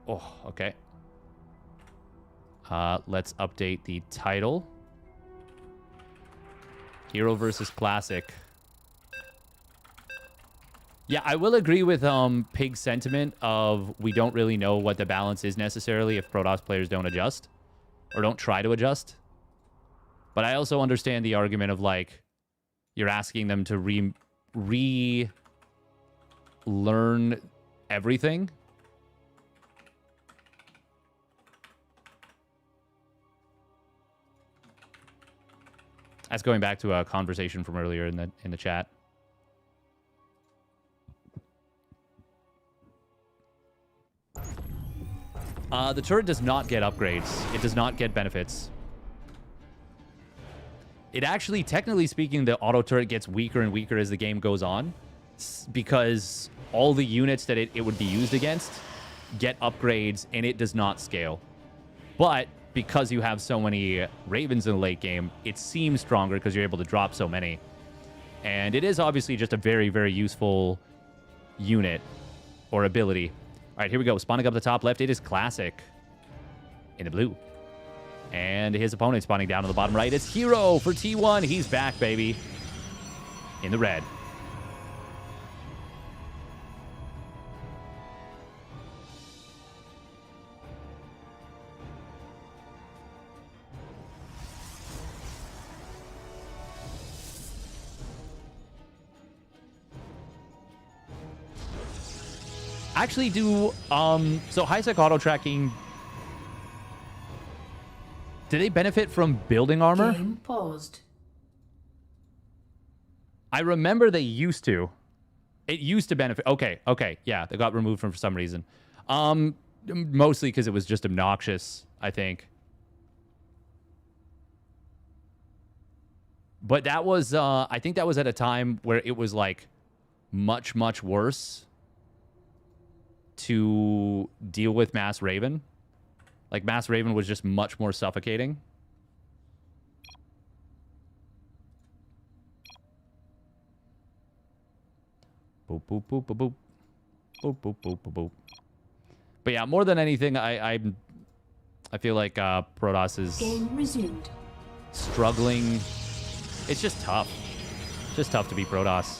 Oh, okay. Let's update the title. herO versus Classic. Yeah, I will agree with Pig's sentiment of we don't really know what the balance is necessarily if Protoss players don't adjust or don't try to adjust. But I also understand the argument of like you're asking them to relearn everything. That's going back to a conversation from earlier in the chat. The turret does not get upgrades. It does not get benefits. It actually, technically speaking, the auto turret gets weaker and weaker as the game goes on, because all the units that it would be used against get upgrades, and it does not scale. But because you have so many Ravens in the late game, it seems stronger because you're able to drop so many. And it is obviously just a very, very useful unit or ability. All right, here we go. Spawning up the top left, it is Classic in the blue. And his opponent spawning down to the bottom right. It's herO for T1. He's back, baby. In the red. Actually do, so high-sec auto-tracking, do they benefit from building armor? Game paused. I remember they used to. It used to benefit. Okay, yeah, they got removed for some reason. Mostly because it was just obnoxious, I think. But that was, I think that was at a time where it was, like, much, much worse to deal with Mass Raven. Like, Mass Raven was just much more suffocating. Boop, boop, boop, boop, boop. Boop, boop, boop, boop, boop. But yeah, more than anything, I feel like Protoss is Game resumed. struggling. It's just tough. It's just tough to beat Protoss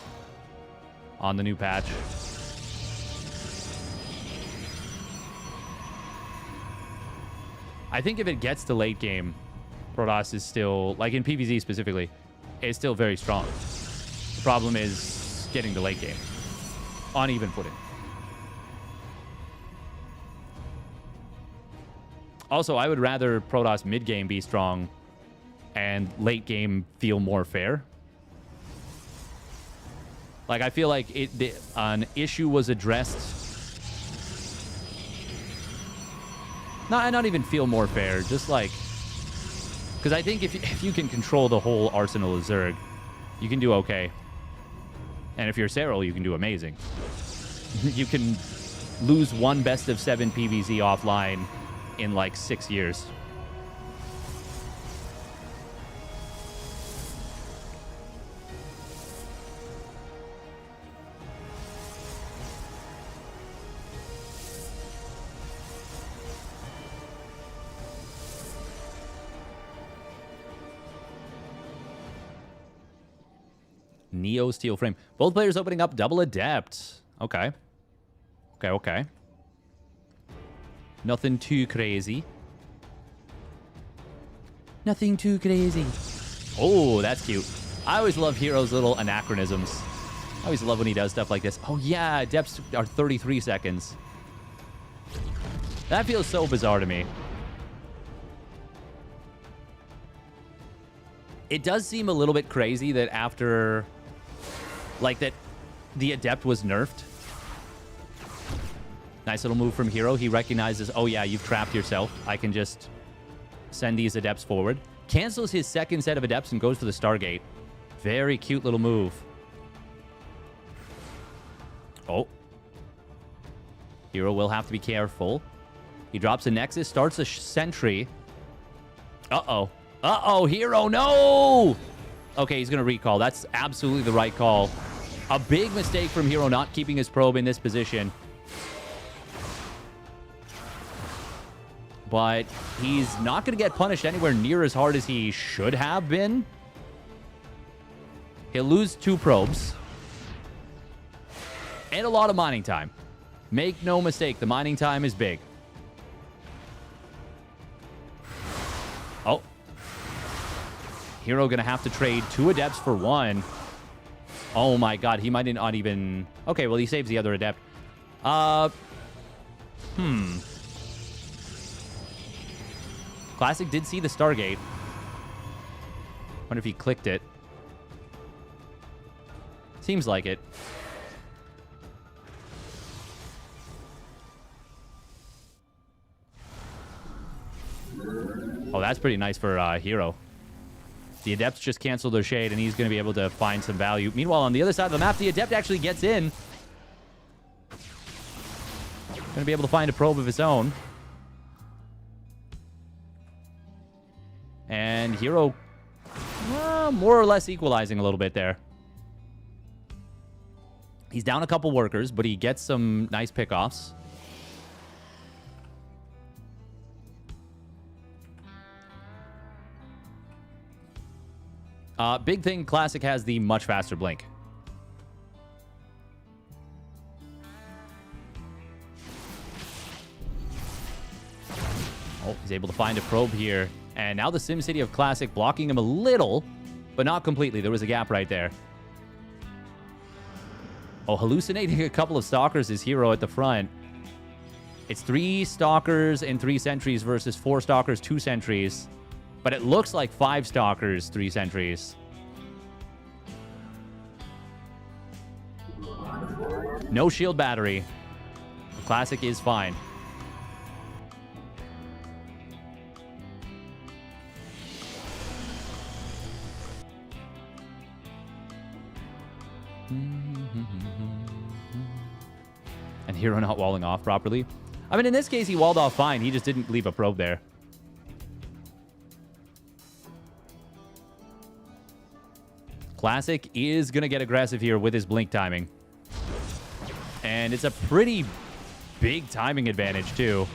on the new patch. I think if it gets to late game, Protoss is still, like in PvZ specifically, is still very strong. The problem is getting to late game on even footing. Also, I would rather Protoss mid game be strong and late game feel more fair. Like, I feel like an issue was addressed. Not even feel more fair, just like, because I think if you can control the whole arsenal of Zerg, you can do okay. And if you're herO, you can do amazing. You can lose one best of 7 PvZ offline in like 6 years. Neo Steel Frame. Both players opening up double Adept. Okay. Okay. Nothing too crazy. Nothing too crazy. Oh, that's cute. I always love herO's little anachronisms. I always love when he does stuff like this. Oh, yeah, Adepts are 33 seconds. That feels so bizarre to me. It does seem a little bit crazy that after... like that the Adept was nerfed. Nice little move from herO. He recognizes, oh yeah, you've trapped yourself. I can just send these Adepts forward. Cancels his second set of Adepts and goes for the Stargate. Very cute little move. Oh. herO will have to be careful. He drops a Nexus, starts a Sentry. Uh-oh. Uh-oh, herO, no! Okay, he's going to recall. That's absolutely the right call. A big mistake from herO not keeping his probe in this position. But he's not going to get punished anywhere near as hard as he should have been. He'll lose 2 probes. And a lot of mining time. Make no mistake, the mining time is big. Oh. herO going to have to trade 2 Adepts for 1. Oh my god, he might not even... Okay, well, he saves the other Adept. Classic did see the Stargate. Wonder if he clicked it. Seems like it. Oh, that's pretty nice for herO. The Adepts just canceled their shade, and he's going to be able to find some value. Meanwhile, on the other side of the map, the Adept actually gets in. Going to be able to find a probe of his own. And herO, more or less equalizing a little bit there. He's down a couple workers, but he gets some nice pickoffs. Big thing, Classic has the much faster blink. Oh, he's able to find a probe here. And now the SimCity of Classic blocking him a little, but not completely. There was a gap right there. Oh, hallucinating a couple of Stalkers is herO at the front. It's 3 Stalkers and 3 Sentries versus 4 Stalkers, 2 Sentries. But it looks like 5 Stalkers, 3 Sentries. No shield battery. Classic is fine. And herO not walling off properly. I mean, in this case, he walled off fine. He just didn't leave a probe there. Classic is going to get aggressive here with his blink timing. And it's a pretty big timing advantage, too.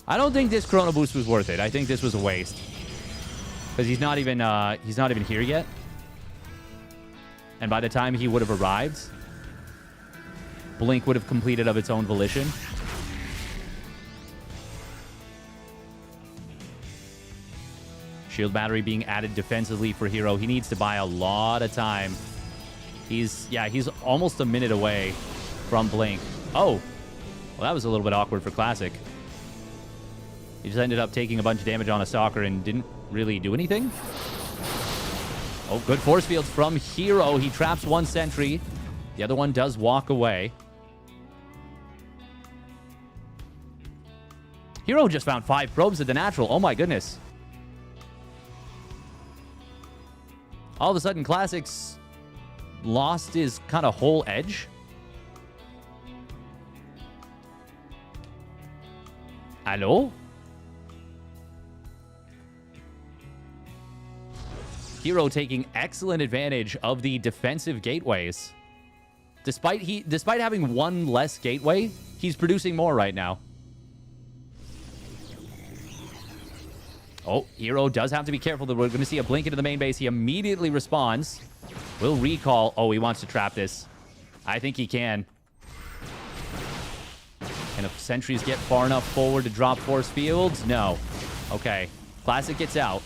I don't think this Chrono Boost was worth it. I think this was a waste. Because he's not even here yet. And by the time he would have arrived, blink would have completed of its own volition. Shield battery being added defensively for herO. He needs to buy a lot of time. He's almost a minute away from blink. Oh, well, that was a little bit awkward for Classic. He just ended up taking a bunch of damage on a Stalker and didn't really do anything. Oh, good force fields from herO. He traps one sentry. The other one does walk away. herO just found 5 probes at the natural. Oh my goodness. All of a sudden, Classic's lost his kind of whole edge. Hello? herO taking excellent advantage of the defensive gateways. Despite having one less gateway, he's producing more right now. Oh, herO does have to be careful that we're going to see a blink into the main base. He immediately responds. Will recall. Oh, he wants to trap this. I think he can. And if sentries get far enough forward to drop force fields? No. Okay. Classic gets out.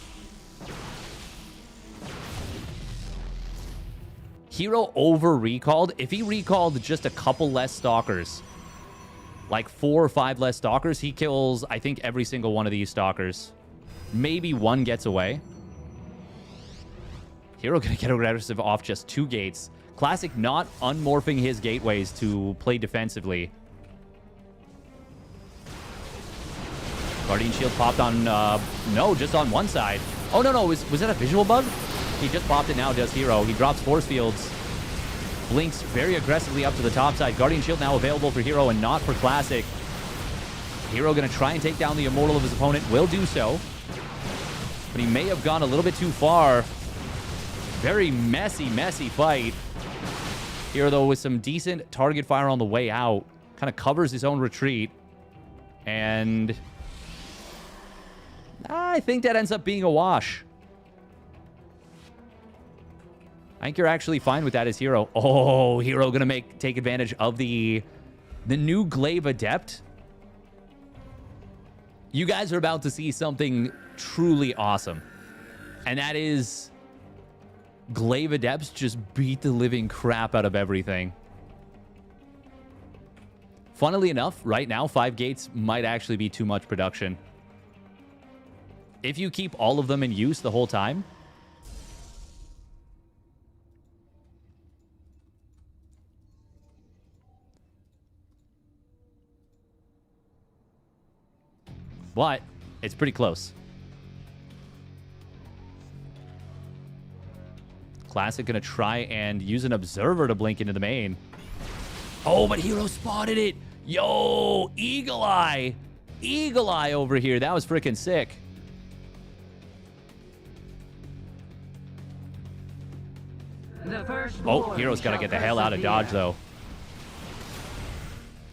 herO over-recalled. If he recalled just a couple less Stalkers, like 4 or 5 less Stalkers, he kills, I think, every single one of these Stalkers. Maybe one gets away. herO gonna get aggressive off just 2 gates. Classic not unmorphing his gateways to play defensively. Guardian Shield popped on, no, just on one side. Oh, no, was that a visual bug? He just popped it now, does herO. He drops force fields. Blinks very aggressively up to the top side. Guardian Shield now available for herO and not for Classic. herO gonna try and take down the Immortal of his opponent. Will do so. But he may have gone a little bit too far. Very messy fight. herO, though, with some decent target fire on the way out. Kind of covers his own retreat. And I think that ends up being a wash. I think you're actually fine with that as herO. Oh, herO gonna take advantage of the new Glaive Adept. You guys are about to see something truly awesome. And that is Glaive Adepts just beat the living crap out of everything. Funnily enough, right now, 5 gates might actually be too much production. If you keep all of them in use the whole time, but it's pretty close. Classic going to try and use an observer to blink into the main. Oh, but herO spotted it. Yo, Eagle Eye. Eagle Eye over here. That was freaking sick. Oh, herO's got to get the hell out of dodge, though.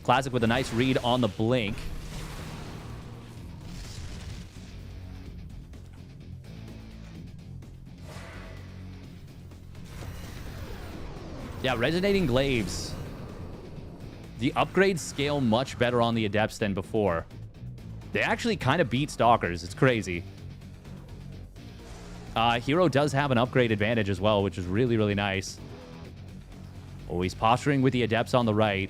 Classic with a nice read on the blink. Yeah, Resonating Glaives. The upgrades scale much better on the Adepts than before. They actually kind of beat Stalkers. It's crazy. herO does have an upgrade advantage as well, which is really, really nice. Oh, he's posturing with the Adepts on the right.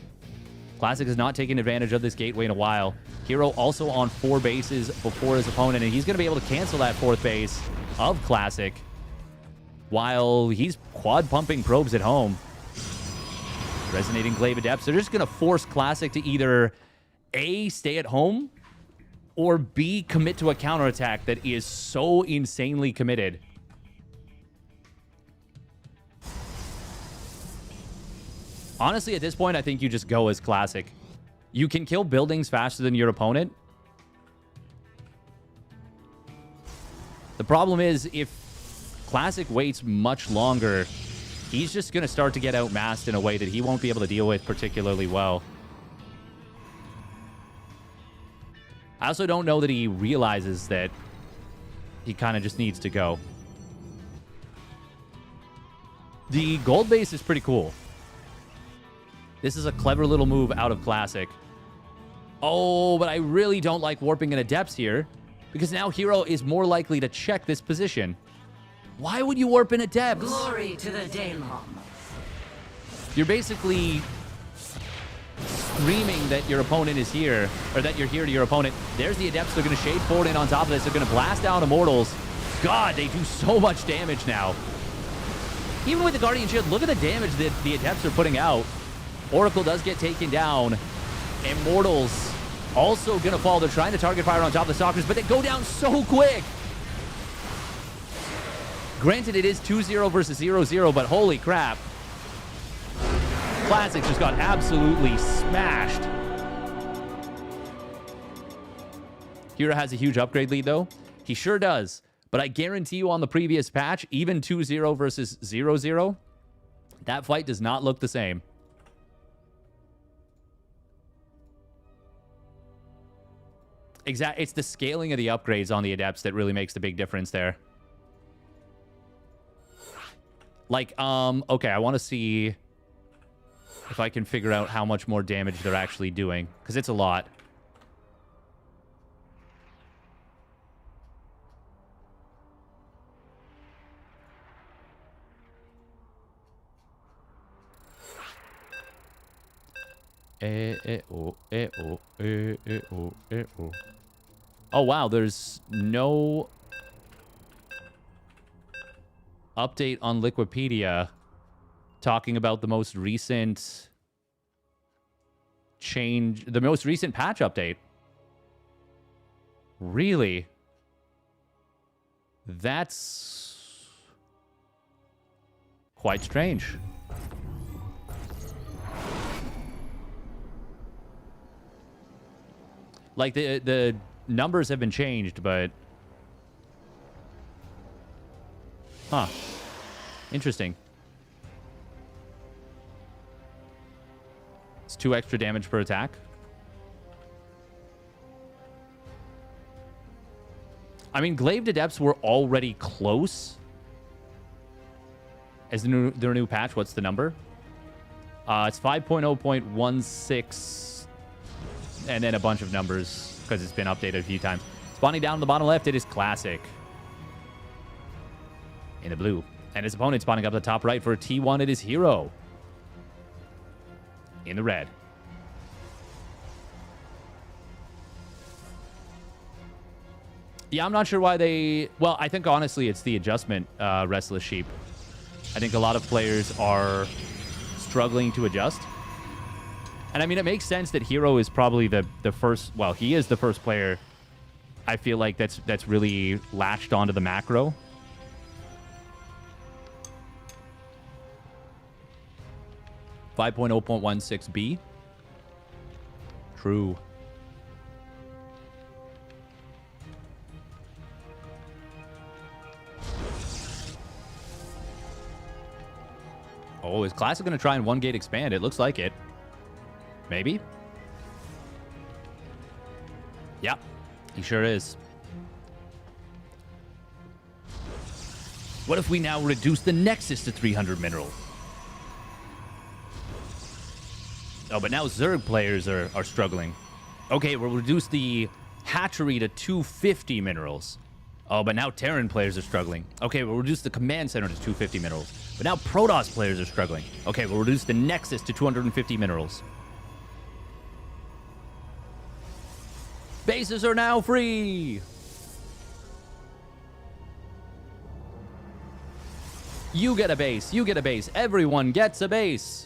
Classic has not taken advantage of this gateway in a while. herO also on 4 bases before his opponent, and he's going to be able to cancel that 4th base of Classic while he's quad pumping probes at home. Resonating Glaive Adepts, they're just going to force Classic to either A, stay at home, or B, commit to a counterattack that is so insanely committed. Honestly, at this point, I think you just go as Classic. You can kill buildings faster than your opponent. The problem is, if Classic waits much longer, he's just going to start to get outmassed in a way that he won't be able to deal with particularly well. I also don't know that he realizes that he kind of just needs to go. The gold base is pretty cool. This is a clever little move out of Classic. Oh, but I really don't like warping an Adepts here, because now herO is more likely to check this position. Why would you warp an Adepts? Glory to the Daylon. You're basically screaming that your opponent is here, or that you're here to your opponent. There's the Adepts. They're going to shade forward in on top of this. They're going to blast down Immortals. God, they do so much damage now. Even with the Guardian Shield, look at the damage that the Adepts are putting out. Oracle does get taken down. Immortals also going to fall. They're trying to target fire on top of the Stalkers, but they go down so quick. Granted, it is 2-0 versus 0-0, but holy crap. Classic just got absolutely smashed. herO has a huge upgrade lead, though. He sure does. But I guarantee you on the previous patch, even 2-0 versus 0-0, that fight does not look the same. Exactly. It's the scaling of the upgrades on the Adepts that really makes the big difference there. Like, okay, I want to see if I can figure out how much more damage they're actually doing, because it's a lot. Oh, wow, there's no update on Liquipedia talking about the most recent change, the most recent patch update. Really? That's quite strange. Like, the numbers have been changed, but... Huh. Interesting. It's 2 extra damage per attack. I mean, Glaive Adepts were already close. As their new patch, what's the number? It's 5.0.16... and then a bunch of numbers because it's been updated a few times. Spawning down in the bottom left, it is Classic. In the blue. And his opponent spawning up the top right for a T1, it is herO. In the red. Yeah, I'm not sure why they... Well, I think honestly it's the adjustment, Restless Sheep. I think a lot of players are struggling to adjust. And I mean, it makes sense that herO is probably the first... Well, he is the first player I feel like that's really latched onto the macro. .0.16b. True. Oh, is Classic going to try and one gate expand? It looks like it. Maybe? Yep. He sure is. What if we now reduce the Nexus to 300 mineral? Oh, but now Zerg players are struggling. Okay, we'll reduce the hatchery to 250 minerals. Oh, but now Terran players are struggling. Okay, we'll reduce the command center to 250 minerals. But now Protoss players are struggling. Okay, we'll reduce the Nexus to 250 minerals. Bases are now free! You get a base. You get a base. Everyone gets a base.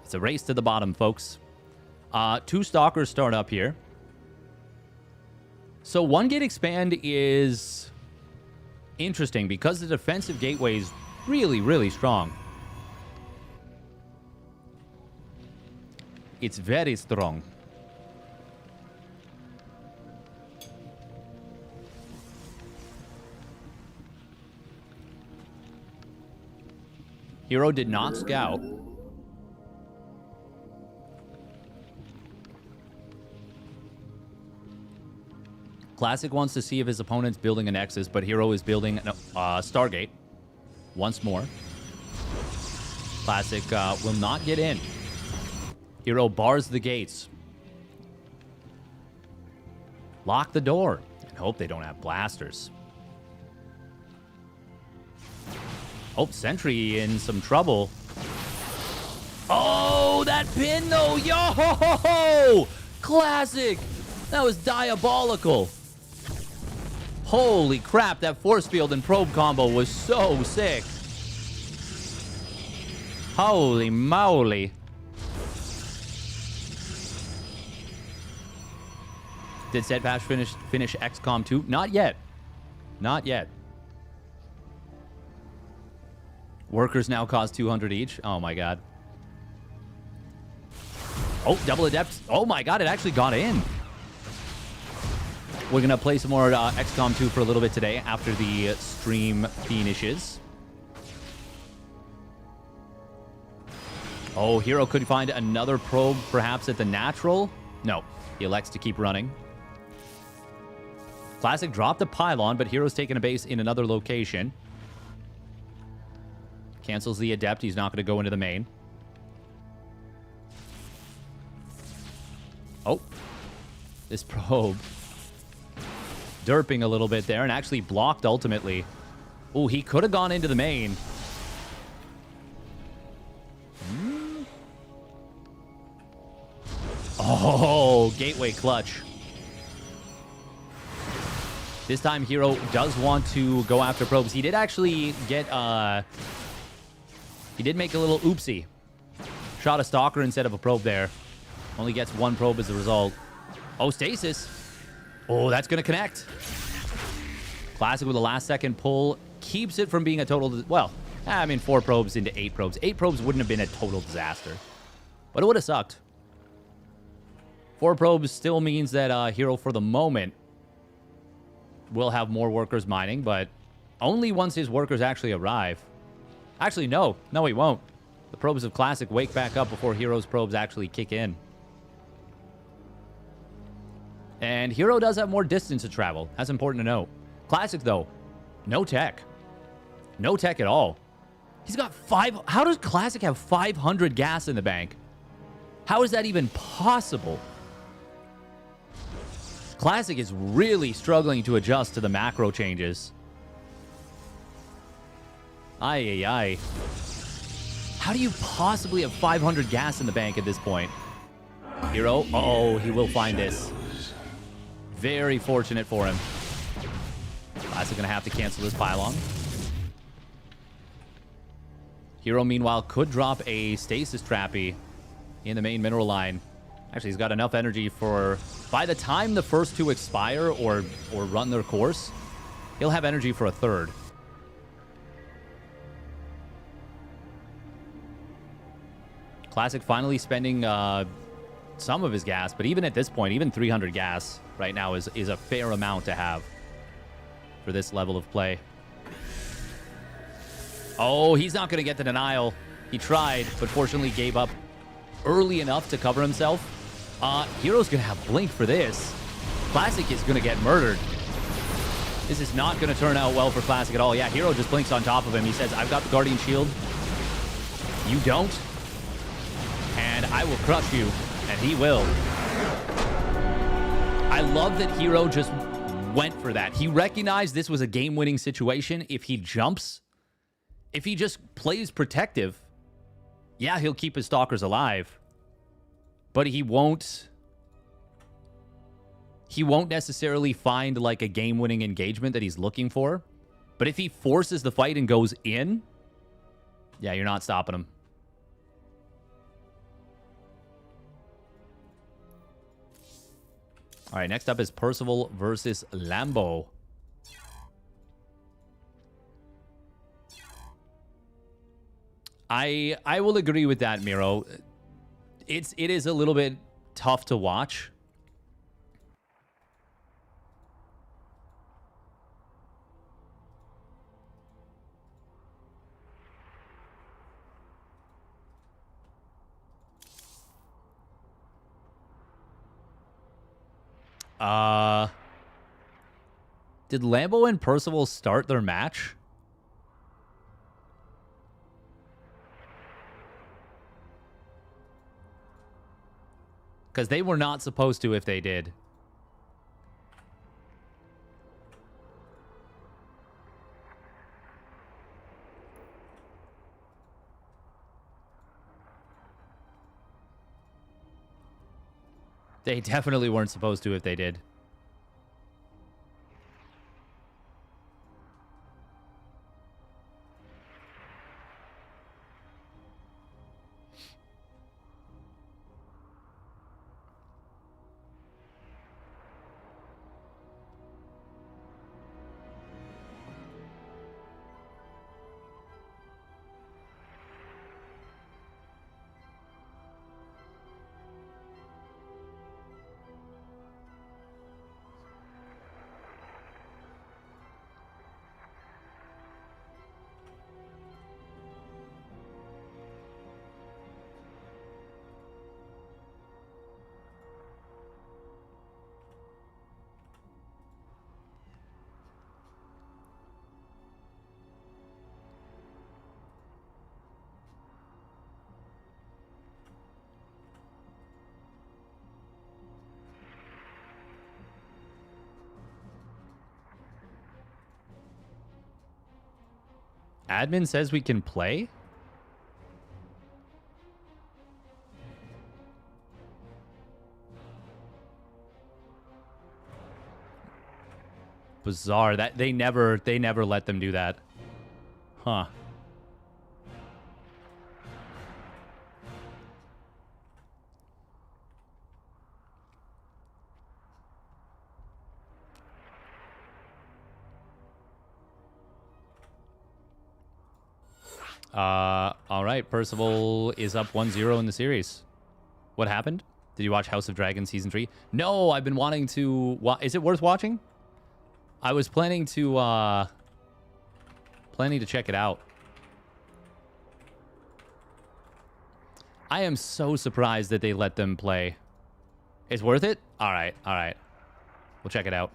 It's a race to the bottom, folks. 2 Stalkers start up here. So 1 gate expand is interesting because the defensive gateway is really, really strong. It's very strong. herO did not scout. Classic wants to see if his opponent's building a Nexus, but herO is building a Stargate. Once more. Classic will not get in. herO bars the gates. Lock the door. And hope they don't have blasters. Oh, Sentry in some trouble. Oh, that pin though. Yo! Classic! That was diabolical. Holy crap, that force field and probe combo was so sick. Holy moly. Did Steadfast finish XCOM 2? Not yet. Not yet. Workers now cost 200 each. Oh my god. Oh, double adept. Oh my god, it actually got in. We're going to play some more XCOM 2 for a little bit today after the stream finishes. Oh, herO could find another probe perhaps at the natural. No, he elects to keep running. Classic dropped the pylon, but herO's taking a base in another location. Cancels the adept. He's not going to go into the main. Oh. This probe. Derping a little bit there and actually blocked ultimately. Oh, he could have gone into the main. Oh, gateway clutch. This time herO does want to go after probes. He did actually get he did make a little oopsie. Shot a stalker instead of a probe there. Only gets 1 probe as a result. Oh, stasis. Oh, that's going to connect. Classic with a last-second pull. Keeps it from being a total... Well, I mean, 4 probes into 8 probes. 8 probes wouldn't have been a total disaster. But it would have sucked. 4 probes still means that herO, for the moment, will have more workers mining, but only once his workers actually arrive. Actually, no. No, he won't. The probes of Classic wake back up before herO's probes actually kick in. And herO does have more distance to travel. That's important to note. Classic, though, no tech. No tech at all. He's got 5... How does Classic have 500 gas in the bank? How is that even possible? Classic is really struggling to adjust to the macro changes. Ay, ay, ay. How do you possibly have 500 gas in the bank at this point? herO? Oh, he will find this. Very fortunate for him. Classic gonna have to cancel this pylon. herO, meanwhile, could drop a stasis trappy in the main mineral line. Actually, he's got enough energy for... By the time the first two expire or run their course, he'll have energy for a third. Classic finally spending some of his gas, but even at this point, even 300 gas right now is a fair amount to have for this level of play. Oh, he's not going to get the denial. He tried, but fortunately gave up early enough to cover himself. herO's going to have Blink for this. Classic is going to get murdered. This is not going to turn out well for Classic at all. Yeah, herO just blinks on top of him. He says, I've got the Guardian Shield. You don't. And I will crush you. And he will. I love that herO just went for that. He recognized this was a game-winning situation. If he jumps, if he just plays protective, yeah, he'll keep his Stalkers alive. But he won't necessarily find like a game-winning engagement that he's looking for. But if he forces the fight and goes in, yeah, you're not stopping him. All right, next up is Percival versus Lambo. I will agree with that, Miro. It is a little bit tough to watch. Did Lambo and Percival start their match? Because they were not supposed to if they did. They definitely weren't supposed to if they did. Admin says we can play? Bizarre. That they never let them do that. Huh. All right, Percival is up 1-0 in the series. What happened? Did you watch House of Dragons Season 3? No, I've been wanting to... Is it worth watching? I was planning to check it out. I am so surprised that they let them play. It's worth it? All right, all right. We'll check it out.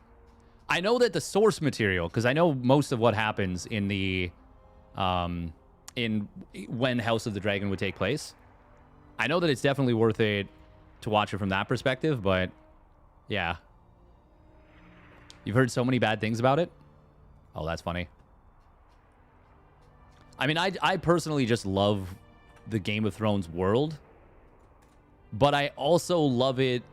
I know that the source material, because I know most of what happens in the... when House of the Dragon would take place. I know that it's definitely worth it to watch it from that perspective, but yeah. You've heard so many bad things about it? Oh, that's funny. I mean, I personally just love the Game of Thrones world, but I also love it.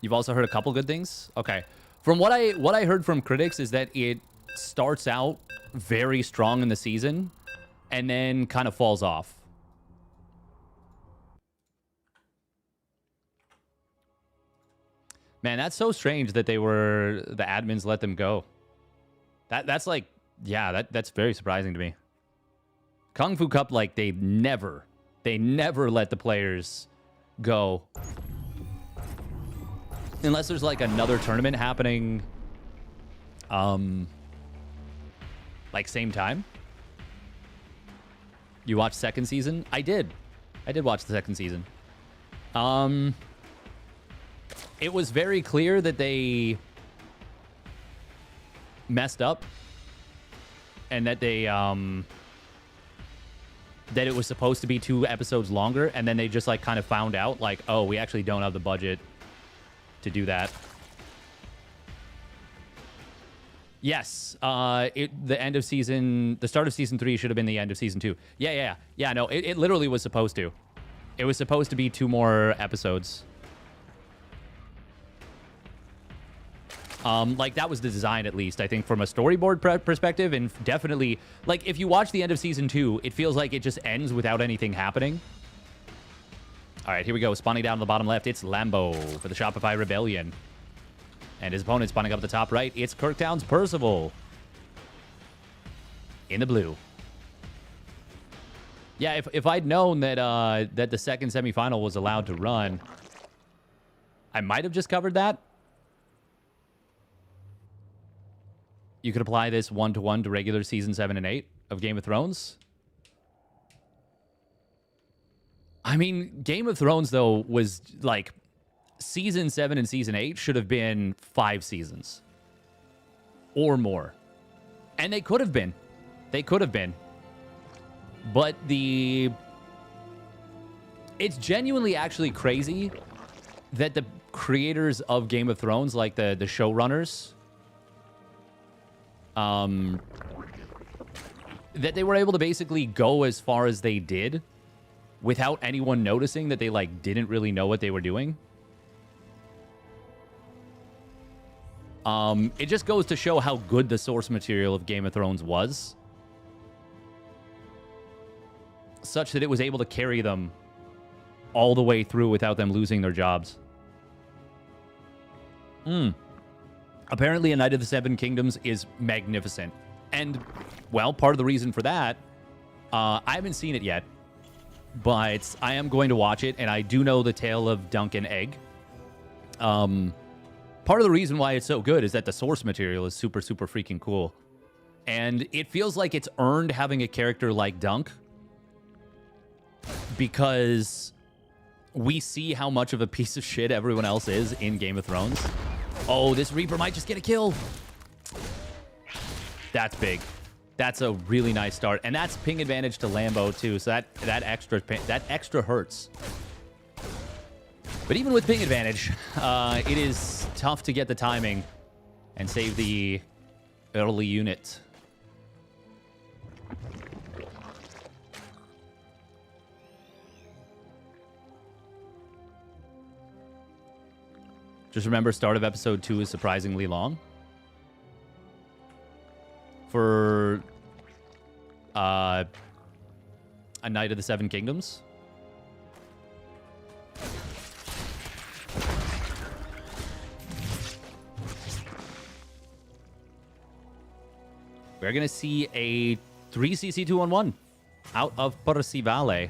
You've also heard a couple good things? Okay. From what I heard from critics is that it starts out very strong in the season and then kind of falls off. Man, that's so strange that the admins let them go. That's like, yeah, that's very surprising to me. Kung Fu Cup, like, they never let the players go. Unless there's like another tournament happening, like same time. You watched second season? I did watch the second season. It was very clear that they messed up and that they that it was supposed to be 2 episodes longer, and then they just like kind of found out like, oh, we actually don't have the budget to do that. Yes, the end of season, the start of season 3 should have been the end of season 2. Yeah. No, it literally was supposed to. It was supposed to be 2 more episodes. Like, that was the design, at least, I think, from a storyboard perspective, and definitely, like, if you watch the end of Season 2, it feels like it just ends without anything happening. All right, here we go. Spawning down on the bottom left, it's Lambo for the Shopify Rebellion. And his opponent spawning up the top right, it's Kirktown's Percival. In the blue. Yeah, if I'd known that, that the second semifinal was allowed to run, I might have just covered that. You could apply this 1-to-1 to regular season 7 and 8 of Game of Thrones. I mean, Game of Thrones, though, was like season 7 and season 8 should have been 5 seasons or more. And they could have been. They could have been. But it's genuinely actually crazy that the creators of Game of Thrones, like the showrunners, that they were able to basically go as far as they did without anyone noticing that they, like, didn't really know what they were doing. It just goes to show how good the source material of Game of Thrones was, such that it was able to carry them all the way through without them losing their jobs. Apparently, A Knight of the Seven Kingdoms is magnificent. And, well, part of the reason for that, I haven't seen it yet, but I am going to watch it, and I do know the tale of Dunk and Egg. Part of the reason why it's so good is that the source material is super, super freaking cool. And it feels like it's earned having a character like Dunk, because we see how much of a piece of shit everyone else is in Game of Thrones. Oh, this Reaper might just get a kill. That's big. That's a really nice start. And that's ping advantage to Lambo, too. So that extra hurts. But even with ping advantage, it is tough to get the timing and save the early unit. Just remember, start of episode 2 is surprisingly long. For A Knight of the Seven Kingdoms. We're going to see a 3CC 2-on-1 out of Percival.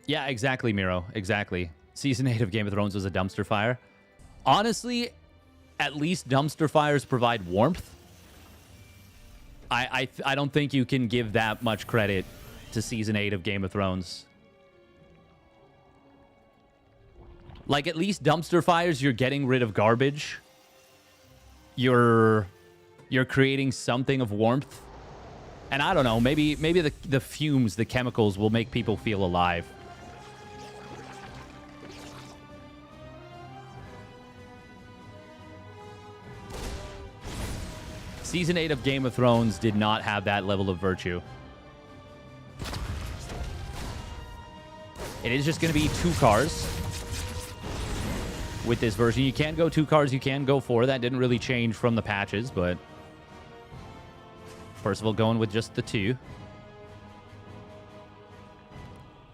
Yeah, exactly, Miro. Exactly. Season 8 of Game of Thrones was a dumpster fire. Honestly, at least dumpster fires provide warmth. I don't think you can give that much credit to Season 8 of Game of Thrones. Like, at least dumpster fires, you're getting rid of garbage. You're creating something of warmth. And I don't know, maybe the fumes, the chemicals will make people feel alive. Season 8 of Game of Thrones did not have that level of virtue. It is just going to be 2 cars with this version. You can go 2 cars, you can go 4. That didn't really change from the patches, but Percival going with just the 2.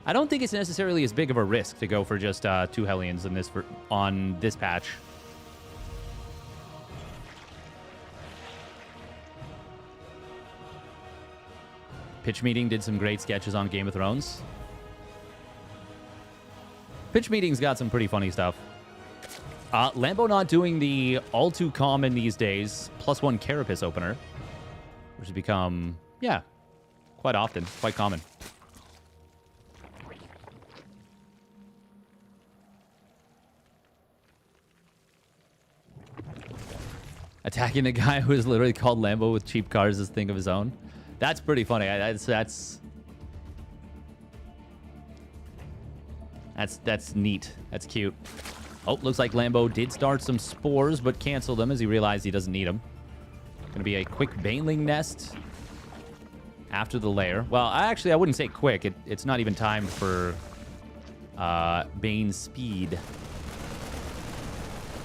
I don't think it's necessarily as big of a risk to go for just 2 Hellions in this on this patch. Pitch Meeting did some great sketches on Game of Thrones. Pitch Meeting's got some pretty funny stuff. Lambo not doing the all too common these days +1 Carapace opener, which has become, yeah, quite often, quite common. Attacking the guy who is literally called Lambo with cheap cars as a thing of his own. That's pretty funny. That's neat. That's cute. Oh, looks like Lambo did start some spores, but canceled them as he realized he doesn't need them. Gonna be a quick Baneling nest after the lair. Well, I wouldn't say quick. It's not even timed for Bane speed.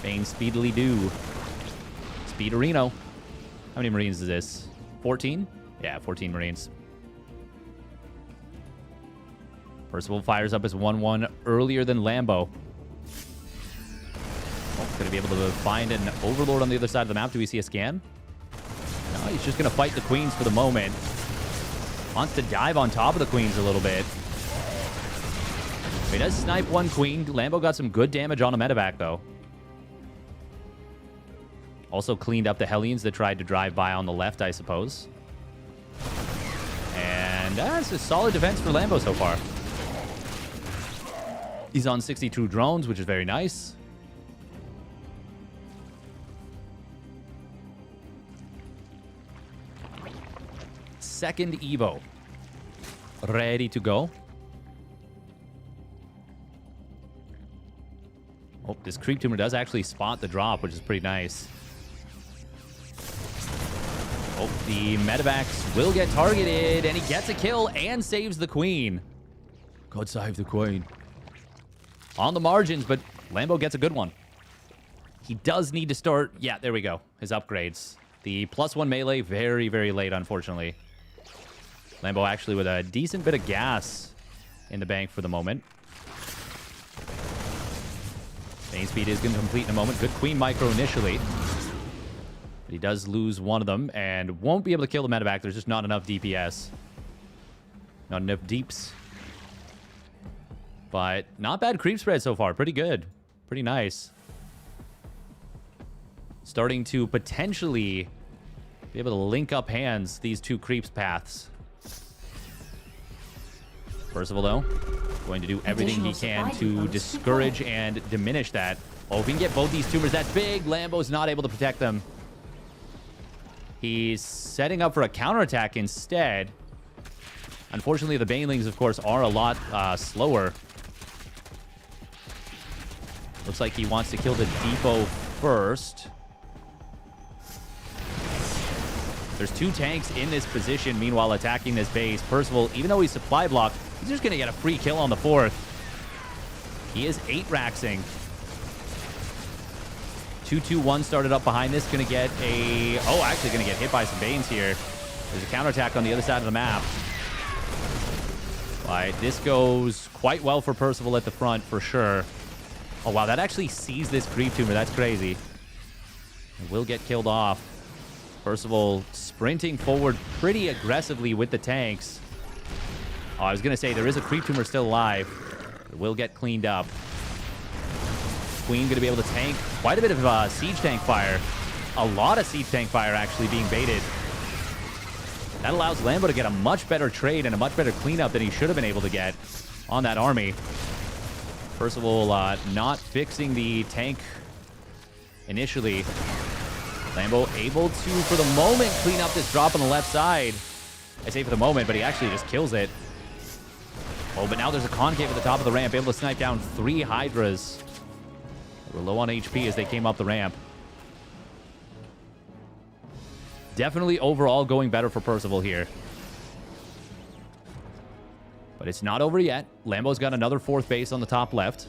Bane speedily do. Speederino. How many Marines is this? 14? Yeah, 14 Marines. Percival fires up his 1-1 earlier than Lambo. Oh, gonna be able to find an Overlord on the other side of the map. Do we see a scan? No, he's just gonna fight the Queens for the moment. Wants to dive on top of the Queens a little bit. He does snipe 1 Queen. Lambo got some good damage on a medevac, though. Also cleaned up the Hellions that tried to drive by on the left, I suppose. And that's a solid defense for Lambo so far. He's on 62 drones, which is very nice. Second Evo. Ready to go. Oh, this Creep Tumor does actually spot the drop, which is pretty nice. Oh, the medevacs will get targeted, and he gets a kill and saves the Queen. God save the Queen. On the margins, but Lambo gets a good one. He does need to start... Yeah, there we go. His upgrades. The +1 melee, very, very late, unfortunately. Lambo actually with a decent bit of gas in the bank for the moment. Bane speed is going to complete in a moment. Good Queen micro initially. But he does lose one of them and won't be able to kill the medevac. There's just not enough DPS. Not enough deeps. But not bad creep spread so far. Pretty good. Pretty nice. Starting to potentially be able to link up hands, these 2 creeps paths. Percival, though, going to do everything he can to discourage and diminish that. Oh, if we can get both these tumors, that's big. Lambo's not able to protect them. He's setting up for a counterattack instead. Unfortunately, the Banelings, of course, are a lot slower. Looks like he wants to kill the depot first. There's 2 tanks in this position, meanwhile attacking this base. Percival, even though he's supply blocked, he's just going to get a free kill on the 4th. He is 8-raxing. 2-2-1 started up behind this. Going to get a... Oh, actually going to get hit by some Banes here. There's a counterattack on the other side of the map. But this goes quite well for Percival at the front, for sure. Oh, wow, that actually sees this creep tumor. That's crazy. It will get killed off. Percival sprinting forward pretty aggressively with the tanks. Oh, I was going to say, there is a creep tumor still alive. It will get cleaned up. Queen going to be able to tank quite a bit of siege tank fire. A lot of siege tank fire actually being baited. That allows Lambo to get a much better trade and a much better cleanup than he should have been able to get on that army. Percival not fixing the tank initially. Lambo able to, for the moment, clean up this drop on the left side. I say for the moment, but he actually just kills it. Oh, but now there's a concave at the top of the ramp, able to snipe down 3 Hydras. They were low on HP as they came up the ramp. Definitely overall going better for Percival here. But it's not over yet. Lambo's got another 4th base on the top left.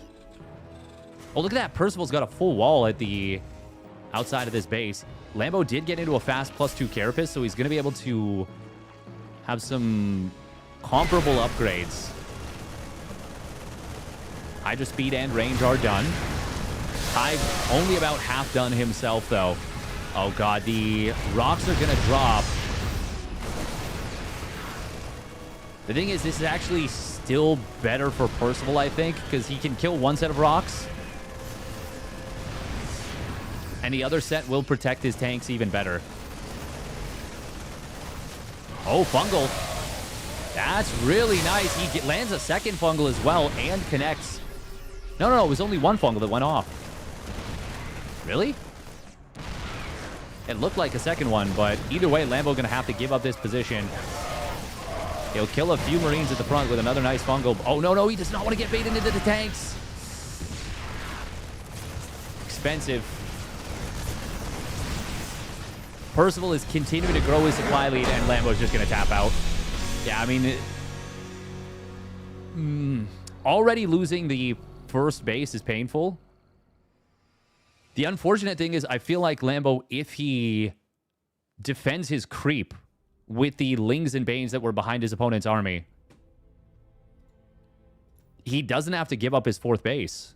Oh, look at that. Percival's got a full wall at the outside of this base. Lambo did get into a fast +2 carapace, so he's going to be able to have some comparable upgrades. Hydra speed and range are done. Hive only about half done himself, though. Oh, God. The rocks are going to drop. The thing is, this is actually still better for Percival, I think, because he can kill one set of rocks. And the other set will protect his tanks even better. Oh, fungal. That's really nice. He lands a second fungal as well and connects. No, it was only one fungal that went off. Really? It looked like a second one, but either way, Lambo going to have to give up this position. He'll kill a few Marines at the front with another nice fungal. Oh, no, he does not want to get baited into the tanks. Expensive. Percival is continuing to grow his supply lead, and Lambo's just going to tap out. Yeah, I mean, already losing the first base is painful. The unfortunate thing is I feel like Lambo, if he defends his creep with the Lings and Banes that were behind his opponent's army, he doesn't have to give up his 4th base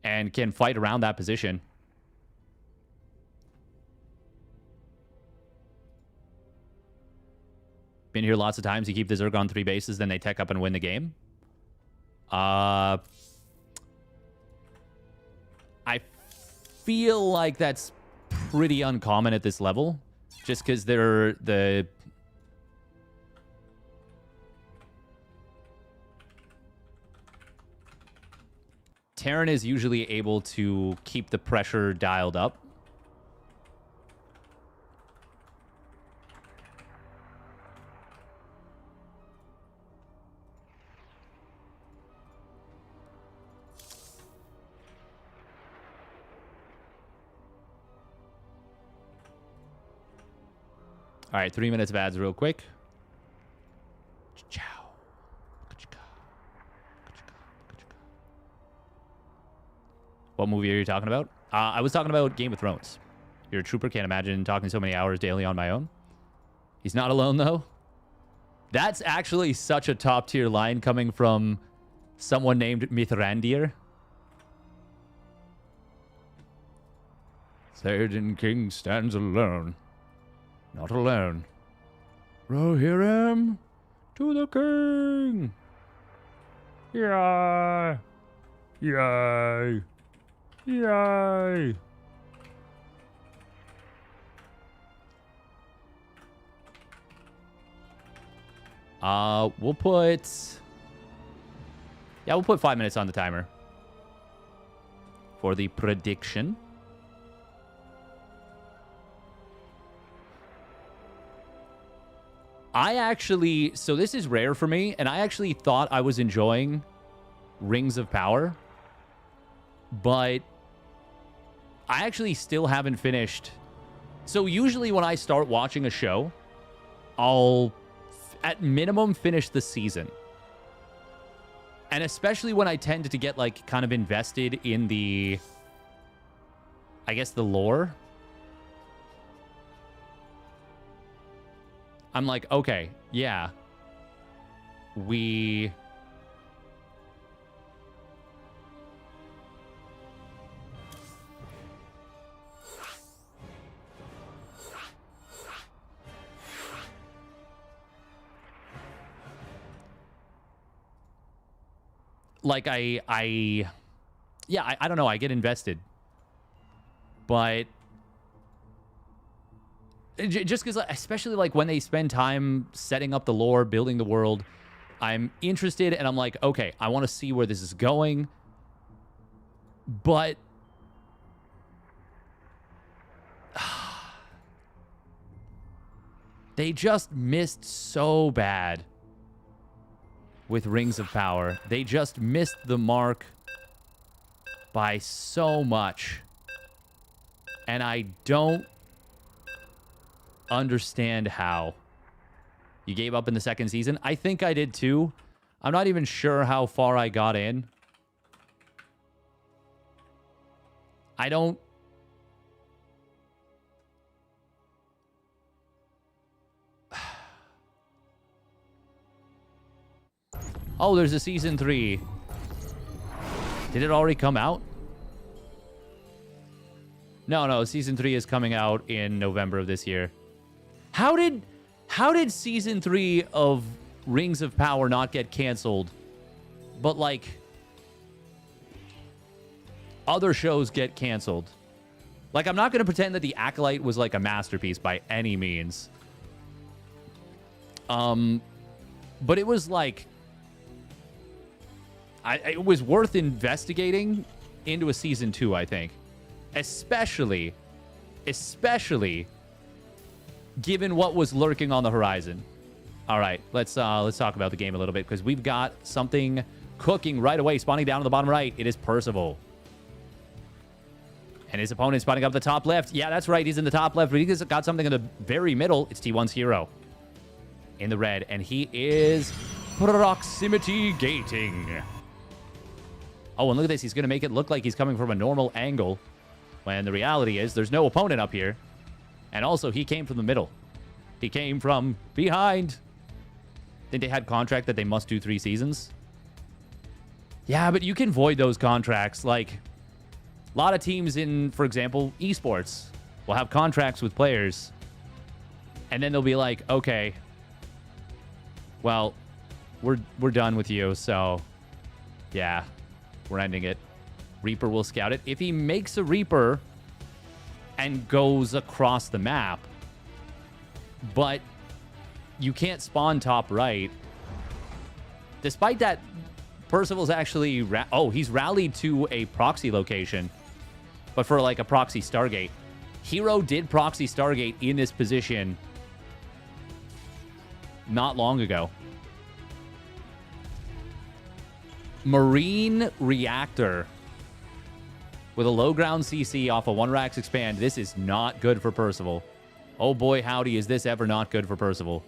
and can fight around that position. Been here lots of times. You keep the Zerg on 3 bases, then they tech up and win the game. I feel like that's pretty uncommon at this level. Just because they're the... Terran is usually able to keep the pressure dialed up. All right, 3 minutes of ads real quick. What movie are you talking about? I was talking about Game of Thrones. You're a trooper. Can't imagine talking so many hours daily on my own. He's not alone, though. That's actually such a top-tier line coming from someone named Mithrandir. Theoden King stands alone. Not alone. Rohirrim to the king. Yay. Yay. Yay. We'll put... Yeah, we'll put 5 minutes on the timer for the prediction. I actually... So this is rare for me, and I actually thought I was enjoying Rings of Power. But I actually still haven't finished. So usually when I start watching a show, I'll, at minimum, finish the season. And especially when I tend to get, like, kind of invested in the... I guess the lore. I'm like, okay, yeah. We... Like, I don't know. I get invested. But... Just because, especially like when they spend time setting up the lore, building the world, I'm interested and I'm like, okay, I want to see where this is going. But they just missed so bad with Rings of Power. They just missed the mark by so much. And I don't understand how. You gave up in the second season. I think I did too, I'm not even sure how far I got in. I don't... Oh, there's a Season 3. Did it already come out? No, Season 3 is coming out in November of this year. How did Season 3 of Rings of Power not get canceled, but, like, other shows get canceled? Like, I'm not going to pretend that The Acolyte was, like, a masterpiece by any means. But it was, like... it was worth investigating into a Season 2, I think. Especially given what was lurking on the horizon. All right, let's talk about the game a little bit, because we've got something cooking right away. Spawning down on the bottom right, it is Percival. And his opponent spawning up the top left. Yeah, that's right, he's in the top left, but he's got something in the very middle. It's T1's herO in the red, and he is proximity gating. Oh, and look at this. He's going to make it look like he's coming from a normal angle, when the reality is there's no opponent up here. And also, he came from the middle. He came from behind. I think they had contract that they must do 3 seasons. Yeah, but you can void those contracts. Like, a lot of teams in, for example, esports will have contracts with players. And then they'll be like, okay, well, we're done with you, so yeah, we're ending it. Reaper will scout it. If he makes a Reaper and goes across the map, but you can't spawn top right. Despite that, Percival's actually... he's rallied to a proxy location, but for like a proxy Stargate. herO did proxy Stargate in this position not long ago. Marine Reactor with a low ground CC off a 1-Rax expand. This is not good for Percival. Oh boy, howdy, is this ever not good for Percival.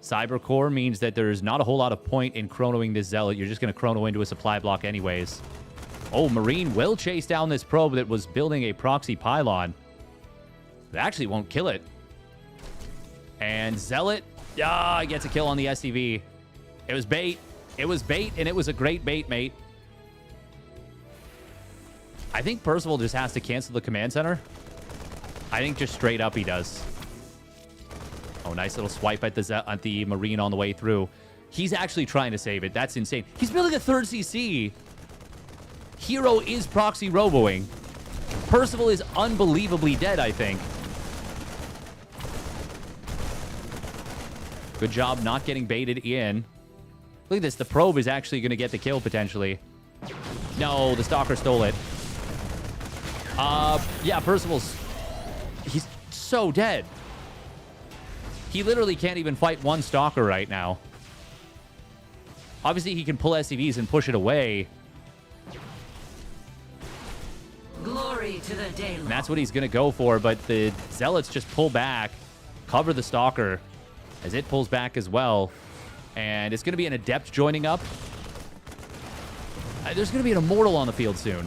Cybercore means that there's not a whole lot of point in chronoing this Zealot. You're just going to chrono into a supply block anyways. Oh, Marine will chase down this probe that was building a proxy pylon. It actually won't kill it. And Zealot, gets a kill on the SCV. It was bait. It was bait, and it was a great bait, mate. I think Percival just has to cancel the command center. I think just straight up he does. Oh, nice little swipe at the Marine on the way through. He's actually trying to save it. That's insane. He's building a 3rd CC. herO is proxy roboing. Percival is unbelievably dead, I think. Good job not getting baited in. Look at this. The probe is actually going to get the kill, potentially. No, the Stalker stole it. Yeah, Percival's... He's so dead. He literally can't even fight one Stalker right now. Obviously, he can pull SCVs and push it away. Glory to the day. And that's what he's going to go for, but the Zealots just pull back, cover the Stalker, as it pulls back as well. And it's going to be an Adept joining up. There's going to be an Immortal on the field soon.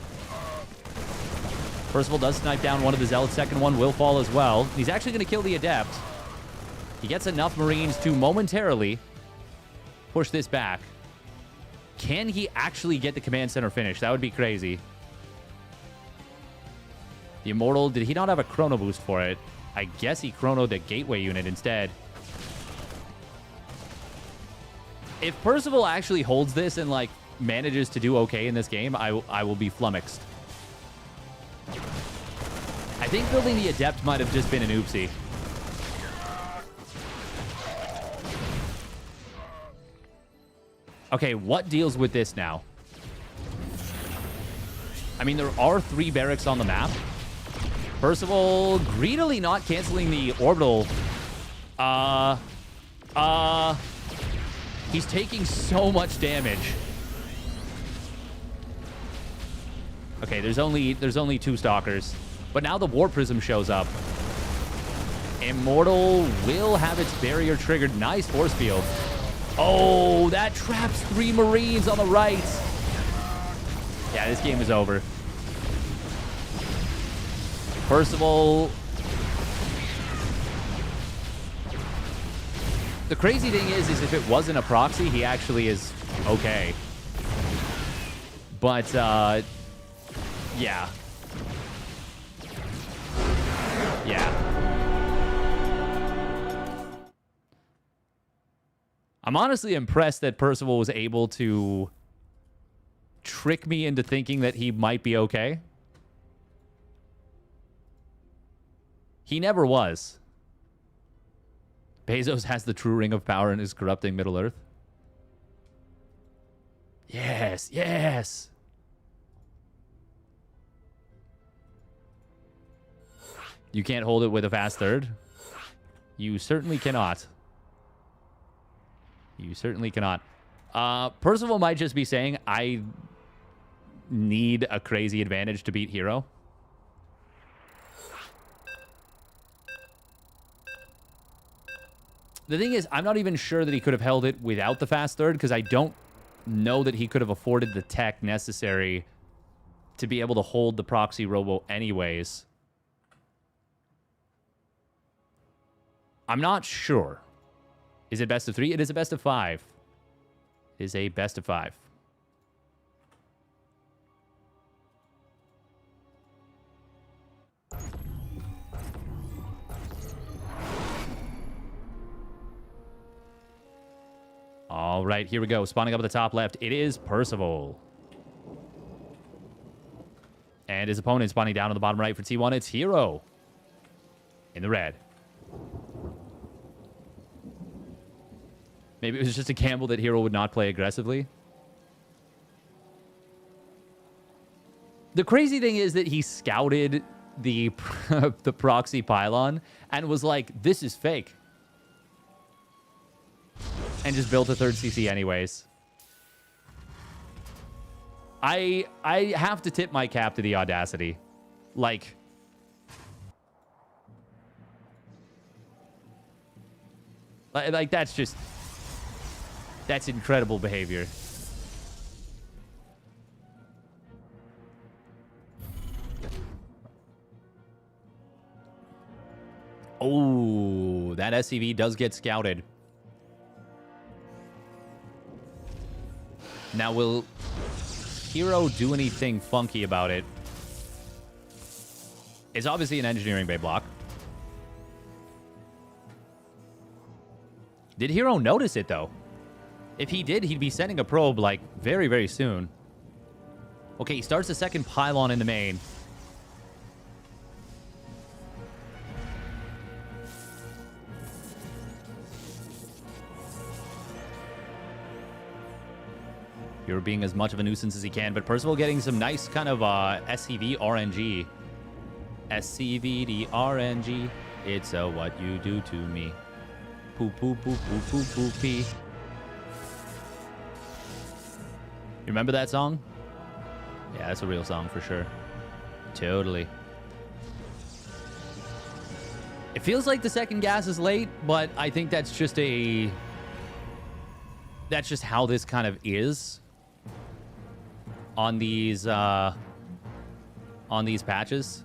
Percival does snipe down one of the Zealots. Second one will fall as well. He's actually going to kill the Adept. He gets enough Marines to momentarily push this back. Can he actually get the command center finish? That would be crazy. The Immortal, did he not have a chrono boost for it? I guess he chronoed the gateway unit instead. If Percival actually holds this and, like, manages to do okay in this game, I will be flummoxed. I think building the Adept might have just been an oopsie. Okay, what deals with this now? I mean, there are 3 barracks on the map. Percival greedily not canceling the orbital. He's taking so much damage. Okay, there's only 2 Stalkers. But now the War Prism shows up. Immortal will have its barrier triggered. Nice force field. Oh, that traps 3 Marines on the right. Yeah, this game is over. Percival. The crazy thing is if it wasn't a proxy, he actually is okay. But, yeah. Yeah. I'm honestly impressed that Percival was able to trick me into thinking that he might be okay. He never was. Bezos has the true ring of power and is corrupting Middle-earth. Yes, yes. You can't hold it with a fast third. You certainly cannot. You certainly cannot. Percival might just be saying, I need a crazy advantage to beat herO. The thing is, I'm not even sure that he could have held it without the fast third, because I don't know that he could have afforded the tech necessary to be able to hold the proxy robo anyways. I'm not sure. Is it best of 3? It is a best of 5. It is a best of 5. All right, here we go. Spawning up at the top left, it is Percival. And his opponent spawning down on the bottom right for T1, it's herO. In the red. Maybe it was just a gamble that herO would not play aggressively. The crazy thing is that he scouted the the proxy pylon and was like, this is fake. And just built a third CC anyways. I have to tip my cap to the audacity. Like, that's just... That's incredible behavior. Oh, that SCV does get scouted. Now, will herO do anything funky about it? It's obviously an engineering bay block. Did herO notice it, though? If he did, he'd be sending a probe, like, very, very soon. Okay, he starts the second pylon in the main. You're being as much of a nuisance as he can, but Percival getting some nice kind of SCV RNG. SCVD RNG. It's what you do to me. Poo poo poo poo poo poo pee. You remember that song? Yeah, that's a real song for sure. Totally. It feels like the second gas is late, but I think that's just a... That's just how this kind of is on these patches.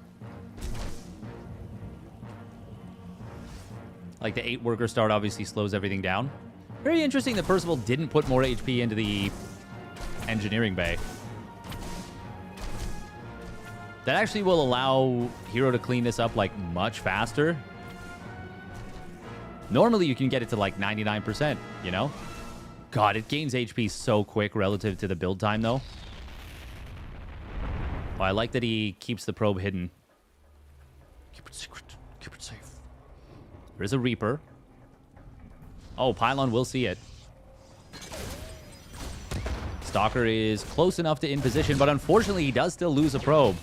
Like the 8 worker start obviously slows everything down. Very interesting that Percival didn't put more HP into the engineering bay. That actually will allow herO to clean this up like much faster. Normally you can get it to like 99%, you know? God, it gains HP so quick relative to the build time though. Oh, I like that he keeps the probe hidden. Keep it secret. Keep it safe. There's a Reaper. Oh, Pylon will see it. Stalker is close enough to in position, but unfortunately he does still lose a probe.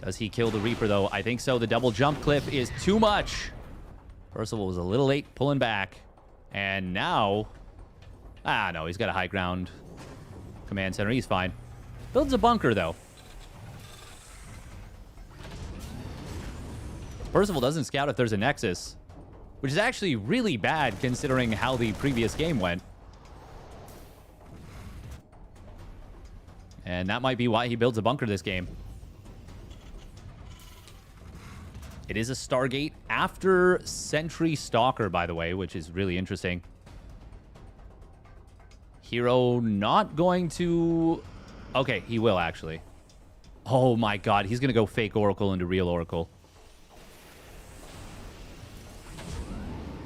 Does he kill the Reaper, though? I think so. The double jump cliff is too much. Percival was a little late pulling back. And now... Ah, no, he's got a high ground command center. He's fine. Builds a bunker, though. Percival doesn't scout if there's a Nexus, which is actually really bad considering how the previous game went. And that might be why he builds a bunker this game. It is a Stargate after Sentry Stalker, by the way, which is really interesting. herO not going to... Okay, he will, actually. Oh, my God. He's going to go fake Oracle into real Oracle.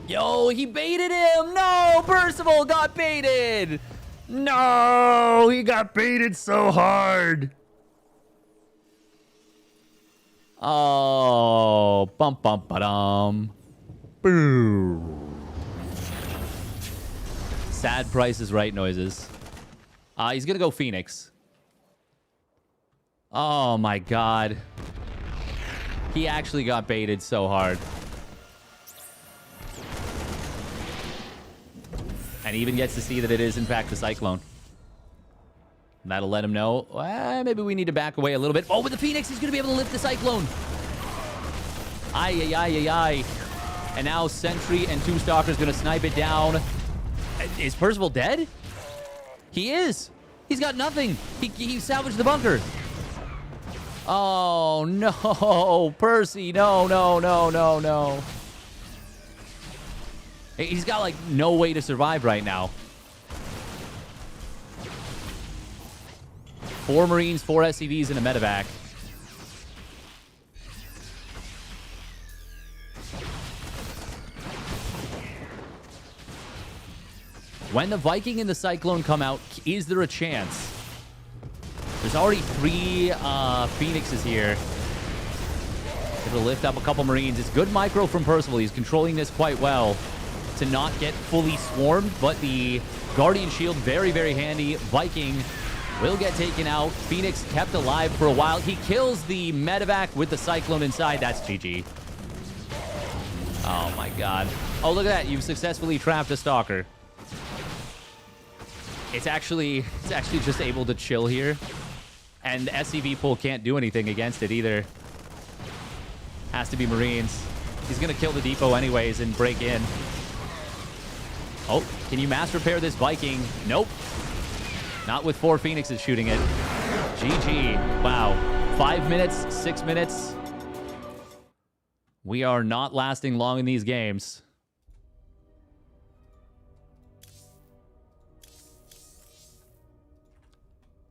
Yo, he baited him! No! Percival got baited! No, he got baited so hard. Oh, bum bum ba-dum. Boo. Sad Price is Right noises. He's gonna go Phoenix. Oh my God. He actually got baited so hard. And he even gets to see that it is, in fact, a Cyclone. That'll let him know, maybe we need to back away a little bit. Oh, with the Phoenix, he's going to be able to lift the Cyclone. Ay, ay, ay, ay, ay. And now Sentry and 2 Stalkers going to snipe it down. Is Percival dead? He is. He's got nothing. He salvaged the bunker. Oh, no. Percy, no, no, no, no, no. He's got, like, no way to survive right now. 4 Marines, 4 SCVs, and a medevac. When the Viking and the Cyclone come out, is there a chance? There's already 3 Phoenixes here. It'll lift up a couple Marines. It's good micro from Percival. He's controlling this quite well to not get fully swarmed, but the Guardian Shield, very, very handy. Viking will get taken out. Phoenix kept alive for a while. He kills the medevac with the Cyclone inside. That's GG. Oh, my God. Oh, look at that. You've successfully trapped a Stalker. It's actually just able to chill here. And the SCV pool can't do anything against it either. Has to be Marines. He's going to kill the depot anyways and break in. Oh, can you mass repair this Viking? Nope. Not with 4 Phoenixes shooting it. GG. Wow. 5 minutes, 6 minutes. We are not lasting long in these games.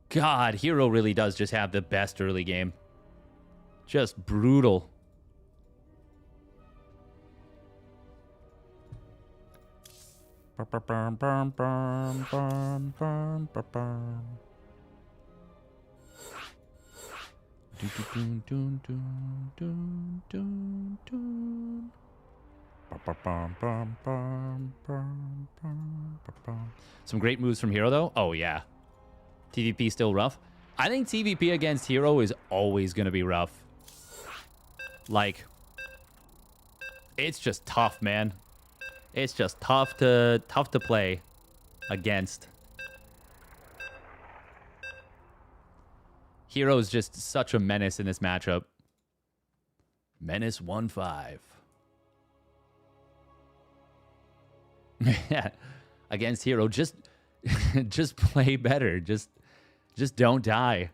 God, herO really does just have the best early game. Just brutal. Some great moves from herO, though. Oh, yeah. TVP still rough. I think TVP against herO is always going to be rough. Like, it's just tough, man. It's just tough to play against. herO is just such a menace in this matchup. Menace 1-5. Yeah, against herO, just play better. Just don't die.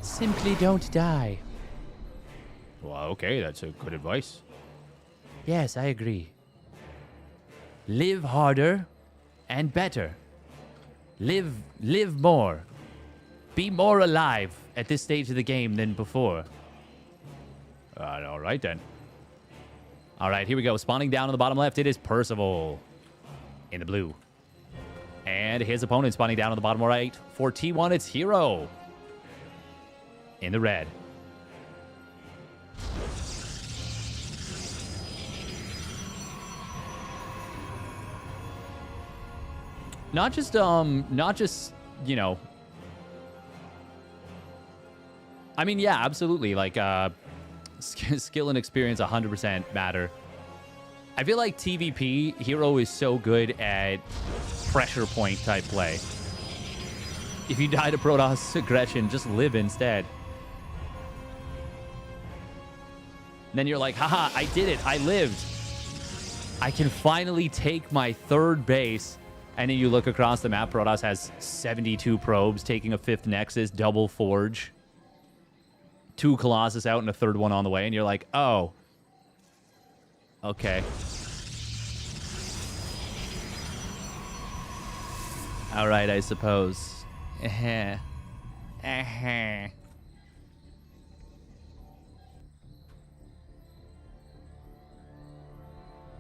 Simply don't die. Well, okay, that's a good advice. Yes, I agree. Live harder and better. Live more. Be more alive at this stage of the game than before. All right, then. All right, here we go. Spawning down on the bottom left, it is Percival in the blue. And his opponent spawning down on the bottom right. For T1, it's herO in the red. Not just, you know. I mean, yeah, absolutely. Like, skill and experience 100% matter. I feel like TVP, herO is so good at pressure point type play. If you die to Protoss aggression, just live instead. And then you're like, haha, I did it. I lived. I can finally take my third base. And then you look across the map. Protoss has 72 probes, taking a 5th Nexus, double Forge. 2 Colossus out and a 3rd one on the way. And you're like, oh. Okay. All right, I suppose. Yeah,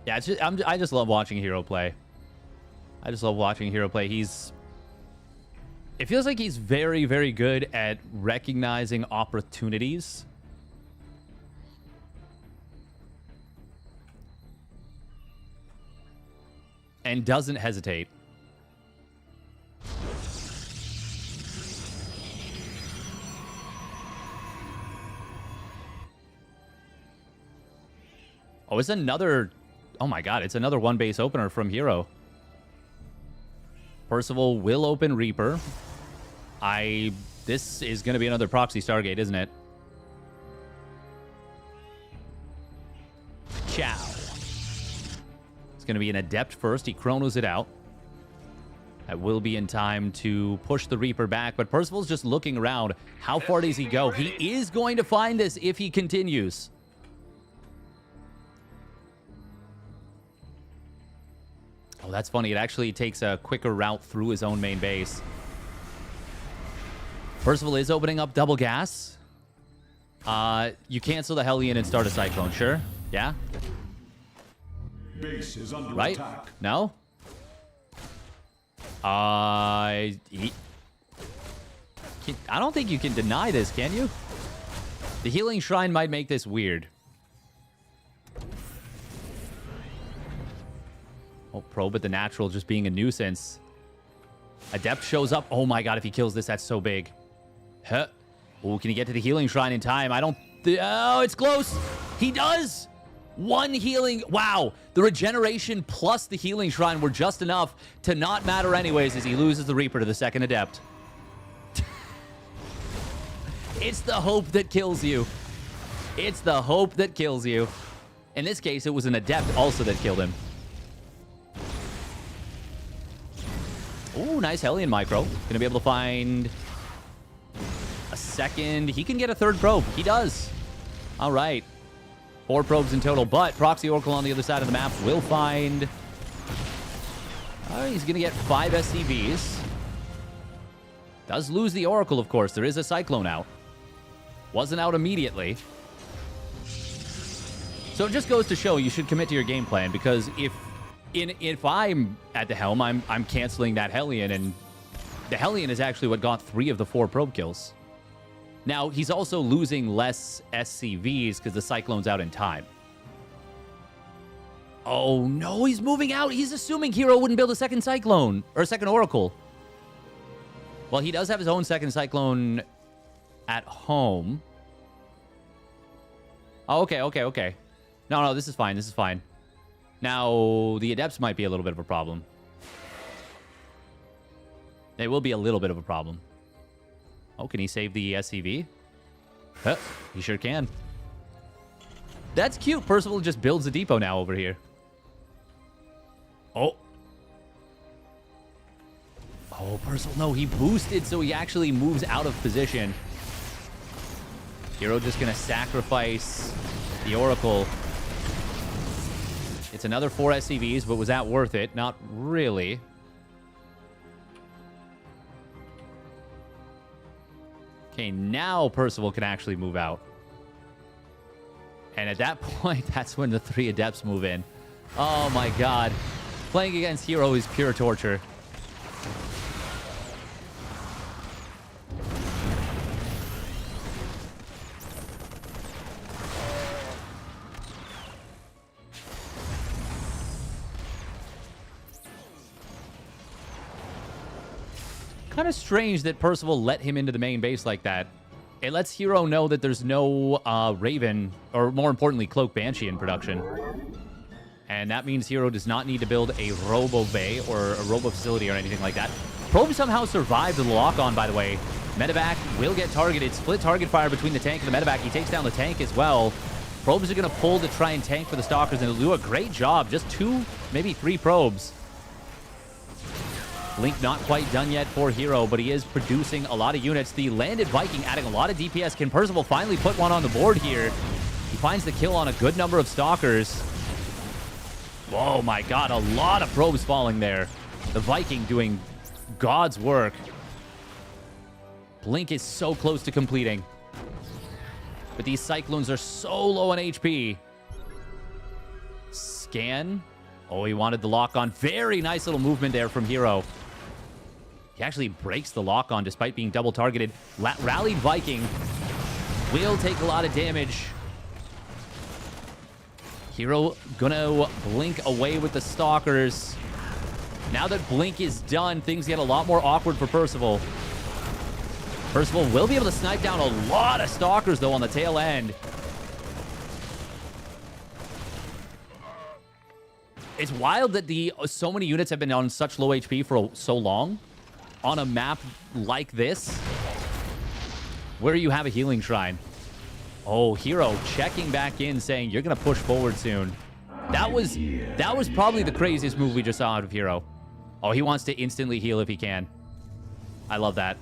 it's just, I just love watching herO play. I just love watching herO play. It feels like he's very, very good at recognizing opportunities. And doesn't hesitate. Oh, it's another... Oh my god, it's another 1-base opener from herO. Percival will open Reaper. This is going to be another proxy Stargate, isn't it? Ciao. It's going to be an Adept first. He chronos it out. That will be in time to push the Reaper back. But Percival's just looking around. How far does he go? He is going to find this if he continues. Oh, that's funny. It actually takes a quicker route through his own main base. Percival is opening up double gas. You cancel the Hellion and start a Cyclone, sure? Yeah? Base is under right? attack. No? I don't think you can deny this, can you? The Healing Shrine might make this weird. Oh, probe at the natural just being a nuisance. Adept shows up. Oh my god, if he kills this, that's so big. Huh. Oh, can he get to the Healing Shrine in time? I don't... Oh, it's close. He does. 1 healing. Wow. The regeneration plus the Healing Shrine were just enough to not matter anyways as he loses the Reaper to the 2nd Adept. It's the hope that kills you. It's the hope that kills you. In this case, it was an Adept also that killed him. Ooh, nice Hellion micro. Gonna be able to find a 2nd. He can get a 3rd probe. He does. All right. 4 probes in total, but Proxy Oracle on the other side of the map will find... he's gonna get 5 SCVs. Does lose the Oracle, of course. There is a Cyclone out. Wasn't out immediately. So it just goes to show you should commit to your game plan, because if I'm at the helm, I'm canceling that Hellion, and the Hellion is actually what got 3 of the 4 probe kills. Now, he's also losing less SCVs because the Cyclone's out in time. Oh, no, he's moving out. He's assuming herO wouldn't build a 2nd Cyclone, or a 2nd Oracle. Well, he does have his own 2nd Cyclone at home. Oh, okay. No, this is fine. This is fine. Now, the Adepts might be a little bit of a problem. They will be a little bit of a problem. Oh, can he save the SCV? Huh, he sure can. That's cute. Percival just builds a depot now over here. Oh. Oh, Percival, no, he boosted, so he actually moves out of position. herO just going to sacrifice the Oracle. It's another 4 SCVs, but was that worth it? Not really. Okay, now Percival can actually move out. And at that point, that's when the 3 Adepts move in. Oh my god. Playing against herO is pure torture. Kind of strange that Percival let him into the main base like that. It lets herO know that there's no Raven, or more importantly, Cloak Banshee in production. And that means herO does not need to build a Robo Bay or a Robo Facility or anything like that. Probe somehow survived the lock-on, by the way. Medevac will get targeted. Split target fire between the tank and the Medevac. He takes down the tank as well. Probes are going to pull to try and tank for the Stalkers, and they'll do a great job. Just 2, maybe 3 probes. Blink not quite done yet for herO, but he is producing a lot of units. The landed Viking adding a lot of DPS. Can Percival finally put one on the board here? He finds the kill on a good number of Stalkers. Oh my god, a lot of probes falling there. The Viking doing God's work. Blink is so close to completing. But these Cyclones are so low on HP. Scan. Oh, he wanted the lock-on. Very nice little movement there from herO. He actually breaks the lock-on despite being double targeted. Rallied Viking will take a lot of damage. herO gonna blink away with the Stalkers. Now that blink is done, things get a lot more awkward for Percival. Percival will be able to snipe down a lot of Stalkers, though, on the tail end. It's wild that so many units have been on such low HP for so long on a map like this, where you have a healing shrine. Oh, herO checking back in, saying, you're going to push forward soon. That was probably the craziest move we just saw out of herO. Oh, he wants to instantly heal if he can. I love that.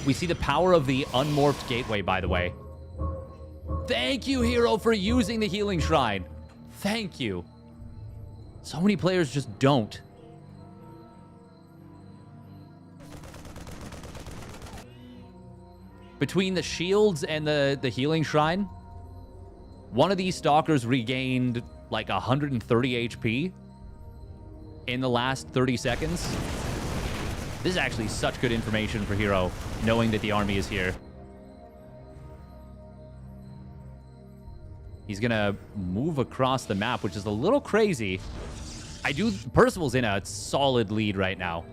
We see the power of the unmorphed gateway, by the way. Thank you, herO, for using the healing shrine. Thank you. So many players just don't. Between the shields and the healing shrine, one of these Stalkers regained like 130 HP in the last 30 seconds. This is actually such good information for herO, knowing that the army is here. He's gonna move across the map, which is a little crazy. Percival's in a solid lead right now,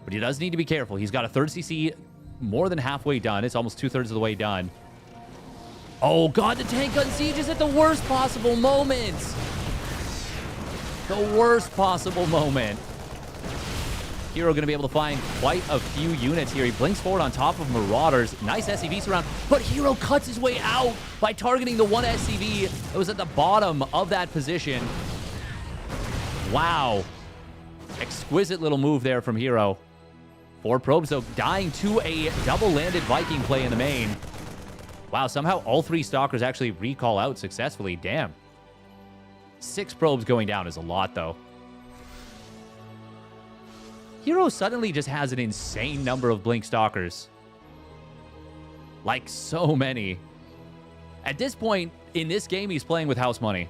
but he does need to be careful. He's got a 3rd CC more than halfway done. It's almost 2/3 of the way done. Oh god, the tank unsieges at the worst possible moment. The worst possible moment. herO going to be able to find quite a few units here. He blinks forward on top of Marauders. Nice SCV surround, but herO cuts his way out by targeting the one SCV that was at the bottom of that position. Wow. Exquisite little move there from herO. 4 probes, though, dying to a double-landed Viking play in the main. Wow, somehow all 3 Stalkers actually recall out successfully. Damn. 6 probes going down is a lot, though. herO suddenly just has an insane number of Blink Stalkers. Like, so many. At this point, in this game, he's playing with house money.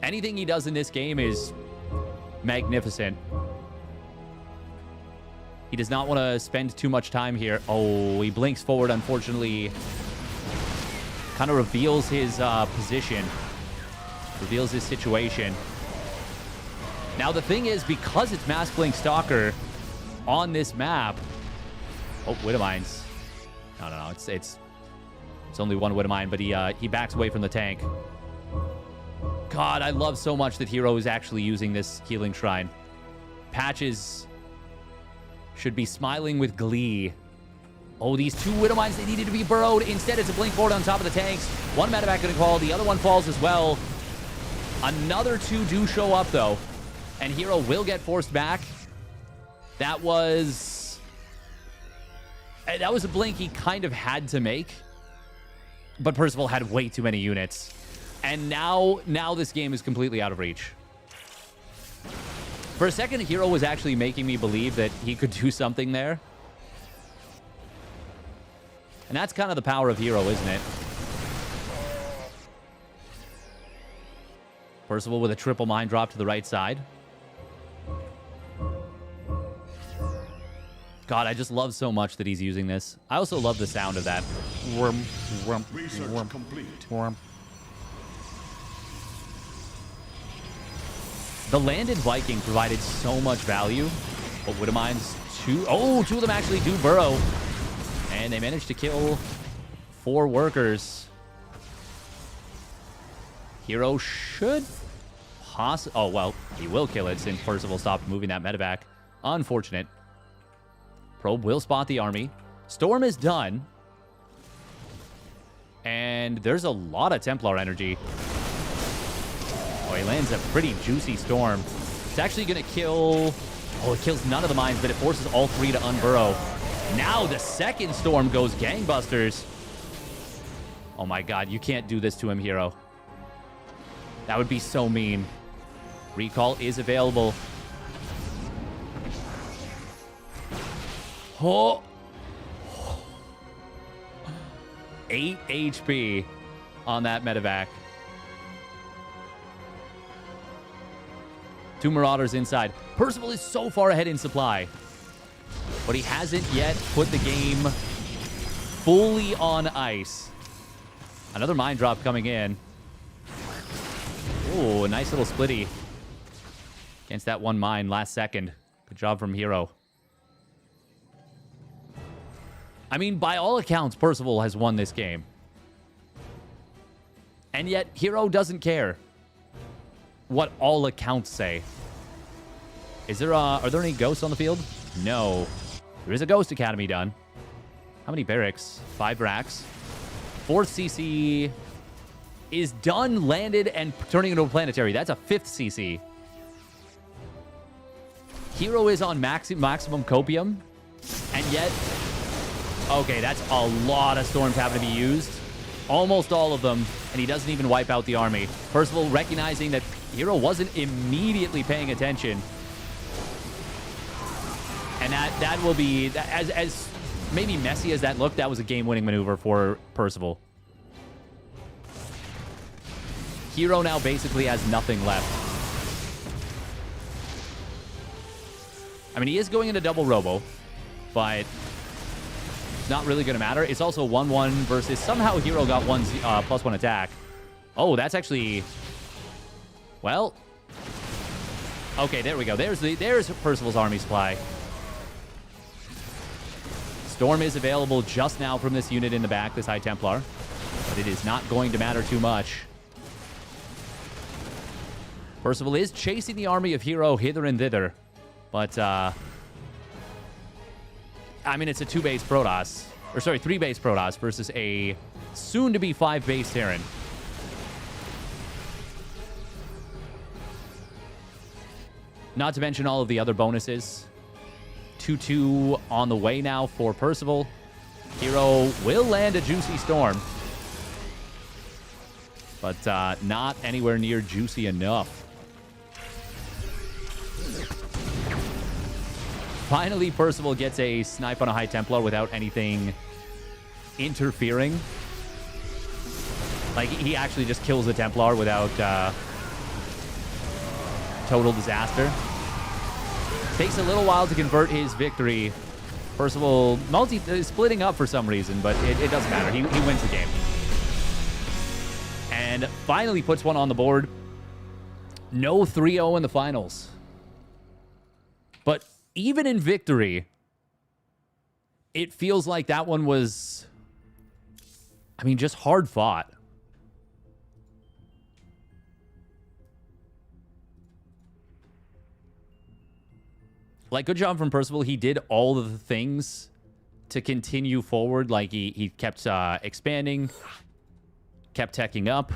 Anything he does in this game is magnificent. He does not want to spend too much time here. Oh, he blinks forward, unfortunately. Kind of reveals his position. Reveals his situation. Now, the thing is, because it's Mass Blink Stalker on this map... Oh, Widowmines. No. It's only one Widowmine, but he backs away from the tank. God, I love so much that herO is actually using this healing shrine. Patches should be smiling with glee. Oh, these 2 Widowmines, they needed to be burrowed. Instead, it's a blink forward on top of the tanks. One Medevac gonna fall. The other one falls as well. Another 2 do show up, though. And herO will get forced back. That was a blink he kind of had to make. But Percival had way too many units. And now this game is completely out of reach. For a second, herO was actually making me believe that he could do something there. And that's kind of the power of herO, isn't it? Percival with a triple mine drop to the right side. God, I just love so much that he's using this. I also love the sound of that. Research complete. The landed Viking provided so much value. But Widowmines, 2 of them actually do burrow. And they managed to kill 4 workers. herO should oh, well, he will kill it since Percival stopped moving that medevac. Unfortunate. Probe will spot the army. Storm is done. And there's a lot of Templar energy. Oh, he lands a pretty juicy storm. It's actually going to kill... Oh, it kills none of the mines, but it forces all three to unburrow. Now the second storm goes gangbusters. Oh my god, you can't do this to him, herO. That would be so mean. Recall is available. Oh. 8 HP on that medevac. 2 Marauders inside. Percival is so far ahead in supply, but he hasn't yet put the game fully on ice. Another mine drop coming in. Ooh, a nice little splitty against that one mine last second. Good job from herO. I mean, by all accounts, Percival has won this game. And yet, herO doesn't care what all accounts say. Is there, are there any ghosts on the field? No. There is a Ghost Academy done. How many barracks? 5 racks. 4th CC is done, landed, and turning into a planetary. That's a 5th CC. herO is on maximum copium, and yet... Okay, that's a lot of storms having to be used. Almost all of them, and he doesn't even wipe out the army. Percival recognizing that herO wasn't immediately paying attention. And that will be, as maybe messy as that looked, that was a game-winning maneuver for Percival. herO now basically has nothing left. I mean, he is going into double robo, but not really going to matter. It's also 1-1 versus somehow herO got one +1 attack. Oh, that's actually... Well... Okay, there we go. There's Percival's army supply. Storm is available just now from this unit in the back, this High Templar. But it is not going to matter too much. Percival is chasing the army of herO hither and thither. But, I mean, it's a 2-base Protoss. Or, sorry, 3-base Protoss versus a soon-to-be 5-base Terran. Not to mention all of the other bonuses. 2-2 on the way now for Percival. herO will land a juicy storm. But not anywhere near juicy enough. Finally, Percival gets a snipe on a High Templar without anything interfering. Like, he actually just kills the Templar without total disaster. Takes a little while to convert his victory. Percival splitting up for some reason, but it doesn't matter. He wins the game. And finally puts one on the board. No 3-0 in the finals. But even in victory, it feels like that one was, I mean, just hard fought. Like, good job from Percival. He did all of the things to continue forward. Like, he kept expanding, kept teching up.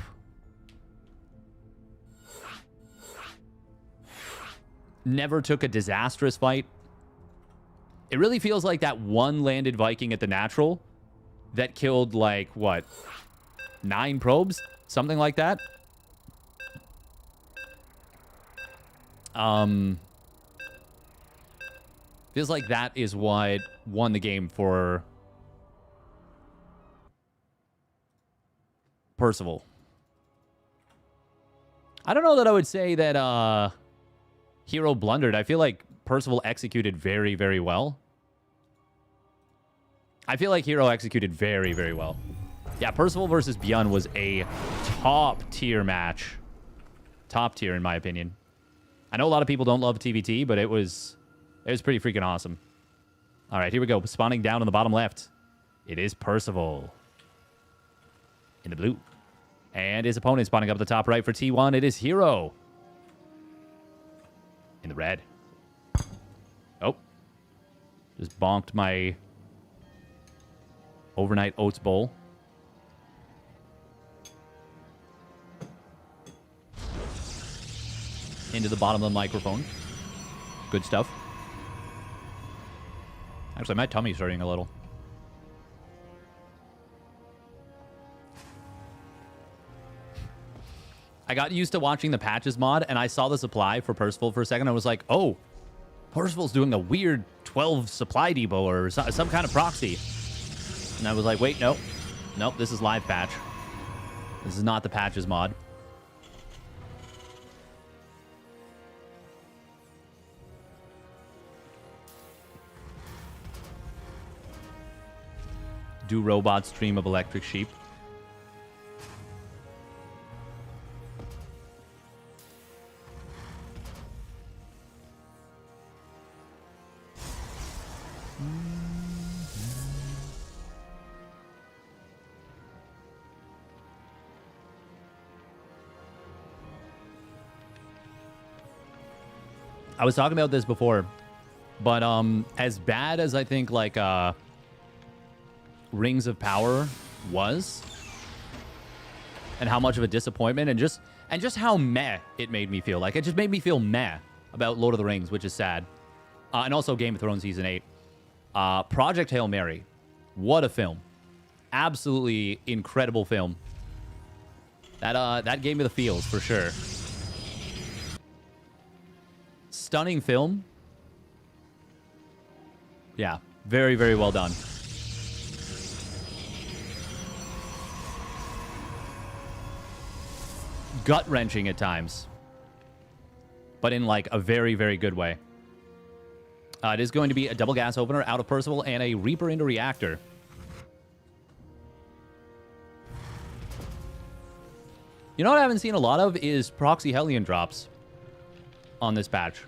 Never took a disastrous fight. It really feels like that one landed Viking at the natural that killed, like, what? 9 probes? Something like that? Feels like that is what won the game for Percival. I don't know that I would say that herO blundered. I feel like Percival executed very, very well. I feel like herO executed very, very well. Yeah, Percival versus ByuN was a top-tier match. Top tier, in my opinion. I know a lot of people don't love TVT, but it was pretty freaking awesome. All right, here we go. Spawning down on the bottom left. It is Percival. In the blue. And his opponent spawning up the top right for T1. It is herO. In the red. Just bonked my overnight oats bowl. Into the bottom of the microphone. Good stuff. Actually, my tummy's hurting a little. I got used to watching the patches mod, and I saw the supply for Percival for a second. I was like, oh, Percival's doing a weird 12 supply depot or some kind of proxy. And I was like, wait, nope. Nope, this is live patch. This is not the patches mod. Do robots stream of electric sheep? I was talking about this before, but as bad as I think like Rings of Power was, and how much of a disappointment, and just how meh it made me feel. Like, it just made me feel meh about Lord of the Rings, which is sad. And also Game of Thrones Season 8. Project Hail Mary. What a film. Absolutely incredible film. That gave me the feels, for sure. Stunning film. Yeah, very, very well done. Gut-wrenching at times, but in like a very, very good way. It is going to be a double gas opener out of Percival and a Reaper into Reactor. You know what I haven't seen a lot of is Proxy Hellion drops on this patch.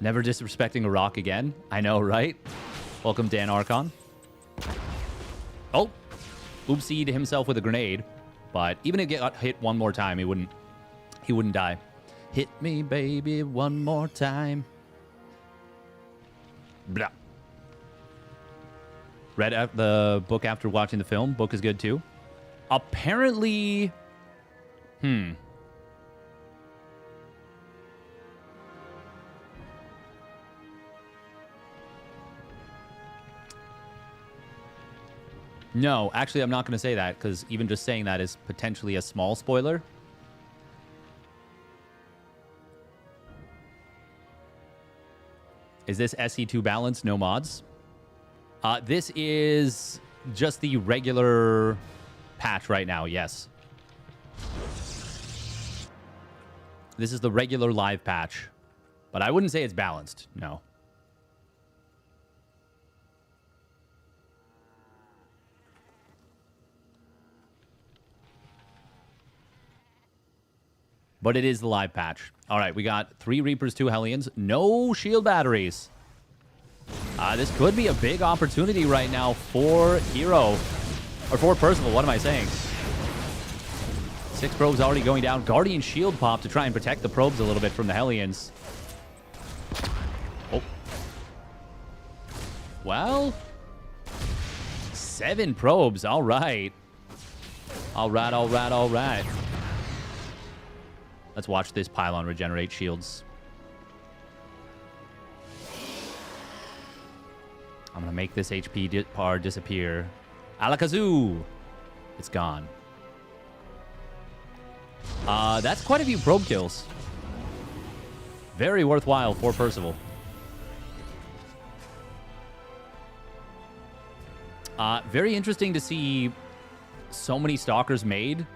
Never disrespecting a rock again. I know, right? Welcome, Dan Archon. Oh, oopsied himself with a grenade. But even if he got hit one more time, he wouldn't die. Hit me, baby, one more time. Blah. Read the book after watching the film. Book is good too. Apparently, No, actually, I'm not going to say that, because even just saying that is potentially a small spoiler. Is this SC2 balance? No mods. This is just the regular patch right now, yes. This is the regular live patch. But I wouldn't say it's balanced, no. But it is the live patch. All right, we got 3 Reapers, 2 Hellions, no shield batteries. This could be a big opportunity right now for herO. Or for Percival, what am I saying? 6 probes already going down. Guardian shield pop to try and protect the probes a little bit from the Hellions. Oh. Well. 7 probes, all right. All right, all right, all right. Let's watch this pylon regenerate shields. I'm going to make this HP par disappear. Alakazoo! It's gone. That's quite a few probe kills. Very worthwhile for Percival. Very interesting to see so many Stalkers made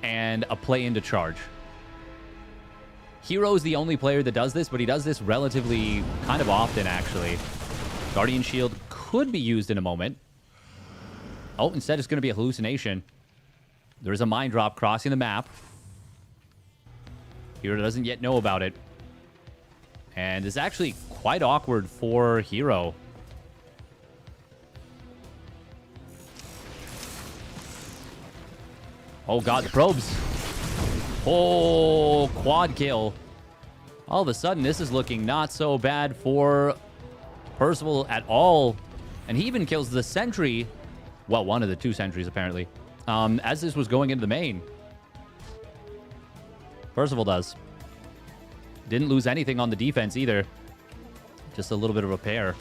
and a play into charge. herO is the only player that does this, but he does this relatively kind of often, actually. Guardian Shield could be used in a moment. Oh, instead it's going to be a hallucination. There is a mine drop crossing the map. herO doesn't yet know about it. And it's actually quite awkward for herO. Oh, God, the probes. Oh, quad kill. All of a sudden, this is looking not so bad for Percival at all. And he even kills the sentry. Well, one of the 2 sentries, apparently. As this was going into the main. Percival does. Didn't lose anything on the defense either. Just a little bit of repair.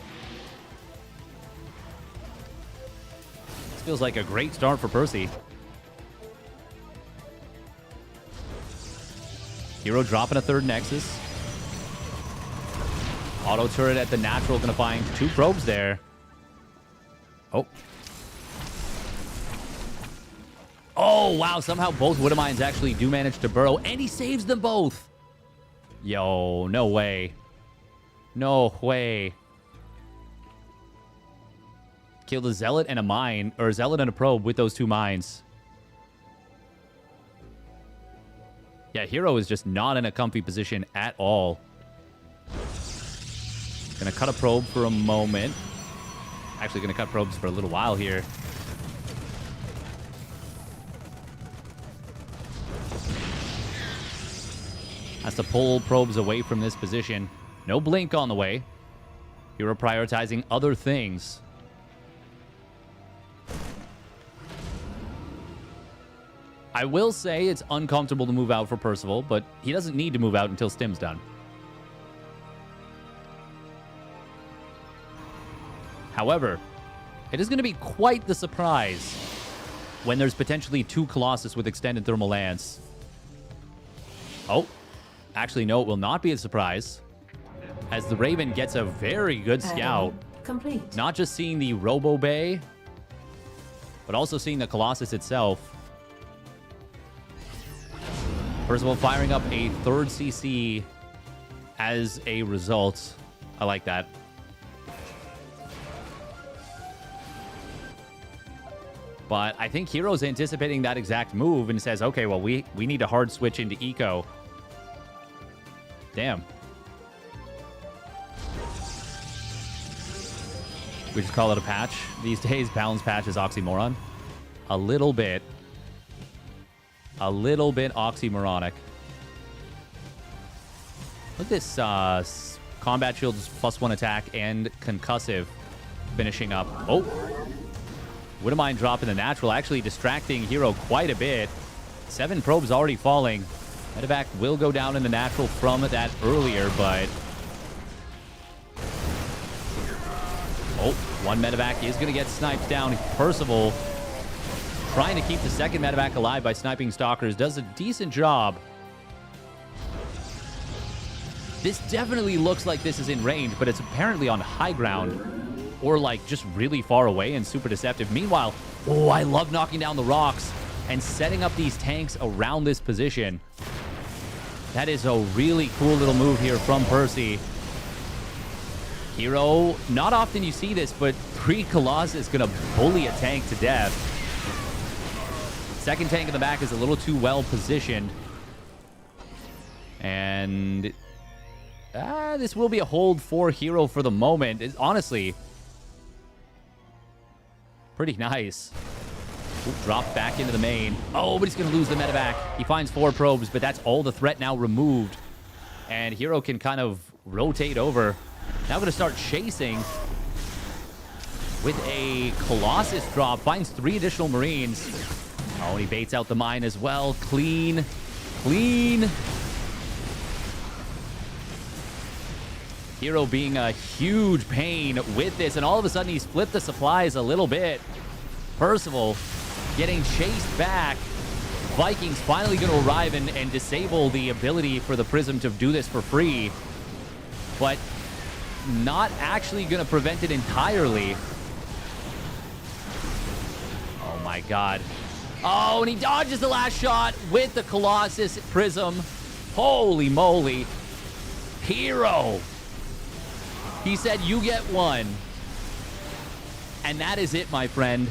This feels like a great start for Percy. herO dropping a 3rd Nexus. Auto turret at the natural. Going to find 2 probes there. Oh. Oh, wow. Somehow both Widowmines actually do manage to burrow. And he saves them both. Yo, no way. No way. Killed a Zealot and a mine. Or a Zealot and a probe with those 2 mines. Yeah, herO is just not in a comfy position at all. Gonna cut a probe for a moment. Actually gonna cut probes for a little while here. Has to pull probes away from this position. No blink on the way. herO prioritizing other things. I will say it's uncomfortable to move out for Percival, but he doesn't need to move out until Stim's done. However, it is going to be quite the surprise when there's potentially 2 Colossus with extended thermal lance. Oh, actually, no, it will not be a surprise, as the Raven gets a very good scout. Complete. Not just seeing the Robo Bay, but also seeing the Colossus itself. Percival firing up a 3rd CC as a result. I like that. But I think herO's anticipating that exact move and says, okay, well, we need to hard switch into eco. Damn. We just call it a patch. These days, balance patch is oxymoron. A little bit. A little bit oxymoronic. Look at this combat shields +1 attack and concussive finishing up. Oh. Widowmine dropping the natural, actually distracting herO quite a bit. 7 probes already falling. Medevac will go down in the natural from that earlier, but... Oh, 1 medevac is going to get sniped down. Percival trying to keep the 2nd medevac alive by sniping stalkers. Does a decent job. This definitely looks like this is in range, but it's apparently on high ground. Or like just really far away and super deceptive. Meanwhile, oh, I love knocking down the rocks and setting up these tanks around this position. That is a really cool little move here from Percy. herO, not often you see this, but 3 Colossus is going to bully a tank to death. 2nd tank in the back is a little too well positioned. And this will be a hold for herO for the moment. It's honestly pretty nice. Ooh, drop back into the main. Oh, but he's going to lose the medevac. He finds 4 probes, but that's all the threat now removed. And herO can kind of rotate over. Now going to start chasing with a Colossus drop. Finds 3 additional Marines. Oh, and he baits out the mine as well. Clean. Clean. herO being a huge pain with this, and all of a sudden he's flipped the supplies a little bit. Percival getting chased back. Vikings finally going to arrive and disable the ability for the Prism to do this for free, but not actually going to prevent it entirely. Oh my god. Oh, and he dodges the last shot with the Colossus Prism. Holy moly. herO. He said, you get 1. And that is it, my friend.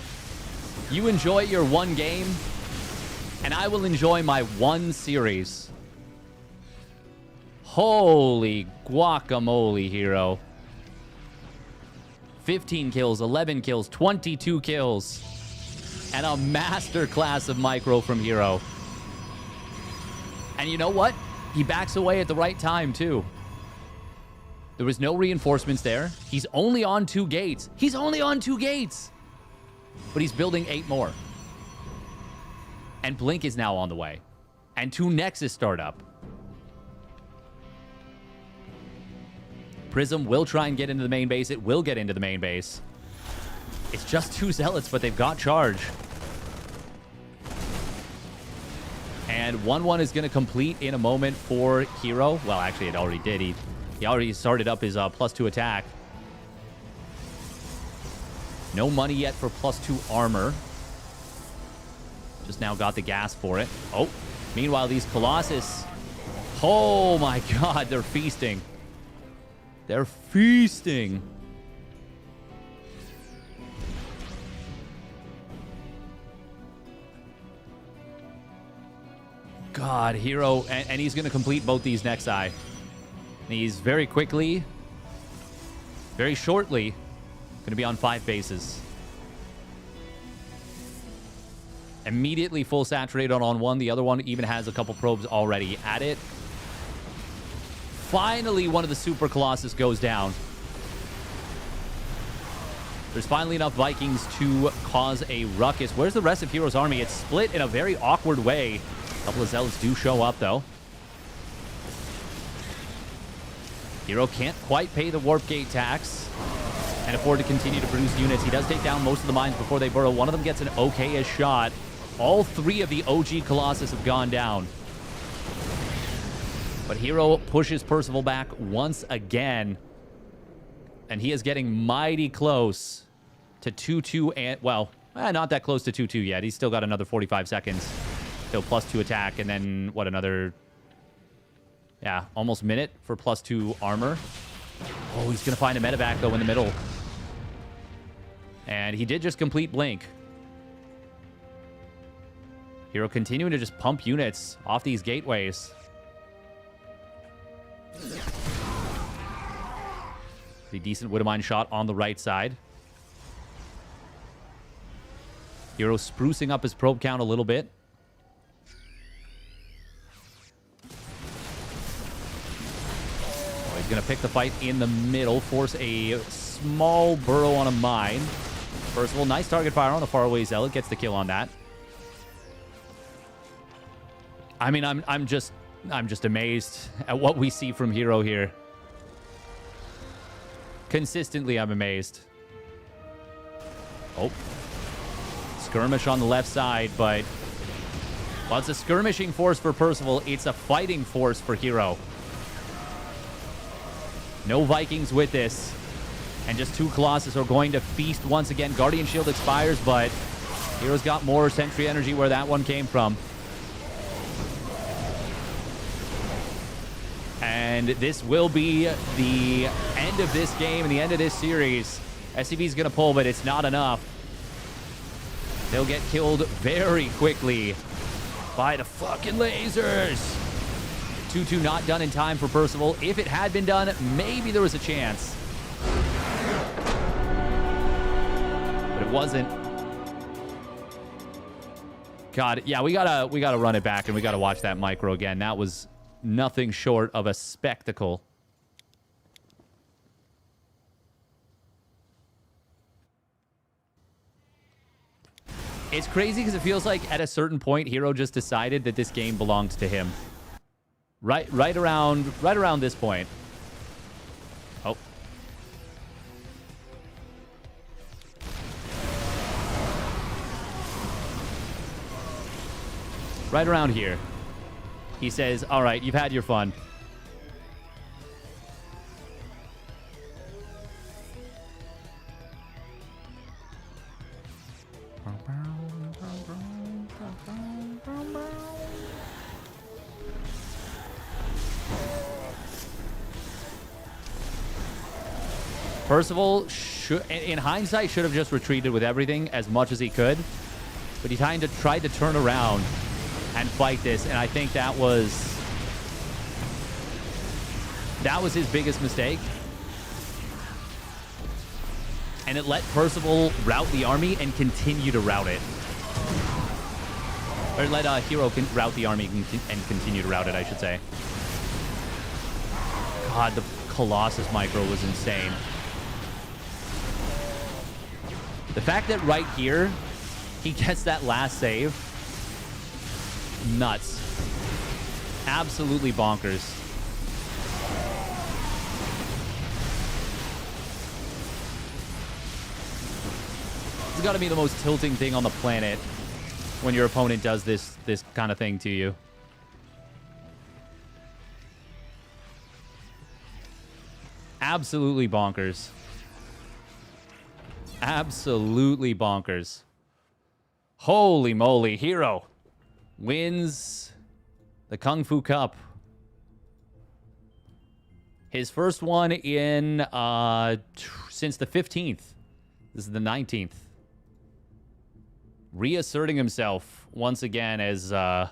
You enjoy your 1 game, and I will enjoy my 1 series. Holy guacamole, herO. 15 kills, 11 kills, 22 kills. And a masterclass of micro from herO. And you know what? He backs away at the right time, too. There was no reinforcements there. He's only on 2 gates. He's only on 2 gates. But he's building 8 more. And Blink is now on the way. And 2 Nexus start up. Prism will try and get into the main base. It will get into the main base. It's just 2 Zealots, but they've got charge. And 1-1 is going to complete in a moment for herO. Well, actually, it already did. He already started up his +2 attack. No money yet for +2 armor. Just now got the gas for it. Oh, meanwhile, these Colossus... Oh, my God, they're feasting. They're feasting. God, herO, and he's going to complete both these next eye. And he's very quickly, very shortly, going to be on 5 bases. Immediately full saturated on 1. The other one even has a couple probes already at it. Finally, one of the Super Colossus goes down. There's finally enough Vikings to cause a ruckus. Where's the rest of herO's army? It's split in a very awkward way. A couple of Zealots do show up, though. herO can't quite pay the Warp Gate tax and afford to continue to produce units. He does take down most of the mines before they burrow. One of them gets an okay-ish shot. All 3 of the OG Colossus have gone down. But herO pushes Percival back once again. And he is getting mighty close to 2-2 and... Well, not that close to 2-2 yet. He's still got another 45 seconds. Still +2 attack. And then, what, another... Yeah, almost minute for +2 armor. Oh, he's going to find a medevac, though, in the middle. And he did just complete Blink. herO continuing to just pump units off these gateways. The decent Widowmine shot on the right side. herO sprucing up his probe count a little bit. Oh, he's going to pick the fight in the middle, force a small burrow on a mine. Percival, nice target fire on the faraway Zealot, gets the kill on that. I mean, I'm just amazed at what we see from herO here. Consistently, I'm amazed. Oh. Skirmish on the left side, but... Well, it's a skirmishing force for Percival. It's a fighting force for herO. No Vikings with this. And just 2 Colossus are going to feast once again. Guardian Shield expires, but herO's got more Sentry energy where that one came from. And this will be the end of this game and the end of this series. SCB's going to pull, but it's not enough. They'll get killed very quickly by the fucking lasers. 2-2 not done in time for Percival. If it had been done, maybe there was a chance. But it wasn't. God, yeah, we gotta run it back and we gotta watch that micro again. That was nothing short of a spectacle. It's crazy because it feels like at a certain point, herO just decided that this game belonged to him. Right around this point. Oh. Right around here. He says, all right, you've had your fun. Percival, in hindsight, should have just retreated with everything as much as he could. But he tried to turn around and fight this, and I think that was his biggest mistake. And it let Percival rout the army and continue to rout it. Or let herO rout the army and continue to rout it, I should say. God, the Colossus micro was insane. The fact that right here, he gets that last save. Nuts. Absolutely bonkers. This has got to be the most tilting thing on the planet when your opponent does this kind of thing to you. Absolutely bonkers. Absolutely bonkers. Holy moly, herO wins the Kung Fu Cup. His first one in since the 15th. This is the 19th. Reasserting himself once again as I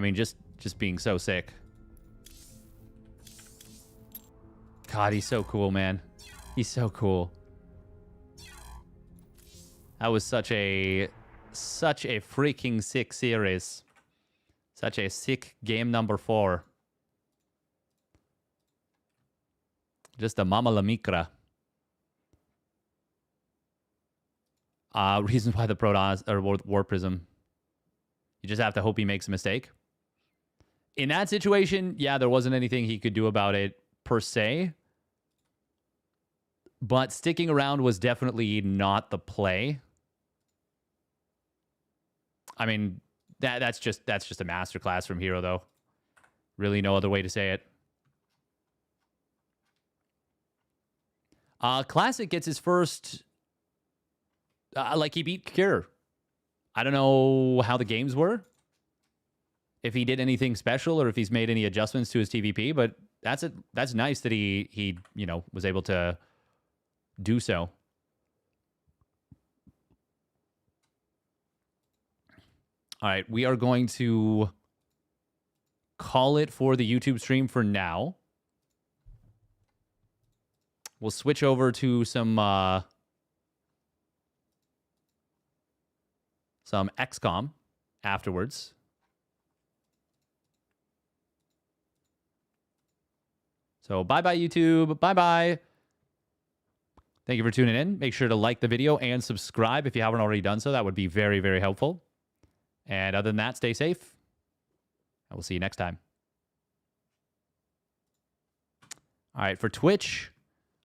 mean just being so sick. God, he's so cool, man. He's so cool. That was such a freaking sick series. Such a sick game number 4. Just a mama la micra. Reason why the Protoss or War Prism. You just have to hope he makes a mistake. In that situation, yeah, there wasn't anything he could do about it per se. But sticking around was definitely not the play. I mean, that's just a masterclass from herO, though. Really no other way to say it. Classic gets his first... like, he beat Cure. I don't know how the games were. If he did anything special or if he's made any adjustments to his TVP, but that's nice that he you know, was able to do so. All right, we are going to call it for the YouTube stream for now. We'll switch over to some XCOM afterwards. So bye-bye, YouTube. Bye-bye. Thank you for tuning in. Make sure to like the video and subscribe if you haven't already done so. That would be very, very helpful. And other than that, stay safe. I will see you next time. All right, for Twitch...